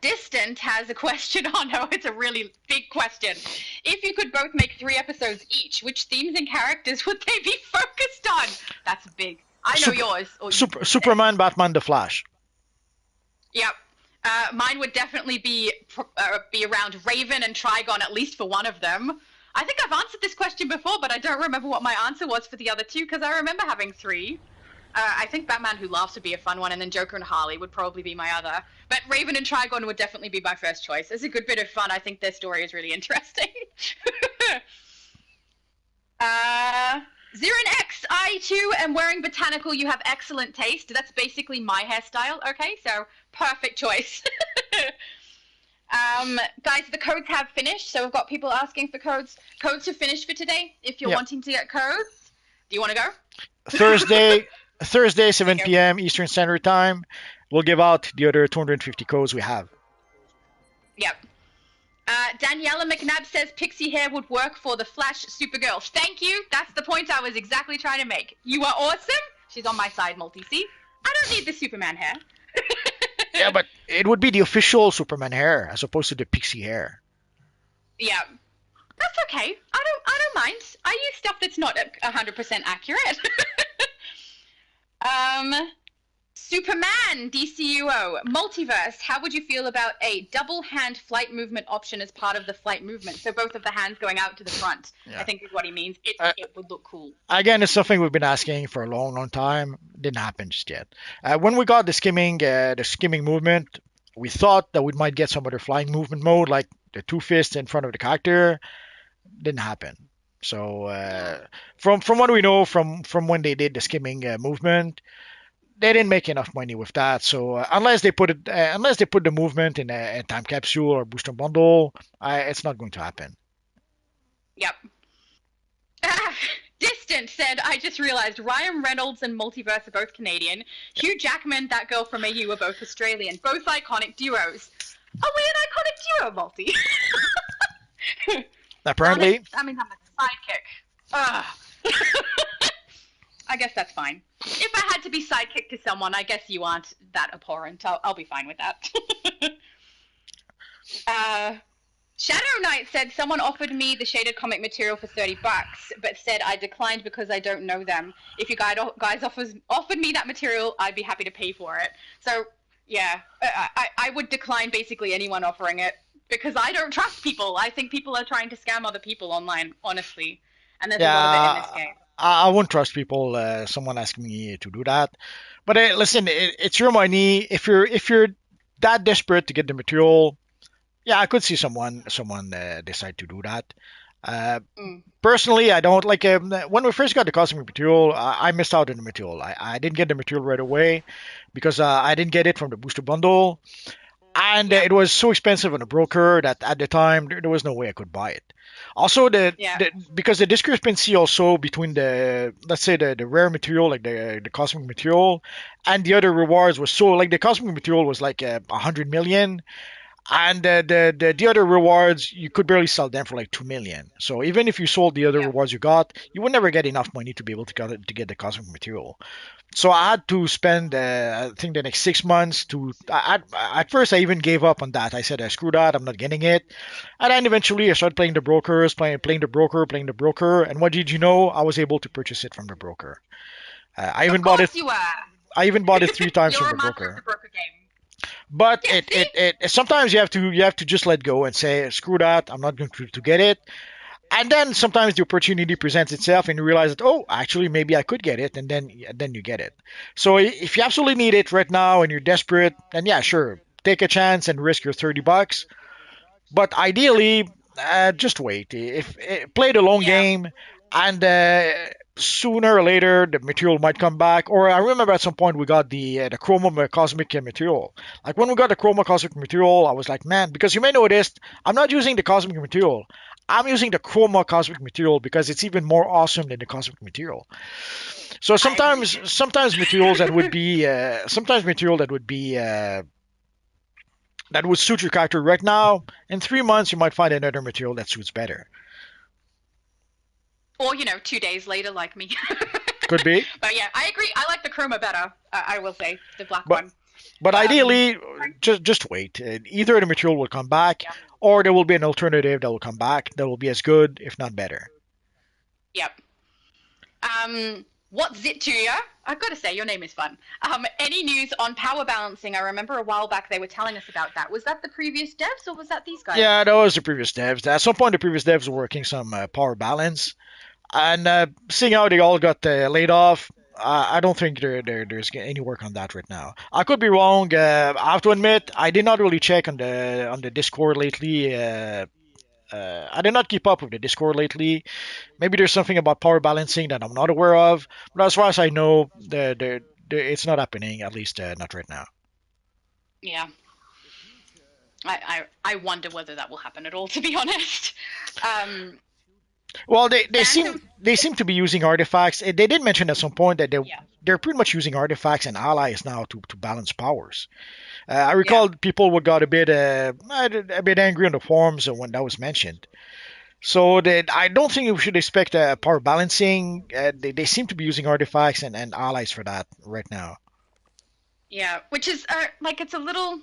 Distant has a question. Oh no, it's a really big question. If you could both make 3 episodes each, which themes and characters would they be focused on? That's big. I know Super, yours. Or you can say. Superman, Batman, The Flash. Yep. Mine would definitely be around Raven and Trigon, at least for one of them. I think I've answered this question before, but I don't remember what my answer was for the other two because I remember having three. I think Batman Who Laughs would be a fun one, and then Joker and Harley would probably be my other. But Raven and Trigon would definitely be my first choice. It's a good bit of fun. I think their story is really interesting. uh, Zirin X, I too am wearing botanical. You have excellent taste. That's basically my hairstyle. Okay, so perfect choice. Guys, the codes have finished, so we've got people asking for codes. Codes have finished for today. If you're Yep. wanting to get codes, do you want to go? Thursday, Thursday, There you 7 go. p.m. Eastern Standard Time. We'll give out the other 250 codes we have. Yep. Daniela McNabb says pixie hair would work for the Flash Supergirl. Thank you. That's the point I was exactly trying to make. You are awesome. She's on my side, Multi-C. I don't need the Superman hair. Yeah, but it would be the official Superman hair as opposed to the pixie hair. Yeah. That's okay. I don't mind. I use stuff that's not 100% accurate. um Superman, DCUO, Multiverse, how would you feel about a double hand flight movement option as part of the flight movement? So both of the hands going out to the front, I Yeah. think is what he means. Uh, It would look cool. Again, it's something we've been asking for a long, long time. Didn't happen just yet. When we got the skimming movement, we thought that we might get some other flying movement mode, like the two fists in front of the character. Didn't happen. So from what we know from when they did the skimming movement, they didn't make enough money with that. So unless they put the movement in a time capsule or booster bundle, it's not going to happen. Yep. Ah, Distant said, I just realized Ryan Reynolds and Multiverse are both Canadian. Hugh Jackman, that girl from AU, are both Australian. Both iconic duos. Are we an iconic duo, Multi? Darn it. Apparently, That means I'm a sidekick. Ugh. I guess that's fine. If I had to be sidekick to someone, I guess you aren't that abhorrent. I'll be fine with that. Shadow Knight said someone offered me the shaded comic material for $30, but said I declined because I don't know them. If you guys offered me that material, I'd be happy to pay for it. So yeah, I would decline basically anyone offering it because I don't trust people. I think people are trying to scam other people online, honestly, and there's a lot of it in yeah, this game. I won't trust people. Someone asking me to do that. But listen, it's your money. If you're that desperate to get the material, yeah, I could see someone decide to do that. Uh, Mm. Personally, I don't like when we first got the cosmic material. I missed out on the material. I didn't get the material right away because I didn't get it from the booster bundle, and Yeah. it was so expensive on a broker that at the time there was no way I could buy it. Also, Yeah. because the discrepancy also between the, let's say, the rare material, like the cosmic material, and the other rewards was so, like the cosmic material was like 100 million, and the other rewards you could barely sell them for like 2 million. So even if you sold the other Yeah. rewards you got, you would never get enough money to be able to get the cosmic material. So I had to spend, I think, the next 6 months to. At first, I even gave up on that. I said, screw that, I'm not getting it. And then eventually, I started playing the brokers, playing the broker. And what did you know? I was able to purchase it from the broker. I Of even bought it. course you are. I even bought it 3 times from You're the a master of the broker. broker game. But Yeah. See. sometimes you have to just let go and say, screw that, I'm not going to get it. And then sometimes the opportunity presents itself and you realize that, oh, actually maybe I could get it, and then you get it. So if you absolutely need it right now and you're desperate, then yeah, sure, take a chance and risk your 30 bucks. But ideally, just wait. If play the long Yeah. game, and sooner or later the material might come back. Or I remember at some point we got the chroma cosmic material. Like when we got the chroma cosmic material, I was like, man, because you may notice I'm not using the cosmic material. I'm using the chroma cosmic material because it's even more awesome than the cosmic material. So I agree. sometimes materials that would be that would suit your character right now. In 3 months, you might find another material that suits better. Or 2 days later, like me. Could be, But yeah, I agree. I like the chroma better. I will say the black but one. but Um. ideally, just wait. Either the material will come back, Yeah. or there will be an alternative that will come back that will be as good, if not better. Yep. What's it to you? I've got to say, your name is fun. Any news on power balancing? I remember a while back they were telling us about that. Was that the previous devs or was that these guys? Yeah, that was the previous devs. At some point, the previous devs were working some power balance, and seeing how they all got laid off, I don't think there's any work on that right now. I could be wrong. I have to admit, I did not really check on the Discord lately. I did not keep up with the Discord lately. Maybe there's something about power balancing that I'm not aware of. But as far as I know, it's not happening. At least not right now. Yeah. I wonder whether that will happen at all, to be honest. Um, Well, they seem Phantom. they seem to be using artifacts. They did mention at some point that Yeah. they're pretty much using artifacts and allies now to balance powers. I Yeah. recall people would got a bit angry on the forums when that was mentioned. So that I don't think we should expect power balancing. They seem to be using artifacts and allies for that right now. Yeah. Which is like it's a little.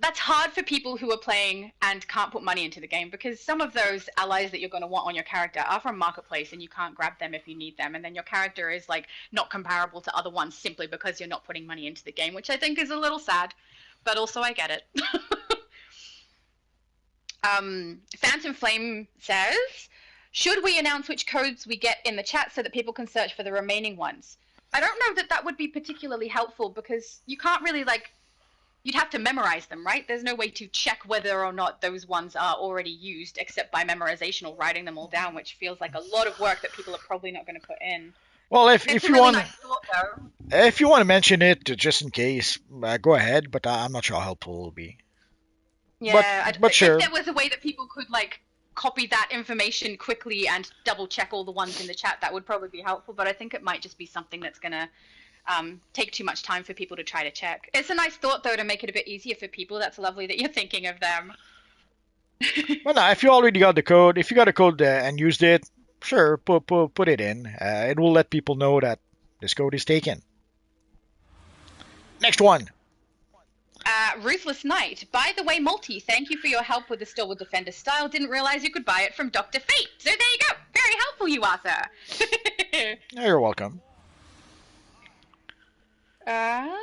That's hard for people who are playing and can't put money into the game because some of those allies that you're going to want on your character are from marketplace and you can't grab them if you need them, and then your character is like not comparable to other ones simply because you're not putting money into the game, which I think is a little sad, but also I get it. Phantom Flame says, should we announce which codes we get in the chat so that people can search for the remaining ones? I don't know that that would be particularly helpful because you can't really like you'd have to memorize them, right? There's no way to check whether or not those ones are already used except by memorization or writing them all down, which feels like a lot of work that people are probably not going to put in. Well, It's if a you really want nice thought, though. if you want to mention it just in case, go ahead. But I'm not sure how helpful it will be. But Yeah, but if sure. there was a way that people could like copy that information quickly and double check all the ones in the chat, that would probably be helpful. But I think it might just be something that's going to take too much time for people to try to check. It's a nice thought, though, to make it a bit easier for people. That's lovely that you're thinking of them. Well, no, if you already got the code, if you got a code and used it, sure, put it in. It will let people know that this code is taken. Next one. Ruthless Knight. By the way, Multi, thank you for your help with the Stilwood Defender style. Didn't realize you could buy it from Dr. Fate. So there you go. Very helpful you are, sir. You're welcome. um,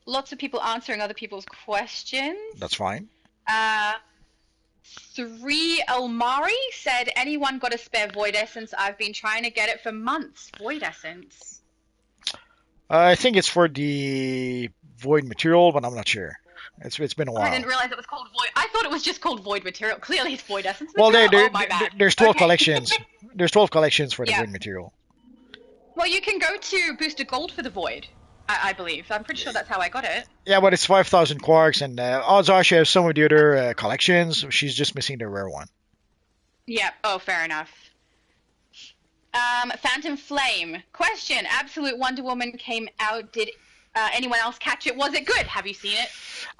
Lots of people answering other people's questions. That's fine. Uh, 3 Elmari said, anyone got a spare Void Essence? I've been trying to get it for months. Void Essence. I think it's for the void material, but I'm not sure. It's been a Oh, I while. didn't realize it was called Void. I thought it was just called Void Material. Clearly, it's Void Essence Well, Material. Oh, my bad. there's 12 Okay. collections. There's 12 collections for the Yeah. void material. Well, you can go to Booster Gold for the Void, I believe. I'm pretty sure that's how I got it. Yeah, but it's 5,000 quarks, and odds are she has some of the other collections. She's just missing the rare one. Yeah. Oh, fair enough. Phantom Flame. Question: Absolute Wonder Woman came out. Did anyone else catch it? Was it good? Have you seen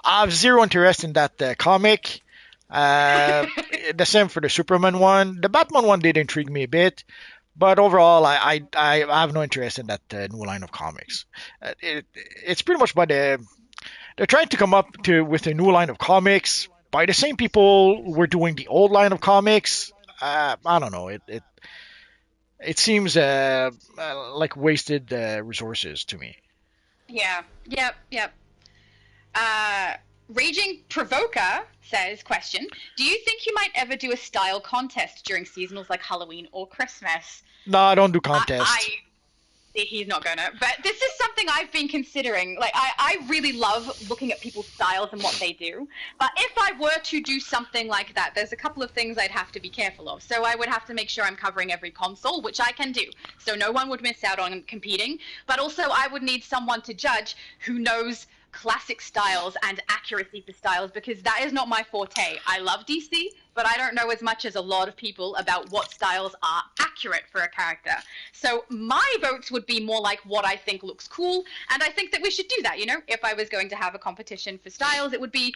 I have zero interest in that comic. Uh, it? the same for the Superman one. The Batman one did intrigue me a bit, but overall, I have no interest in that new line of comics. It's pretty much by they're trying to come up to with a new line of comics by the same people who were doing the old line of comics. I don't know. It seems like wasted resources to me. Yeah. Yep. Yep. Uh, Raging Provoker says, question: Do you think you might ever do a style contest during seasonals like Halloween or Christmas? No, I don't do I contests. he's not gonna. But this is something I've been considering. Like, I really love looking at people's styles and what they do. But if I were to do something like that, there's a couple of things I'd have to be careful of. So I would have to make sure I'm covering every console, which I can do. So no one would miss out on competing. But also, I would need someone to judge who knows classic styles and accuracy for styles, because that is not my forte. I love DC, but I don't know as much as a lot of people about what styles are accurate for a character. So my votes would be more like what I think looks cool, and I think that we should do that. If I was going to have a competition for styles, it would be,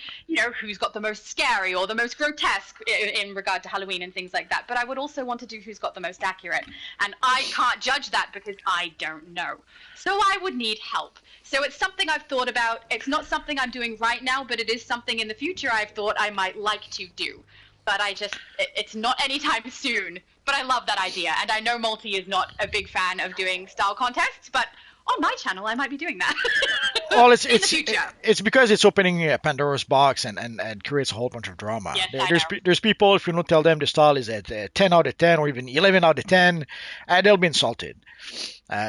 who's got the most scary or the most grotesque in regard to Halloween and things like that. But I would also want to do who's got the most accurate, and I can't judge that because I don't know. So I would need help. So it's something I've thought about. It's not something I'm doing right now, but it is something in the future I've thought I might like to do. But it's not anytime soon. But I love that idea. And I know Multi is not a big fan of doing style contests, but on my channel, I might be doing that Well, in the future. it's because it's opening Pandora's box and creates a whole bunch of drama. Yes, I know. There's people, if you don't tell them the style is at 10 out of 10 or even 11 out of 10, they'll be insulted.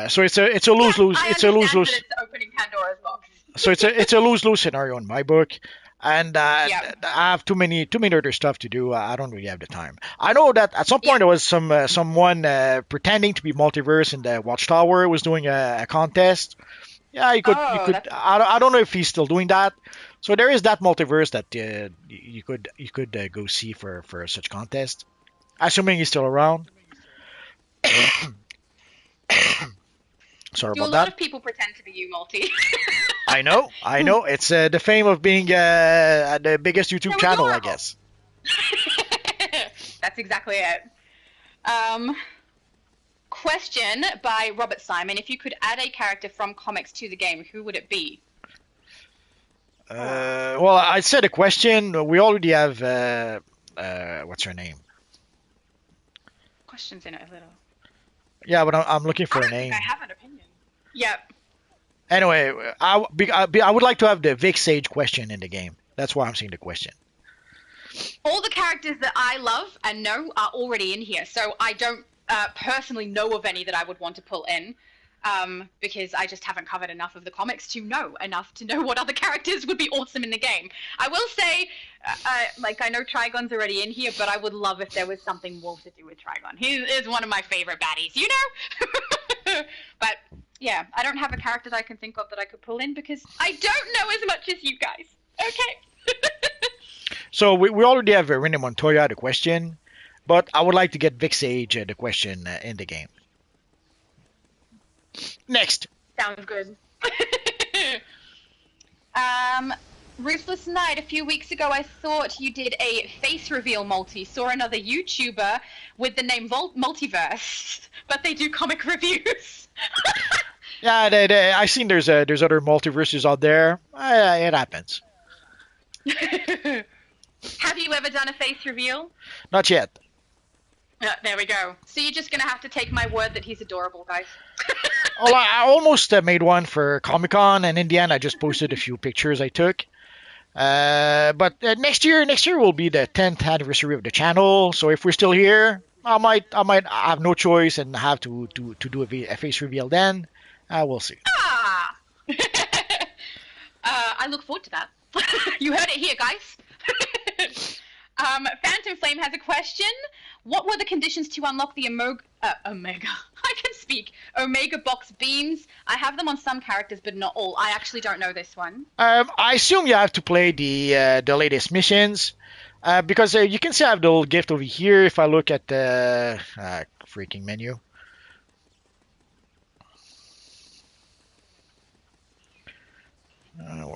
So it's a Yeah, lose lose. I It's a lose understand that lose. it's opening Pandora's box. So it's a lose lose scenario in my book. And Yeah. I have too many other stuff to do. I don't really have the time. I know that at some Yeah. point there was someone pretending to be multiverse in the Watchtower was doing a contest. Yeah, you Oh, could. that's I don't know if he's still doing that. So there is that multiverse that you could go see for such contest. Assuming he's still around. Sorry do a about lot that. of people pretend to be you, Multi. I know, I know. It's the fame of being the biggest YouTube So channel, I adorable. guess. That's exactly it. Um, Question by Robert Simon: If you could add a character from comics to the game, who would it be? Oh, Well, I said a question. We already have what's her name? questions in it a little. Yeah, but I'm looking I for a don't think I name. have an opinion. Yep. Anyway, I would like to have the Vic Sage question in the game. That's why I'm saying the question. All the characters that I love and know are already in here, so I don't personally know of any that I would want to pull in. Because I just haven't covered enough of the comics to know enough to know what other characters would be awesome in the game. I will say, I know Trigon's already in here, but I would love if there was something more to do with Trigon. He is one of my favorite baddies, But yeah, I don't have a character that I can think of that I could pull in because I don't know as much as you guys. Okay. So we already have Rene Montoya the question, but I would like to get Vic Sage the question in the game. Next. Sounds good. um, Ruthless Knight, a few weeks ago, I thought you did a face reveal multi. Saw another YouTuber with the name Multiverse, but they do comic reviews. Yeah, I seen there's other multiverses out there. It happens. Have you ever done a face reveal? Not yet. There we go. So you're just gonna have to take my word that he's adorable, guys. Well, I almost made one for Comic Con, and in the end, I just posted a few pictures I took. But next year will be the 10th anniversary of the channel. So if we're still here, I might have no choice and have to do a face reveal then. We'll see. Ah! I look forward to that. You heard it here, guys. Phantom Flame has a question. What were the conditions to unlock the Omega? I can speak. Omega box beams. I have them on some characters, but not all. I actually don't know this one. I assume you have to play the latest missions. Because you can see I have the little gift over here. If I look at the freaking menu.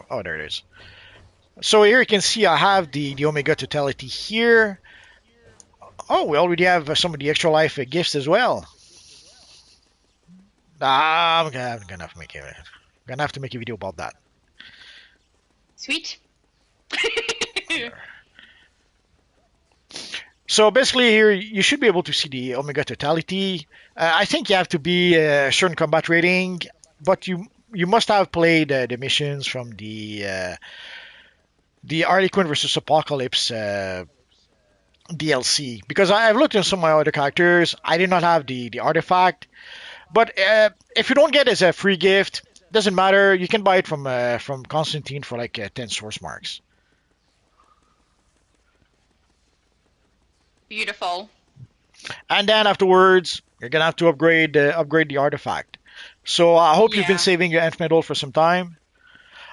Oh, there it is. So here you can see I have the Omega Totality here. Oh, we already have some of the extra life gifts as well. I'm gonna have to make a video about that. Sweet. So basically here you should be able to see the Omega Totality. I think you have to be a certain combat rating, but you must have played the missions from the Harley Quinn versus Apocalypse DLC because I've looked at some of my other characters. I did not have the artifact, but if you don't get it as a free gift, doesn't matter. You can buy it from Constantine for like 10 source marks. Beautiful. And then afterwards, you're gonna have to upgrade the artifact. So I hope you've been Yeah. saving your nth medal for some time.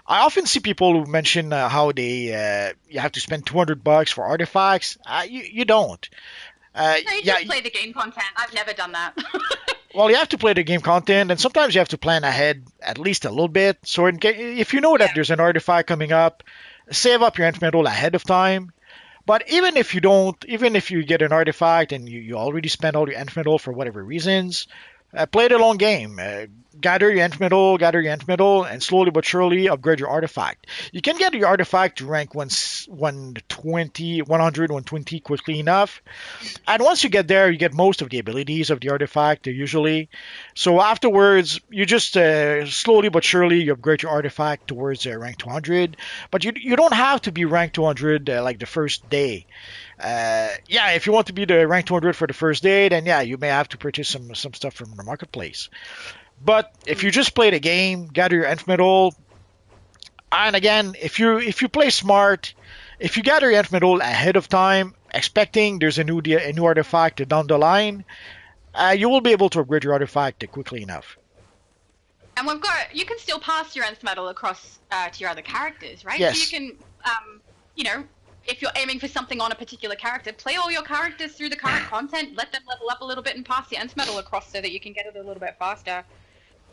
I often see people who mention how they you have to spend $200 for artifacts. You don't. No, you Yeah, just play the game content. I've never done that. well, you have to play the game content, and sometimes you have to plan ahead at least a little bit. So if you know that Yeah. there's an artifact coming up, save up your nth medal ahead of time. But even if you don't, even if you get an artifact and you already spent all your nth medal for whatever reasons, play the long game. Gather your nth medal, and slowly but surely upgrade your artifact. You can get your artifact to rank 120, 100, 120 quickly enough. And once you get there, you get most of the abilities of the artifact usually. So afterwards, you just slowly but surely you upgrade your artifact towards rank 200. But you don't have to be rank 200 like the first day. Yeah, if you want to be the rank 200 for the first day, then yeah, you may have to purchase some stuff from the marketplace. But if you just play the game, gather your nth medal, and again, if you play smart, if you gather your nth medal ahead of time, expecting there's a new artifact down the line, you will be able to upgrade your artifact quickly enough. And you can still pass your nth medal across to your other characters, right? So you Yes, can, you know, if you're aiming for something on a particular character, play all your characters through the current content, let them level up a little bit, and pass your nth medal across so that you can get it a little bit faster.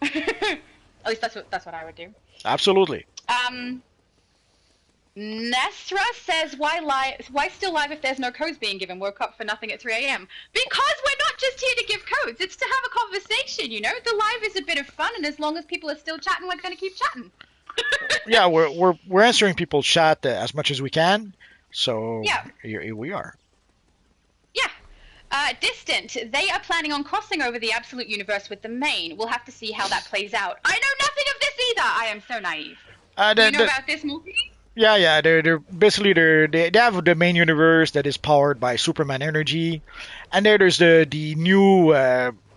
At least that's what I would do. absolutely. Um, Nestra says, Why still live if there's no codes being given? Woke up for nothing at 3 a.m. Because we're not just here to give codes. It's to have a conversation, you know? The live is a bit of fun, and as long as people are still chatting, we're going to keep chatting. Yeah, we're answering people's chat as much as we can. So Yeah. here we are. Yeah. Distant. They are planning on crossing over the absolute universe with the main. We'll have to see how that plays out. I know nothing of this either. I am so naive. Uh, Do you the, know the, about this movie? yeah, they're basically they have the main universe that is powered by Superman energy, and there's the new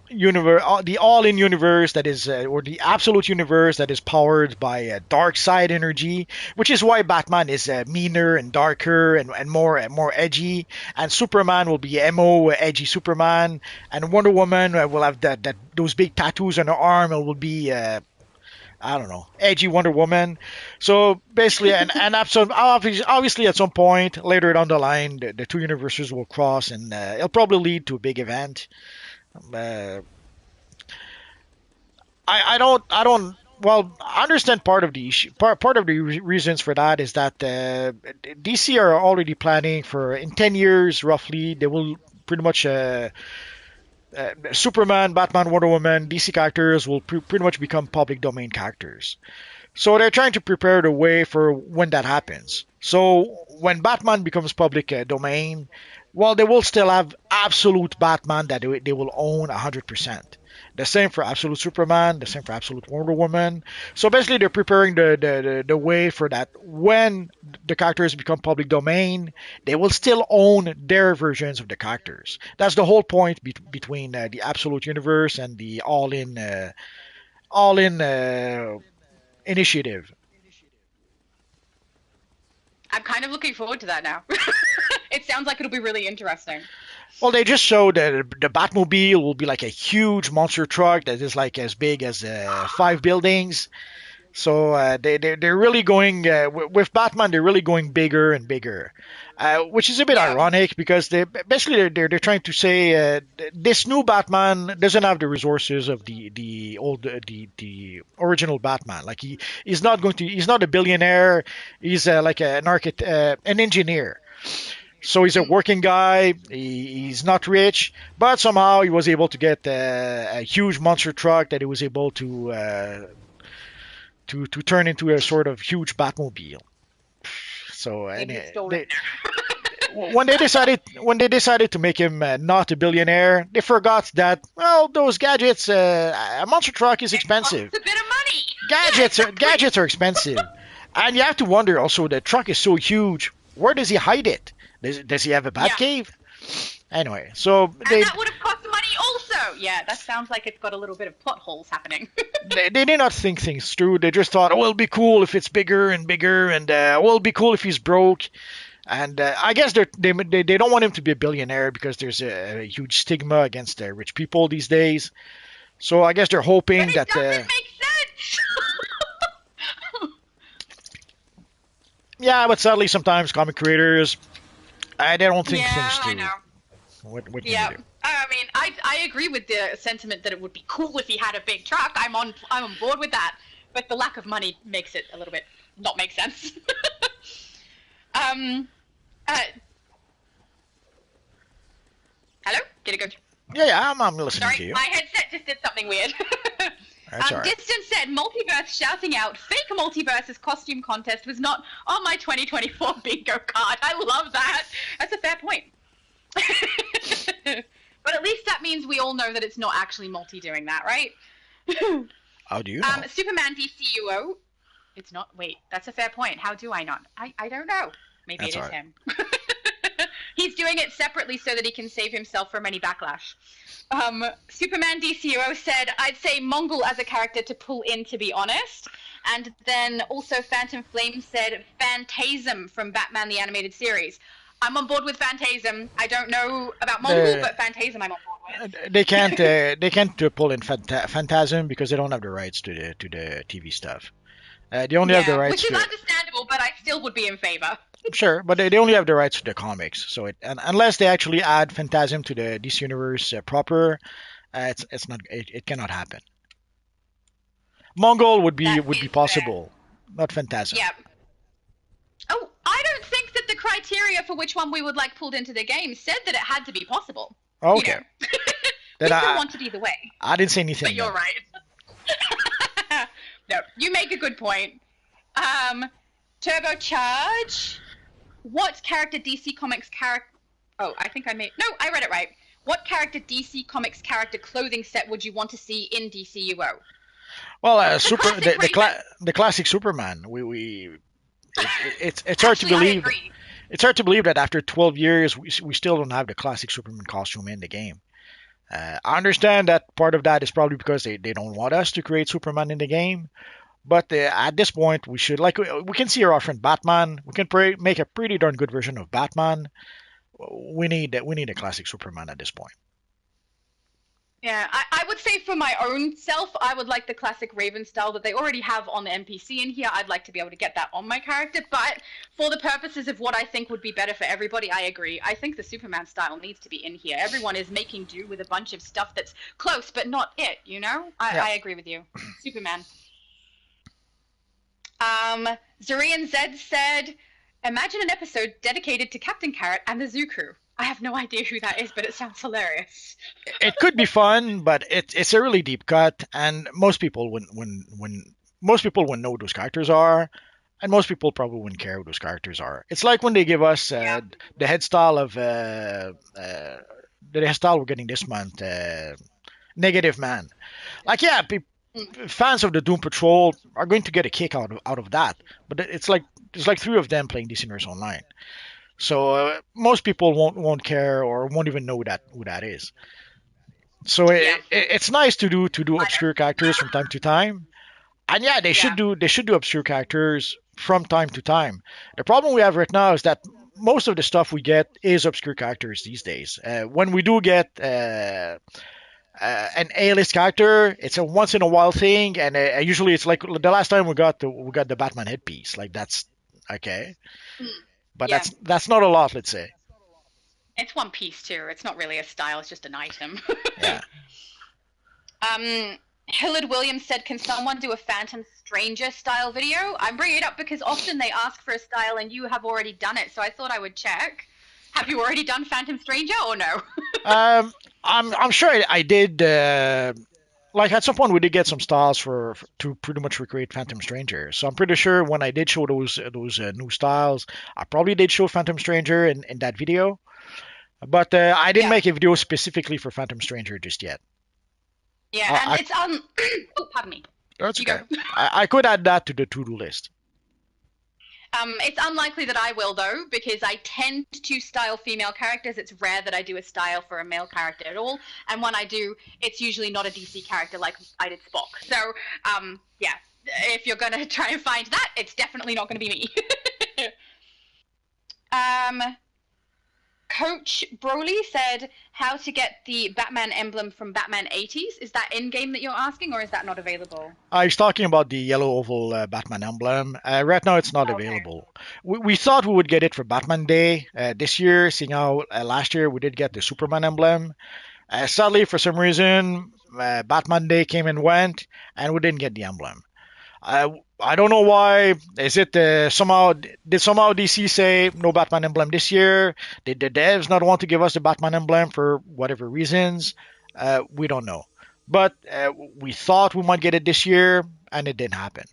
universe, the all-in universe that is or the absolute universe that is powered by dark side energy, which is why Batman is meaner and darker and more edgy, and Superman will be emo edgy Superman, and Wonder Woman will have that those big tattoos on her arm and will be I don't know, edgy Wonder Woman. So basically, and obviously at some point later down the line, the two universes will cross, and it'll probably lead to a big event. Uh, I don't. Well, I understand part of the issue. Part of the reasons for that is that DC are already planning for in 10 years roughly. They will pretty much Superman, Batman, Wonder Woman, DC characters will pretty much become public domain characters. So they're trying to prepare the way for when that happens. So when Batman becomes public domain, well, they will still have absolute Batman that they will own 100%. The same for Absolute Superman, the same for Absolute Wonder Woman. So basically, they're preparing the way for that. When the characters become public domain, they will still own their versions of the characters. That's the whole point between the Absolute Universe and the all-in initiative. I'm kind of looking forward to that now. It sounds like it'll be really interesting. Well, they just showed that the Batmobile will be like a huge monster truck that is like as big as 5 buildings. So they're really going with Batman. They're really going bigger and bigger, which is a bit Yeah. ironic because they basically they're trying to say this new Batman doesn't have the resources of the old the original Batman. Like he's not a billionaire. He's like an engineer. So he's a Mm. working guy. He's not rich, but somehow he was able to get a huge monster truck that he was able to turn into a sort of huge Batmobile. So and Maybe it's still written when they decided to make him not a billionaire, they forgot that well those gadgets, a monster truck is there. It costs expensive. a bit of money. Yeah, exactly. Gadgets are expensive, and you have to wonder also the truck is so huge. Where does he hide it? Does he have a bat Yeah. cave? Anyway, so And that would have cost money also. Yeah, that sounds like it's got a little bit of plot holes happening. they did not think things through. They just thought, oh, it'll be cool if it's bigger and bigger, and well, it'll be cool if he's broke. And I guess they don't want him to be a billionaire because there's a huge stigma against rich people these days. So I guess they're But hoping it that, doesn't make sense. yeah, but sadly sometimes comic creators, they don't think Yeah, things I through. know. What can you Yeah. do? I mean, I agree with the sentiment that it would be cool if he had a big truck. I'm on board with that. But the lack of money makes it a little bit not make sense. um, uh, hello? Did it go? Yeah, I'm listening to Sorry, you. my headset just did something weird. That's all right. Distance said multiverse shouting out fake multiverses costume contest was not on my 2024 bingo card. I love that. That's a fair point. But at least that means we all know that it's not actually multi doing that, right? How do you know? Superman DCUO. It's not. Wait, that's a fair point. How do I not? I don't know. Maybe That's it all is right. him. He's doing it separately so that he can save himself from any backlash. Superman DCUO said, I'd say Mongol as a character to pull in, to be honest. And then also Phantom Flame said Phantasm from Batman the Animated Series. I'm on board with Phantasm. I don't know about Mongol, The but Phantasm I'm on board with. they can't pull in Phantasm because they don't have the rights to the TV stuff. They only have the Yeah, rights which is to understandable, but I still would be in favor. sure, but they only have the rights to the comics. So unless they actually add Phantasm to the DC universe proper, it's not it cannot happen. Mongol That would be is fair. possible, not Phantasm. Yeah. Oh, I don't think that the criteria for which one we would like pulled into the game said that it had to be possible. You Okay, know, we then still want it either way. I didn't say But anything you're then. right. No, you make a good point. Turbocharge. What character DC Comics character? Oh, I think I made. No, I read it right. What character DC Comics character clothing set would you want to see in DCUO? Well, The classic Raven. the classic Superman. It's hard to Actually, I believe. agree. It's hard to believe that after 12 years we still don't have the classic Superman costume in the game. I understand that part of that is probably because they don't want us to create Superman in the game. But at this point, we should like we can see our friend Batman. We can make a pretty darn good version of Batman. We need a classic Superman at this point. Yeah, I would say for my own self, I would like the classic Raven style that they already have on the NPC in here. I'd like to be able to get that on my character. But for the purposes of what I think would be better for everybody, I agree. I think the Superman style needs to be in here. Everyone is making do with a bunch of stuff that's close, but not it, you know? Yeah. I agree with you. Superman. Zurian Zed said, imagine an episode dedicated to Captain Carrot and the Zoo Crew. I have no idea who that is, but it sounds hilarious. It could be fun, but it's a really deep cut, and most people wouldn't know who those characters are, and most people probably wouldn't care who those characters are. It's like when they give us Yeah. the head style of the hairstyle we're getting this month, Negative Man. Like, yeah, fans of the Doom Patrol are going to get a kick out of that, but it's like there's like three of them playing DC Universe Online. So most people won't care or won't even know who that is. So Yeah. it's nice to do I obscure characters from time to time, and yeah, Yeah. they should do obscure characters from time to time. The problem we have right now is that most of the stuff we get is obscure characters these days. When we do get an A-list character. It's a once in a while thing, and usually it's like the last time we got the Batman headpiece. Like that's okay, Mm, but yeah, that's not a lot, let's say. it's one piece too. It's not really a style; it's just an item. Yeah. Hillard Williams said, "Can someone do a Phantom Stranger style video?" I'm bringing it up because often they ask for a style, and you have already done it. So I thought I would check. Have you already done Phantom Stranger or no? Um, I'm sure I did. Like at some point we did get some styles for to pretty much recreate Phantom Stranger. So I'm pretty sure when I did show those new styles, I probably did show Phantom Stranger in that video. But I didn't Yeah, make a video specifically for Phantom Stranger just yet. yeah, and I it's oh, pardon me. That's You go. okay. I could add that to the to-do list. It's unlikely that I will though, because I tend to style female characters. It's rare that I do a style for a male character at all, and when I do, it's usually not a DC character like I did Spock. So, yeah, if you're gonna try and find that, it's definitely not gonna be me. um, Coach Broly said how to get the Batman emblem from Batman 80s. Is that in game that you're asking, or is that not available? I was talking about the yellow oval Batman emblem. Right now, it's not Okay. available. We thought we would get it for Batman Day this year, seeing how last year we did get the Superman emblem. Sadly, for some reason, Batman Day came and went, and we didn't get the emblem. I don't know why. Is it somehow DC say no Batman emblem this year? Did the devs not want to give us the Batman emblem for whatever reasons? We don't know. But we thought we might get it this year, and it didn't happen.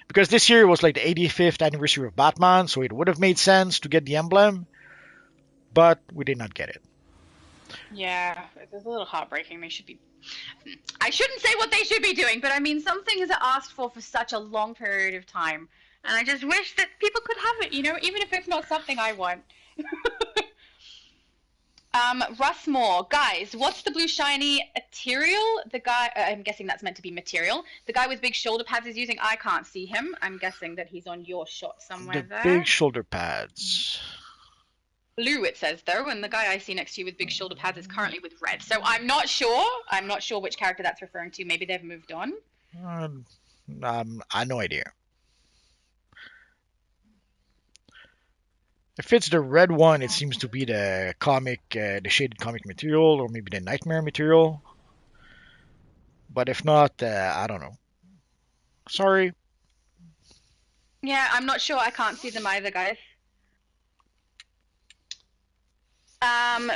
Because this year was like the 85th anniversary of Batman, so it would have made sense to get the emblem, but we did not get it. Yeah, it's a little heartbreaking. They should be. I shouldn't say what they should be doing, but I mean, some things are asked for such a long period of time, and I just wish that people could have it. Even if it's not something I want. Russ Moore, guys, what's the blue shiny material? The guy, I'm guessing that's meant to be material. The guy with big shoulder pads is using. I can't see him. I'm guessing that he's on your shot somewhere The big there. shoulder pads. Blue, it says though, and the guy I see next to you with big shoulder pads is currently with red. So I'm not sure. I'm not sure which character that's referring to. Maybe they've moved on. I have no idea. If it's the red one, it seems to be the shaded comic material, or maybe the nightmare material. But if not, I don't know. Sorry. Yeah, I'm not sure. I can't see them either, guys.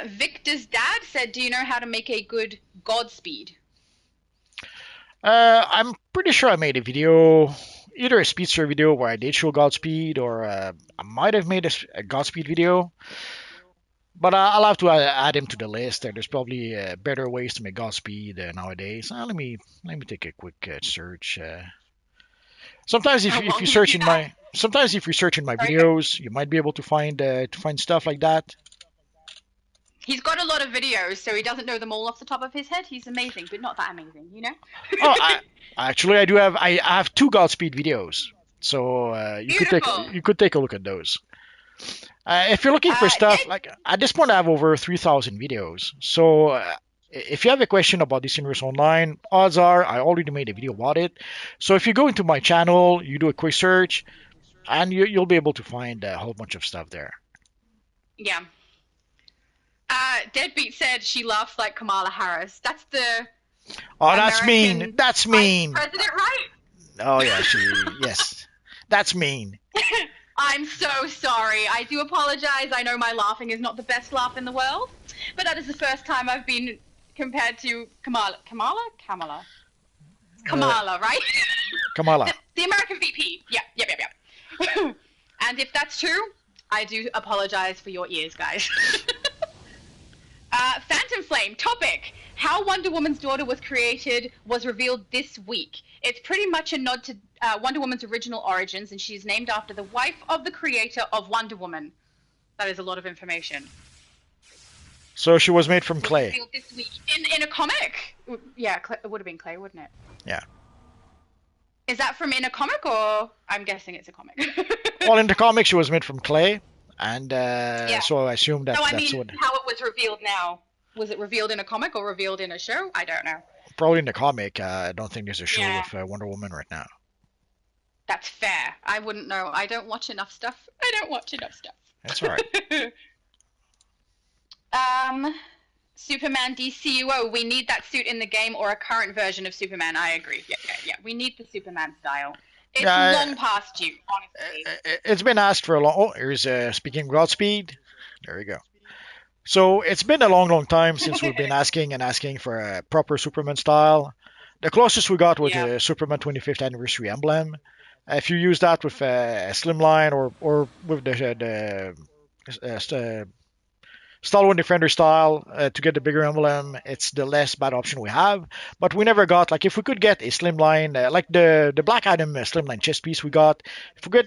Victor's dad said, "Do you know how to make a good Godspeed?" I'm pretty sure I made a video, either a speedster video where I did show Godspeed, or I might have made a Godspeed video. But I'll have to add him to the list. There's probably better ways to make Godspeed nowadays. Let me take a quick search. Sometimes How if long you did you search do in that? my sometimes if you search in my Sorry. videos, you might be able to find stuff like that. He's got a lot of videos, so he doesn't know them all off the top of his head. He's amazing, but not that amazing. Oh, I do have I have two Godspeed videos, so Beautiful. you could take a look at those. If you're looking for stuff Dead. like at this point, I have over 3,000 videos. So if you have a question about this universe online, odds are I already made a video about it. So if you go into my channel, you do a quick search, and you'll be able to find a whole bunch of stuff there. Yeah. Deadbeat said she laughs like Kamala Harris. That's the Oh, that's mean. American That's vice mean. president, right? Oh yeah, yes, that's mean. I'm so sorry. I do apologize. I know my laughing is not the best laugh in the world, but that is the first time I've been compared to Kamala. Kamala? Uh, Kamala, right? Kamala. The American VP. Yeah, yep, yep, yep. And if that's true, I do apologize for your ears, guys. Phantom Flame topic: how Wonder Woman's daughter was created was revealed this week. It's pretty much a nod to Wonder Woman's original origins, and she's named after the wife of the creator of Wonder Woman. That is a lot of information. So she was made from Was clay. revealed this week in a comic. Yeah, it would have been Clay, wouldn't it? Yeah. Is that from in a comic, or I'm guessing it's a comic? Well, in the comics, she was made from clay, and Yeah. so I assume No, I that's mean what. how it was revealed now. Was it revealed in a comic or revealed in a show? I don't know. Probably in the comic. I don't think there's a show Yeah, with Wonder Woman right now. that's fair. I wouldn't know. I don't watch enough stuff. I don't watch enough stuff. That's all right. um, Superman DCUO. We need that suit in the game or a current version of Superman. I agree. Yeah, yeah, yeah. We need the Superman style. It's Yeah, long past due, honestly. it's been asked for a long. Oh, here's speaking Godspeed. There we go. So it's been a long, long time since we've been asking and asking for a proper Superman style. The closest we got was Yeah. the Superman 25th anniversary emblem. If you use that with a slimline or with the Stalwart Defender style to get the bigger emblem, it's the less bad option we have. But we never got, like, if we could get a slimline, like the Black Adam slimline chest piece we got,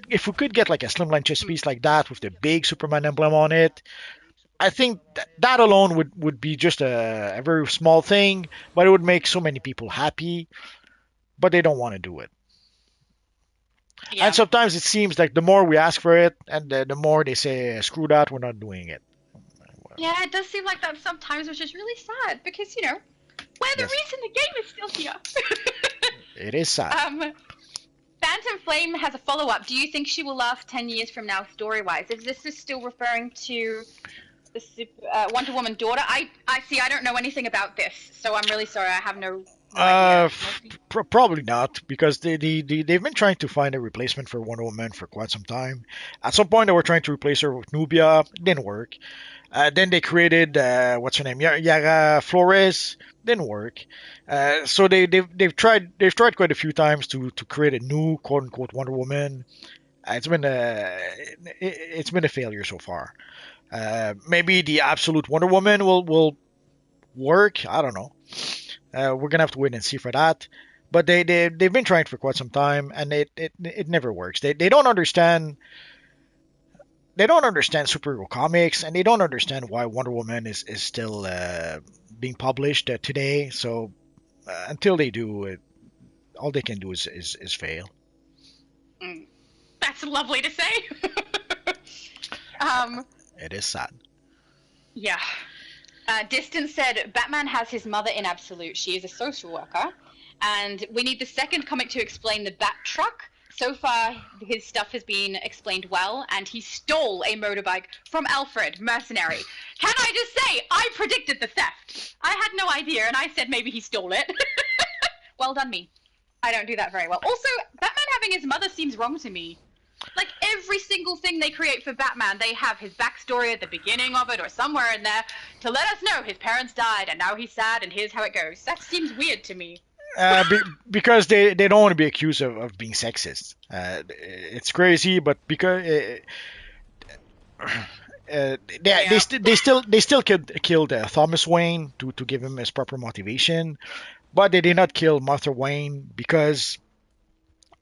if we could get like a slimline chest piece like that with the big Superman emblem on it, I think that alone would be just a very small thing, but it would make so many people happy, but they don't want to do it. And Yeah. sometimes it seems like the more we ask for it, and the more they say, screw that, we're not doing it. Well, Yeah, it does seem like that sometimes, which is really sad because, we're the yes, reason the game is still here. it is sad. Phantom Flame has a follow-up. Do you think she will last 10 years from now, story-wise? If this is still referring to the Wonder Woman daughter, I see. I don't know anything about this, so I'm really sorry. I have no idea. Probably not, because they've been trying to find a replacement for Wonder Woman for quite some time. At some point, they were trying to replace her with Nubia. Didn't work. Then they created what's her name, Yara Flores. Didn't work. So they've tried quite a few times to create a new quote unquote Wonder Woman. It's been a failure so far. Maybe the absolute Wonder Woman will work. I don't know. We're gonna have to wait and see for that. But they've been trying for quite some time, and it never works. They don't understand. They don't understand superhero comics, and they don't understand why Wonder Woman is still being published today. So until they do, all they can do is fail. Mm. That's lovely to say. um, It is sad. yeah. Distance said Batman has his mother in Absolute. She is a social worker, and we need the second comic to explain the Bat Truck. So far, his stuff has been explained well, and he stole a motorbike from Alfred, mercenary. Can I just say, I predicted the theft. I had no idea, and I said maybe he stole it. Well done, me. I don't do that very well. Also, Batman having his mother seems wrong to me. Like, every single thing they create for Batman, they have his backstory at the beginning of it or somewhere in there to let us know his parents died and now he's sad and here's how it goes. That seems weird to me. Because they don't want to be accused of being sexist. It's crazy, but because Yeah. they still killed Thomas Wayne to give him his proper motivation, but they did not kill Martha Wayne because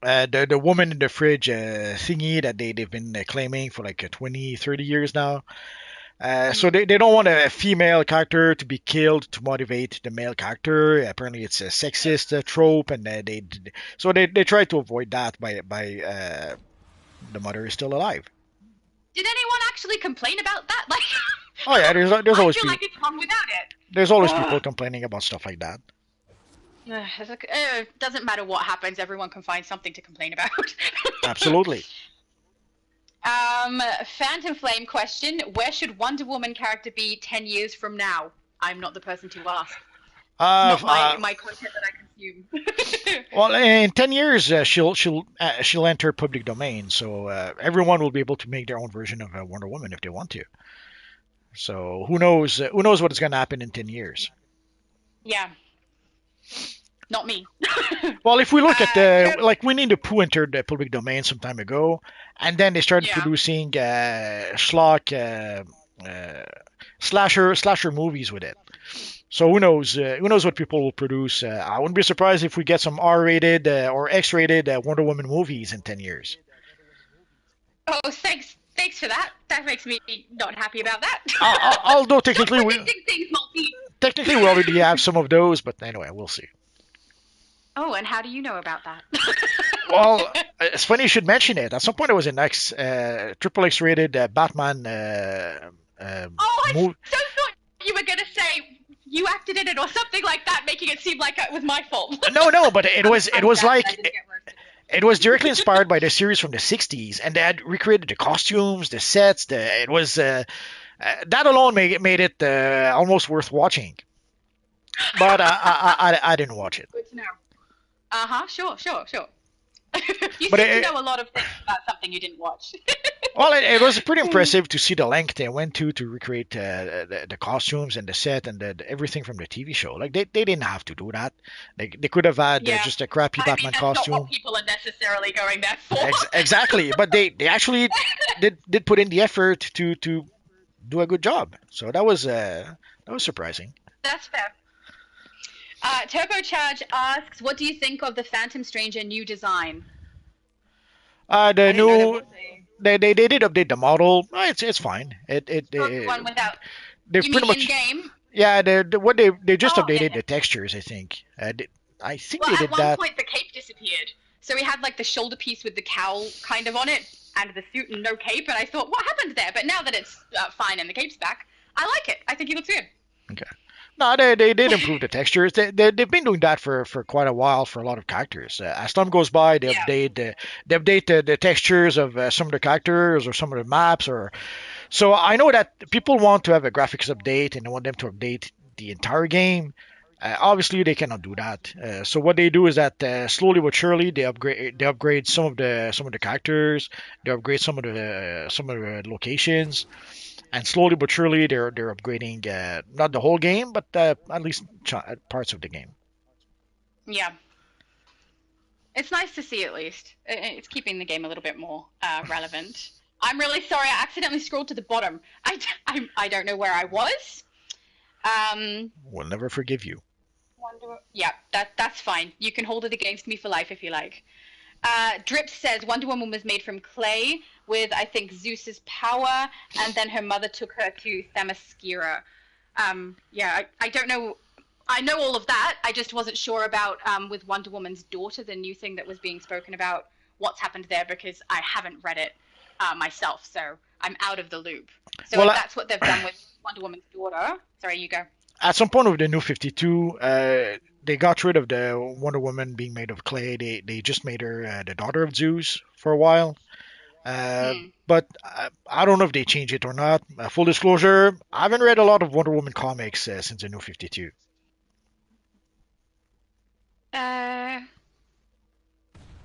the woman in the fridge thingy that they've been claiming for like 20, 30 years now. So they don't want a female character to be killed to motivate the male character. Apparently, it's a sexist trope, and they try to avoid that by the mother is still alive. Did anyone actually complain about that? Like, Oh yeah, there's I always feel like it's wrong without it. there's always people complaining about stuff like that. It's like, it doesn't matter what happens, everyone can find something to complain about. Absolutely. Phantom Flame question: where should Wonder Woman character be 10 years from now? I'm not the person to ask. It's not my content that I consume. Well, in 10 years, she'll enter public domain, so everyone will be able to make their own version of Wonder Woman if they want to. So who knows? Who knows what is going to happen in 10 years? Yeah. Not me. Well, if we look at like Winnie the Pooh entered the public domain some time ago, and then they started Yeah. producing schlock slasher movies with it. So who knows? Who knows what people will produce? I wouldn't be surprised if we get some R-rated or X-rated Wonder Woman movies in 10 years. Oh, thanks for that. That makes me not happy about that. Although Stop predicting things, Malty. technically we already have some of those, but anyway, we'll see. Oh, and how do you know about that? Well, it's funny you should mention it. At some point, there was an triple X rated Batman Oh, I movie. so thought you were going to say you acted in it or something like that, making it seem like it was my fault. No, no, but it was it I'm was sad that I like didn't get roasted. it was directly inspired by the series from the '60s, and they had recreated the costumes, the sets. It was that alone made it almost worth watching. But I didn't watch it. Good to know. Uh huh. Sure. Sure. Sure. You But seem to know a lot of things about something you didn't watch. well, it was pretty impressive to see the length they went to recreate the costumes and the set and everything from the TV show. Like they didn't have to do that. They could have had Yeah. just a crappy I mean, Batman that's not what costume. people are necessarily going there for. Exactly, but they actually did put in the effort to do a good job. So that was surprising. That's fair. Turbocharge asks, "What do you think of the Phantom Stranger new design?" The I didn't know there new was a. they did update the model. It's fine. Oh, the one without. They You mean pretty in much game? yeah. What they just Oh, yeah, updated yeah. the textures. I think. I think Well, they at did one that. point the cape disappeared, so we had like the shoulder piece with the cowl kind of on it, and the suit and no cape. And I thought, what happened there? But now that it's fine and the cape's back, I like it. I think he looks good. Okay. No, they did improve the textures. They've been doing that for quite a while for a lot of characters. As time goes by, Yeah. they update the textures of some of the characters or some of the maps. Or so I know that people want to have a graphics update and they want them to update the entire game. Obviously, they cannot do that. So what they do is that slowly but surely they upgrade some of the characters. They upgrade some of the locations and slowly but surely they're upgrading not the whole game, but at least parts of the game. Yeah. It's nice to see at least. It's keeping the game a little bit more relevant. I'm really sorry. I accidentally scrolled to the bottom. I don't know where I was. We'll never forgive you. Yeah, that's fine. You can hold it against me for life if you like. Drip says Wonder Woman was made from clay with, I think, Zeus's power, and then her mother took her to Themyscira. Yeah, I don't know. I know all of that. I just wasn't sure about with Wonder Woman's daughter, the new thing that was being spoken about, what's happened there, because I haven't read it myself, so I'm out of the loop. So Well, if that's what they've done with Wonder Woman's daughter, sorry, you go. at some point with the new 52, they got rid of the Wonder Woman being made of clay. They just made her the daughter of Zeus for a while. But I don't know if they change it or not. Full disclosure, I haven't read a lot of Wonder Woman comics since the new 52. Uh,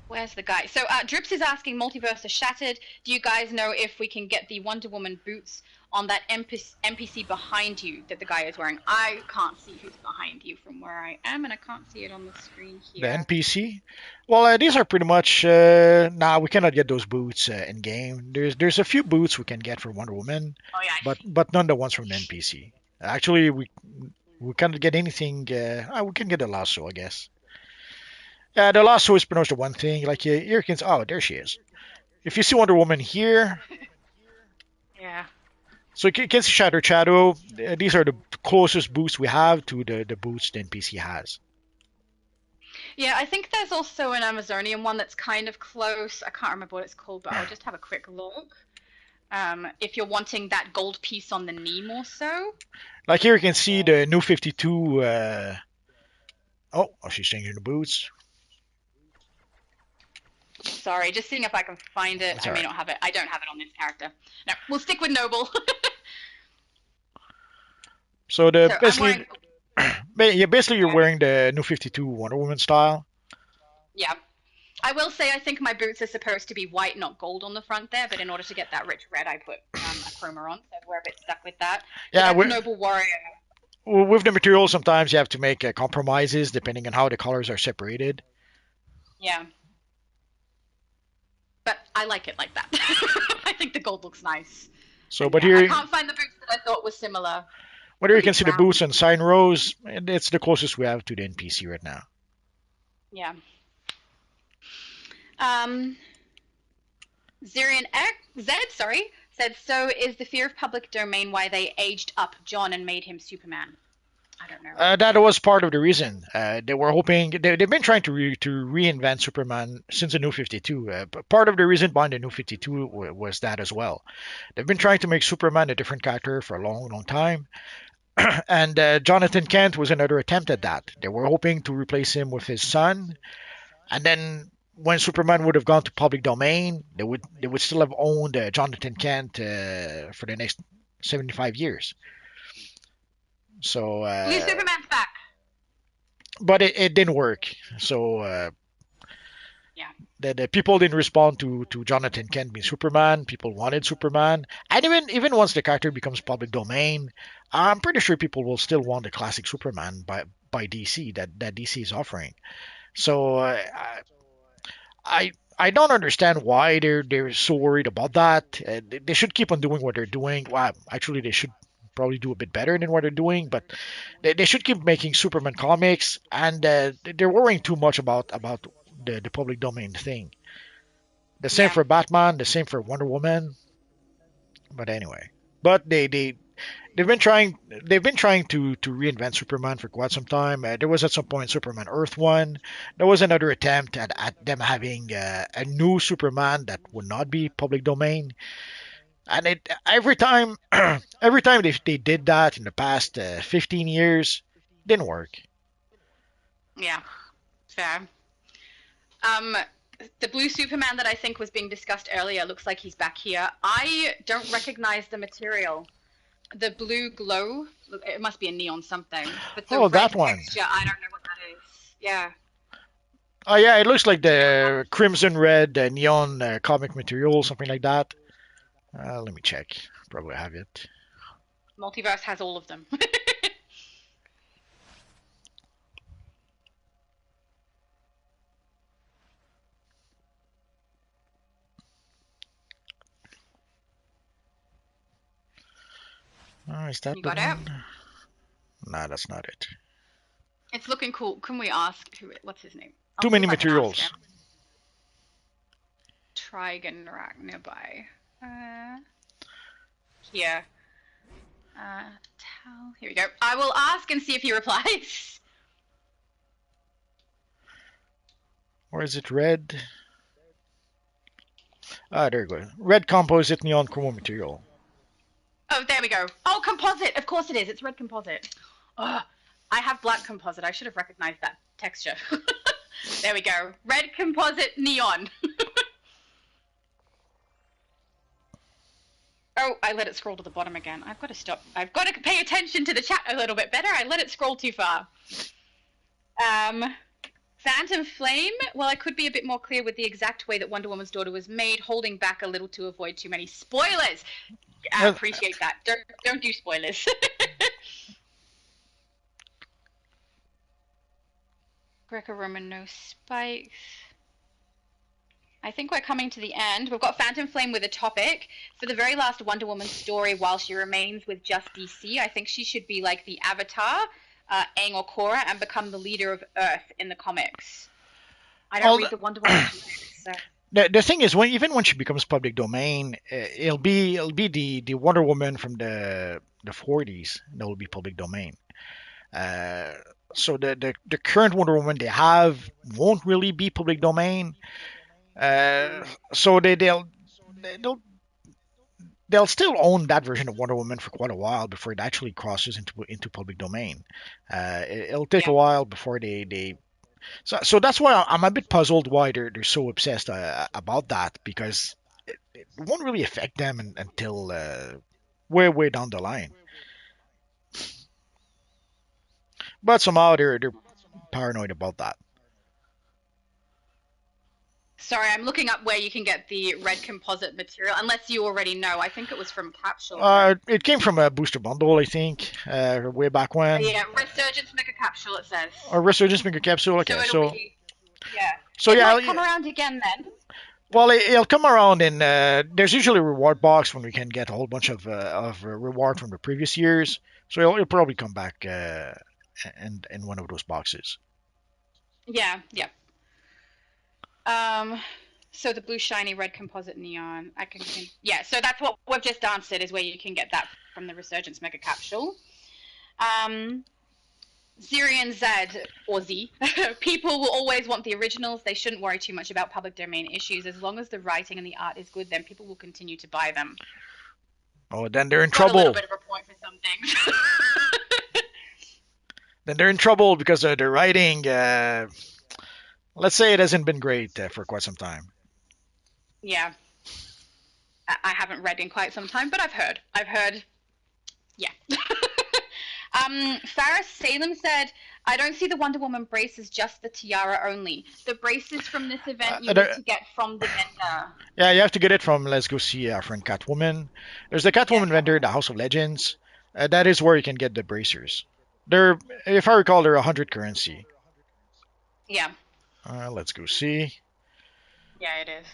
Where's the guy? So Drips is asking, Multiverse is shattered. Do you guys know if we can get the Wonder Woman boots on that NPC behind you that the guy is wearing? I can't see who's behind you from where I am, and I can't see it on the screen The here. NPC? Well, these are pretty much. Nah, we cannot get those boots in game. There's a few boots we can get for Wonder Woman, Oh yeah, I see. but none the ones from the NPC. Actually, we can't get anything. We can get the lasso, I guess. Yeah, the lasso is pretty much the one thing. Like you can. Oh, there she is. If you see Wonder Woman here, Yeah. so you can see Shadow. These are the closest boots we have to the boots the NPC has. Yeah, I think there's also an Amazonian one that's kind of close. I can't remember what it's called, but I'll just have a quick look. If you're wanting that gold piece on the knee more so. Like here you can see the new 52. Oh, she's changing the boots. Sorry, just seeing if I can find it. That's I all may right. not have it. I don't have it on this character. No, we'll stick with Noble. So So I'm basically, wearing. yeah, basically you're wearing the new 52 Wonder Woman style. Yeah. I will say I think my boots are supposed to be white, not gold on the front there, but in order to get that rich red, I put a chroma on, so we're a bit stuck with that. So Yeah, that's Noble Warrior. with the material, sometimes you have to make compromises depending on how the colors are separated. Yeah. But I like it like that. I think the gold looks nice. So, And but yeah, I here, can't find the boots that I thought were similar. whether you Could be can see the brown. boots and sign rows, and it's the closest we have to the NPC right now. Yeah. Zirian X Z, sorry, said, so is the fear of public domain why they aged up John and made him Superman? I don't know. That was part of the reason. They were hoping they've been trying to reinvent Superman since the New 52. But part of the reason behind the New 52 was that as well. They've been trying to make Superman a different character for a long, long time. And Jonathan Kent was another attempt at that. They were hoping to replace him with his son, and then when Superman would have gone to public domain, they would still have owned Jonathan Kent for the next 75 years. So, Blue Superman's back. but it didn't work. So Yeah. the people didn't respond to Jonathan Kent being Superman. People wanted Superman, and even once the character becomes public domain, I'm pretty sure people will still want the classic Superman by DC that DC is offering. So I don't understand why they're so worried about that. They should keep on doing what they're doing. Well, actually, they should probably do a bit better than what they're doing, but they should keep making Superman comics, and they're worrying too much about the public domain thing. The same Yeah. for Batman, the same for Wonder Woman. But anyway, but they've been trying to reinvent Superman for quite some time. There was at some point Superman Earth One. There was another attempt at them having a new Superman that would not be public domain. And every time they did that in the past 15 years, didn't work. Yeah. Fair. The blue Superman that I think was being discussed earlier looks like he's back here. I don't recognize the material. The blue glow, it must be a neon something. But the Oh, red that one. texture, I don't know what that is. Yeah. Oh yeah, it looks like the crimson red neon comic material, something like that. Let me check. Probably have it. Multiverse has all of them. Oh, is that You the got it? one? Nah, that's not it. It's looking cool. Can we ask what's his name? I'll Too see many if I can ask materials. him. Trigon rack nearby. Here. Here we go. I will ask and see if he replies. Or is it red? Ah, there you go. Red composite neon chroma material. Oh, there we go. Oh, composite. Of course it is. It's red composite. Oh, I have black composite. I should have recognized that texture. There we go. Red composite neon. Oh, I let it scroll to the bottom again. I've got to stop. I've got to pay attention to the chat a little bit better. I let it scroll too far. Phantom Flame. Well, I could be a bit more clear with the exact way that Wonder Woman's daughter was made, holding back a little to avoid too many spoilers. I appreciate that. Don't do spoilers. Greco-Roman, no spikes. I think we're coming to the end. We've got Phantom Flame with a topic. For the very last Wonder Woman story, while she remains with just DC, I think she should be like the Avatar, Aang or Korra, and become the leader of Earth in the comics. I don't read the Wonder Woman comics, so. The thing is, even when she becomes public domain, it'll be the Wonder Woman from the 40s that will be public domain. So the current Wonder Woman they have won't really be public domain. So they'll still own that version of Wonder Woman for quite a while before it actually crosses into public domain. It'll take a while before they. So that's why I'm a bit puzzled why they're so obsessed about that, because it won't really affect them until way down the line. But somehow they're paranoid about that. Sorry, I'm looking up where you can get the red composite material, unless you already know. I think it was from Capsule. It came from a booster bundle, I think, way back when. Yeah, Resurgence Mega Capsule, it says. Or Resurgence Mega Capsule, okay. So yeah. So it yeah, might come around again then. Well, it'll come around in. There's usually a reward box when we can get a whole bunch of reward from the previous years. So it'll probably come back in one of those boxes. Yeah. So the blue shiny red composite neon. Yeah. So that's what we've just answered, is where you can get that from the Resurgence Mega Capsule. Zirian Z, or Z, people will always want the originals. They shouldn't worry too much about public domain issues. As long as the writing and the art is good, then people will continue to buy them. Oh, then they're in Got trouble. a little bit of a point for some things. then they're in trouble because their writing, let's say, it hasn't been great for quite some time. Yeah, I haven't read in quite some time, but I've heard. I've heard. Yeah. Farah Salem said, I don't see the Wonder Woman braces, just the tiara only. The braces from this event you need There- to get from the vendor. yeah, you have to get it from Let's Go See our friend Catwoman. There's the Yeah, Catwoman vendor, the House of Legends. That is where you can get the bracers. They're, if I recall, they're 100 currency. yeah, Let's go see. yeah, it is.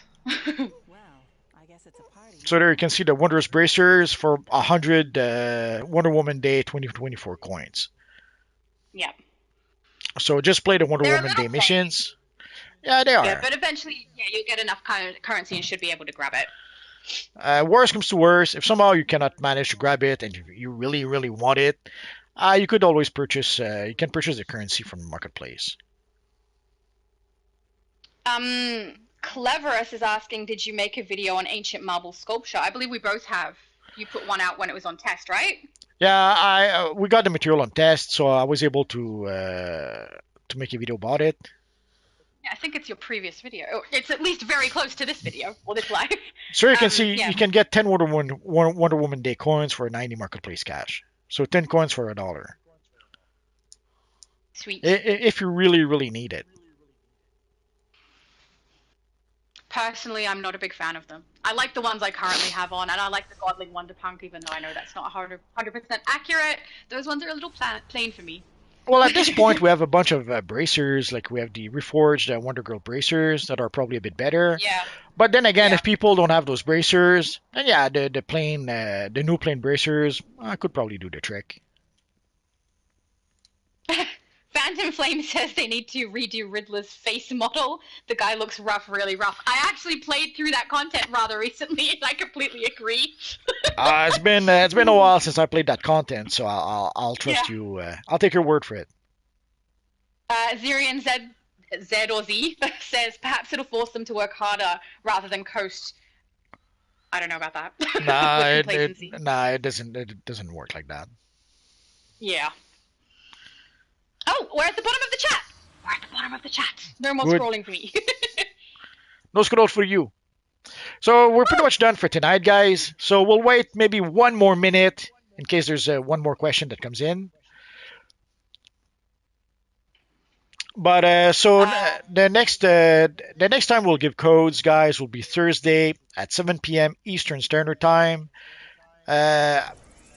Well, I guess it's a party So there now. you can see the Wondrous Bracers for 100 Wonder Woman Day 2024 coins. Yeah, So just play the Wonder they're a Woman little Day plain. missions. Yeah, they Yeah, are. but eventually, yeah, you'll get enough currency and should be able to grab it. Worst comes to worst, if somehow you cannot manage to grab it and you really, really want it, you could always purchase. You can purchase the currency from the marketplace. Cleverus is asking, did you make a video on ancient marble sculpture? I believe we both have. You put one out when it was on test, right? Yeah, I we got the material on test, so I was able to make a video about it. Yeah, I think it's your previous video. Oh, it's at least very close to this video or this live. So you can see Yeah, you can get 10 Wonder Woman Day coins for 90 marketplace cash. So 10 coins for $1. sweet. If you really, really need it. Personally, I'm not a big fan of them. I like the ones I currently have on, and I like the Godling Wonder Punk, even though I know that's not 100% accurate. Those ones are a little plain for me. Well, at this point, we have a bunch of bracers. Like we have the reforged Wonder Girl bracers that are probably a bit better. Yeah, But then again, yeah. if people don't have those bracers, then yeah, the new plain bracers could probably do the trick. Phantom Flame says they need to redo Riddler's face model. The guy looks rough, really rough. I actually played through that content rather recently, and I completely agree. It's been a while since I played that content, so I'll trust Yeah. you. I'll take your word for it. Zirian Z or Z says perhaps it'll force them to work harder rather than coast. I don't know about that. Nah, With it, complacency. it doesn't. It doesn't work like that. Yeah. Oh, we're at the bottom of the chat. We're at the bottom of the chat. No more Good. scrolling for me. No scroll for you. So we're pretty much done for tonight, guys. So we'll wait maybe one more minute in case there's one more question that comes in. But the next time we'll give codes, guys, will be Thursday at 7 p.m. Eastern Standard Time. Uh,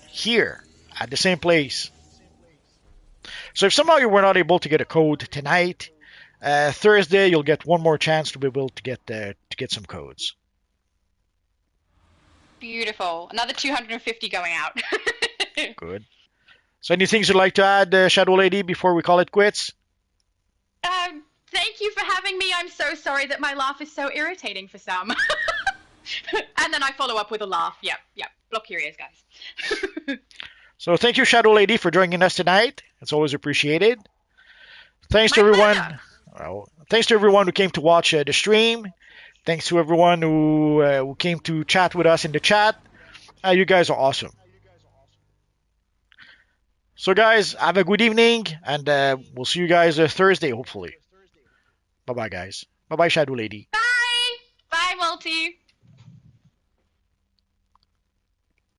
here at the same place. So if somehow you were not able to get a code tonight, Thursday you'll get one more chance to be able to get some codes. Beautiful. Another 250 going out. Good. So any things you'd like to add, Shadow Lady, before we call it quits? Thank you for having me. I'm so sorry that my laugh is so irritating for some. And then I follow up with a laugh. Yep. Block your ears, guys. So thank you, Shadow Lady, for joining us tonight. It's always appreciated. Thanks to My everyone. pleasure. Well, thanks to everyone who came to watch the stream. Thanks to everyone who came to chat with us in the chat. You guys are awesome. So, guys, have a good evening, and we'll see you guys Thursday, hopefully. Bye bye, guys. Bye bye, Shadow Lady. Bye. Bye, Multi.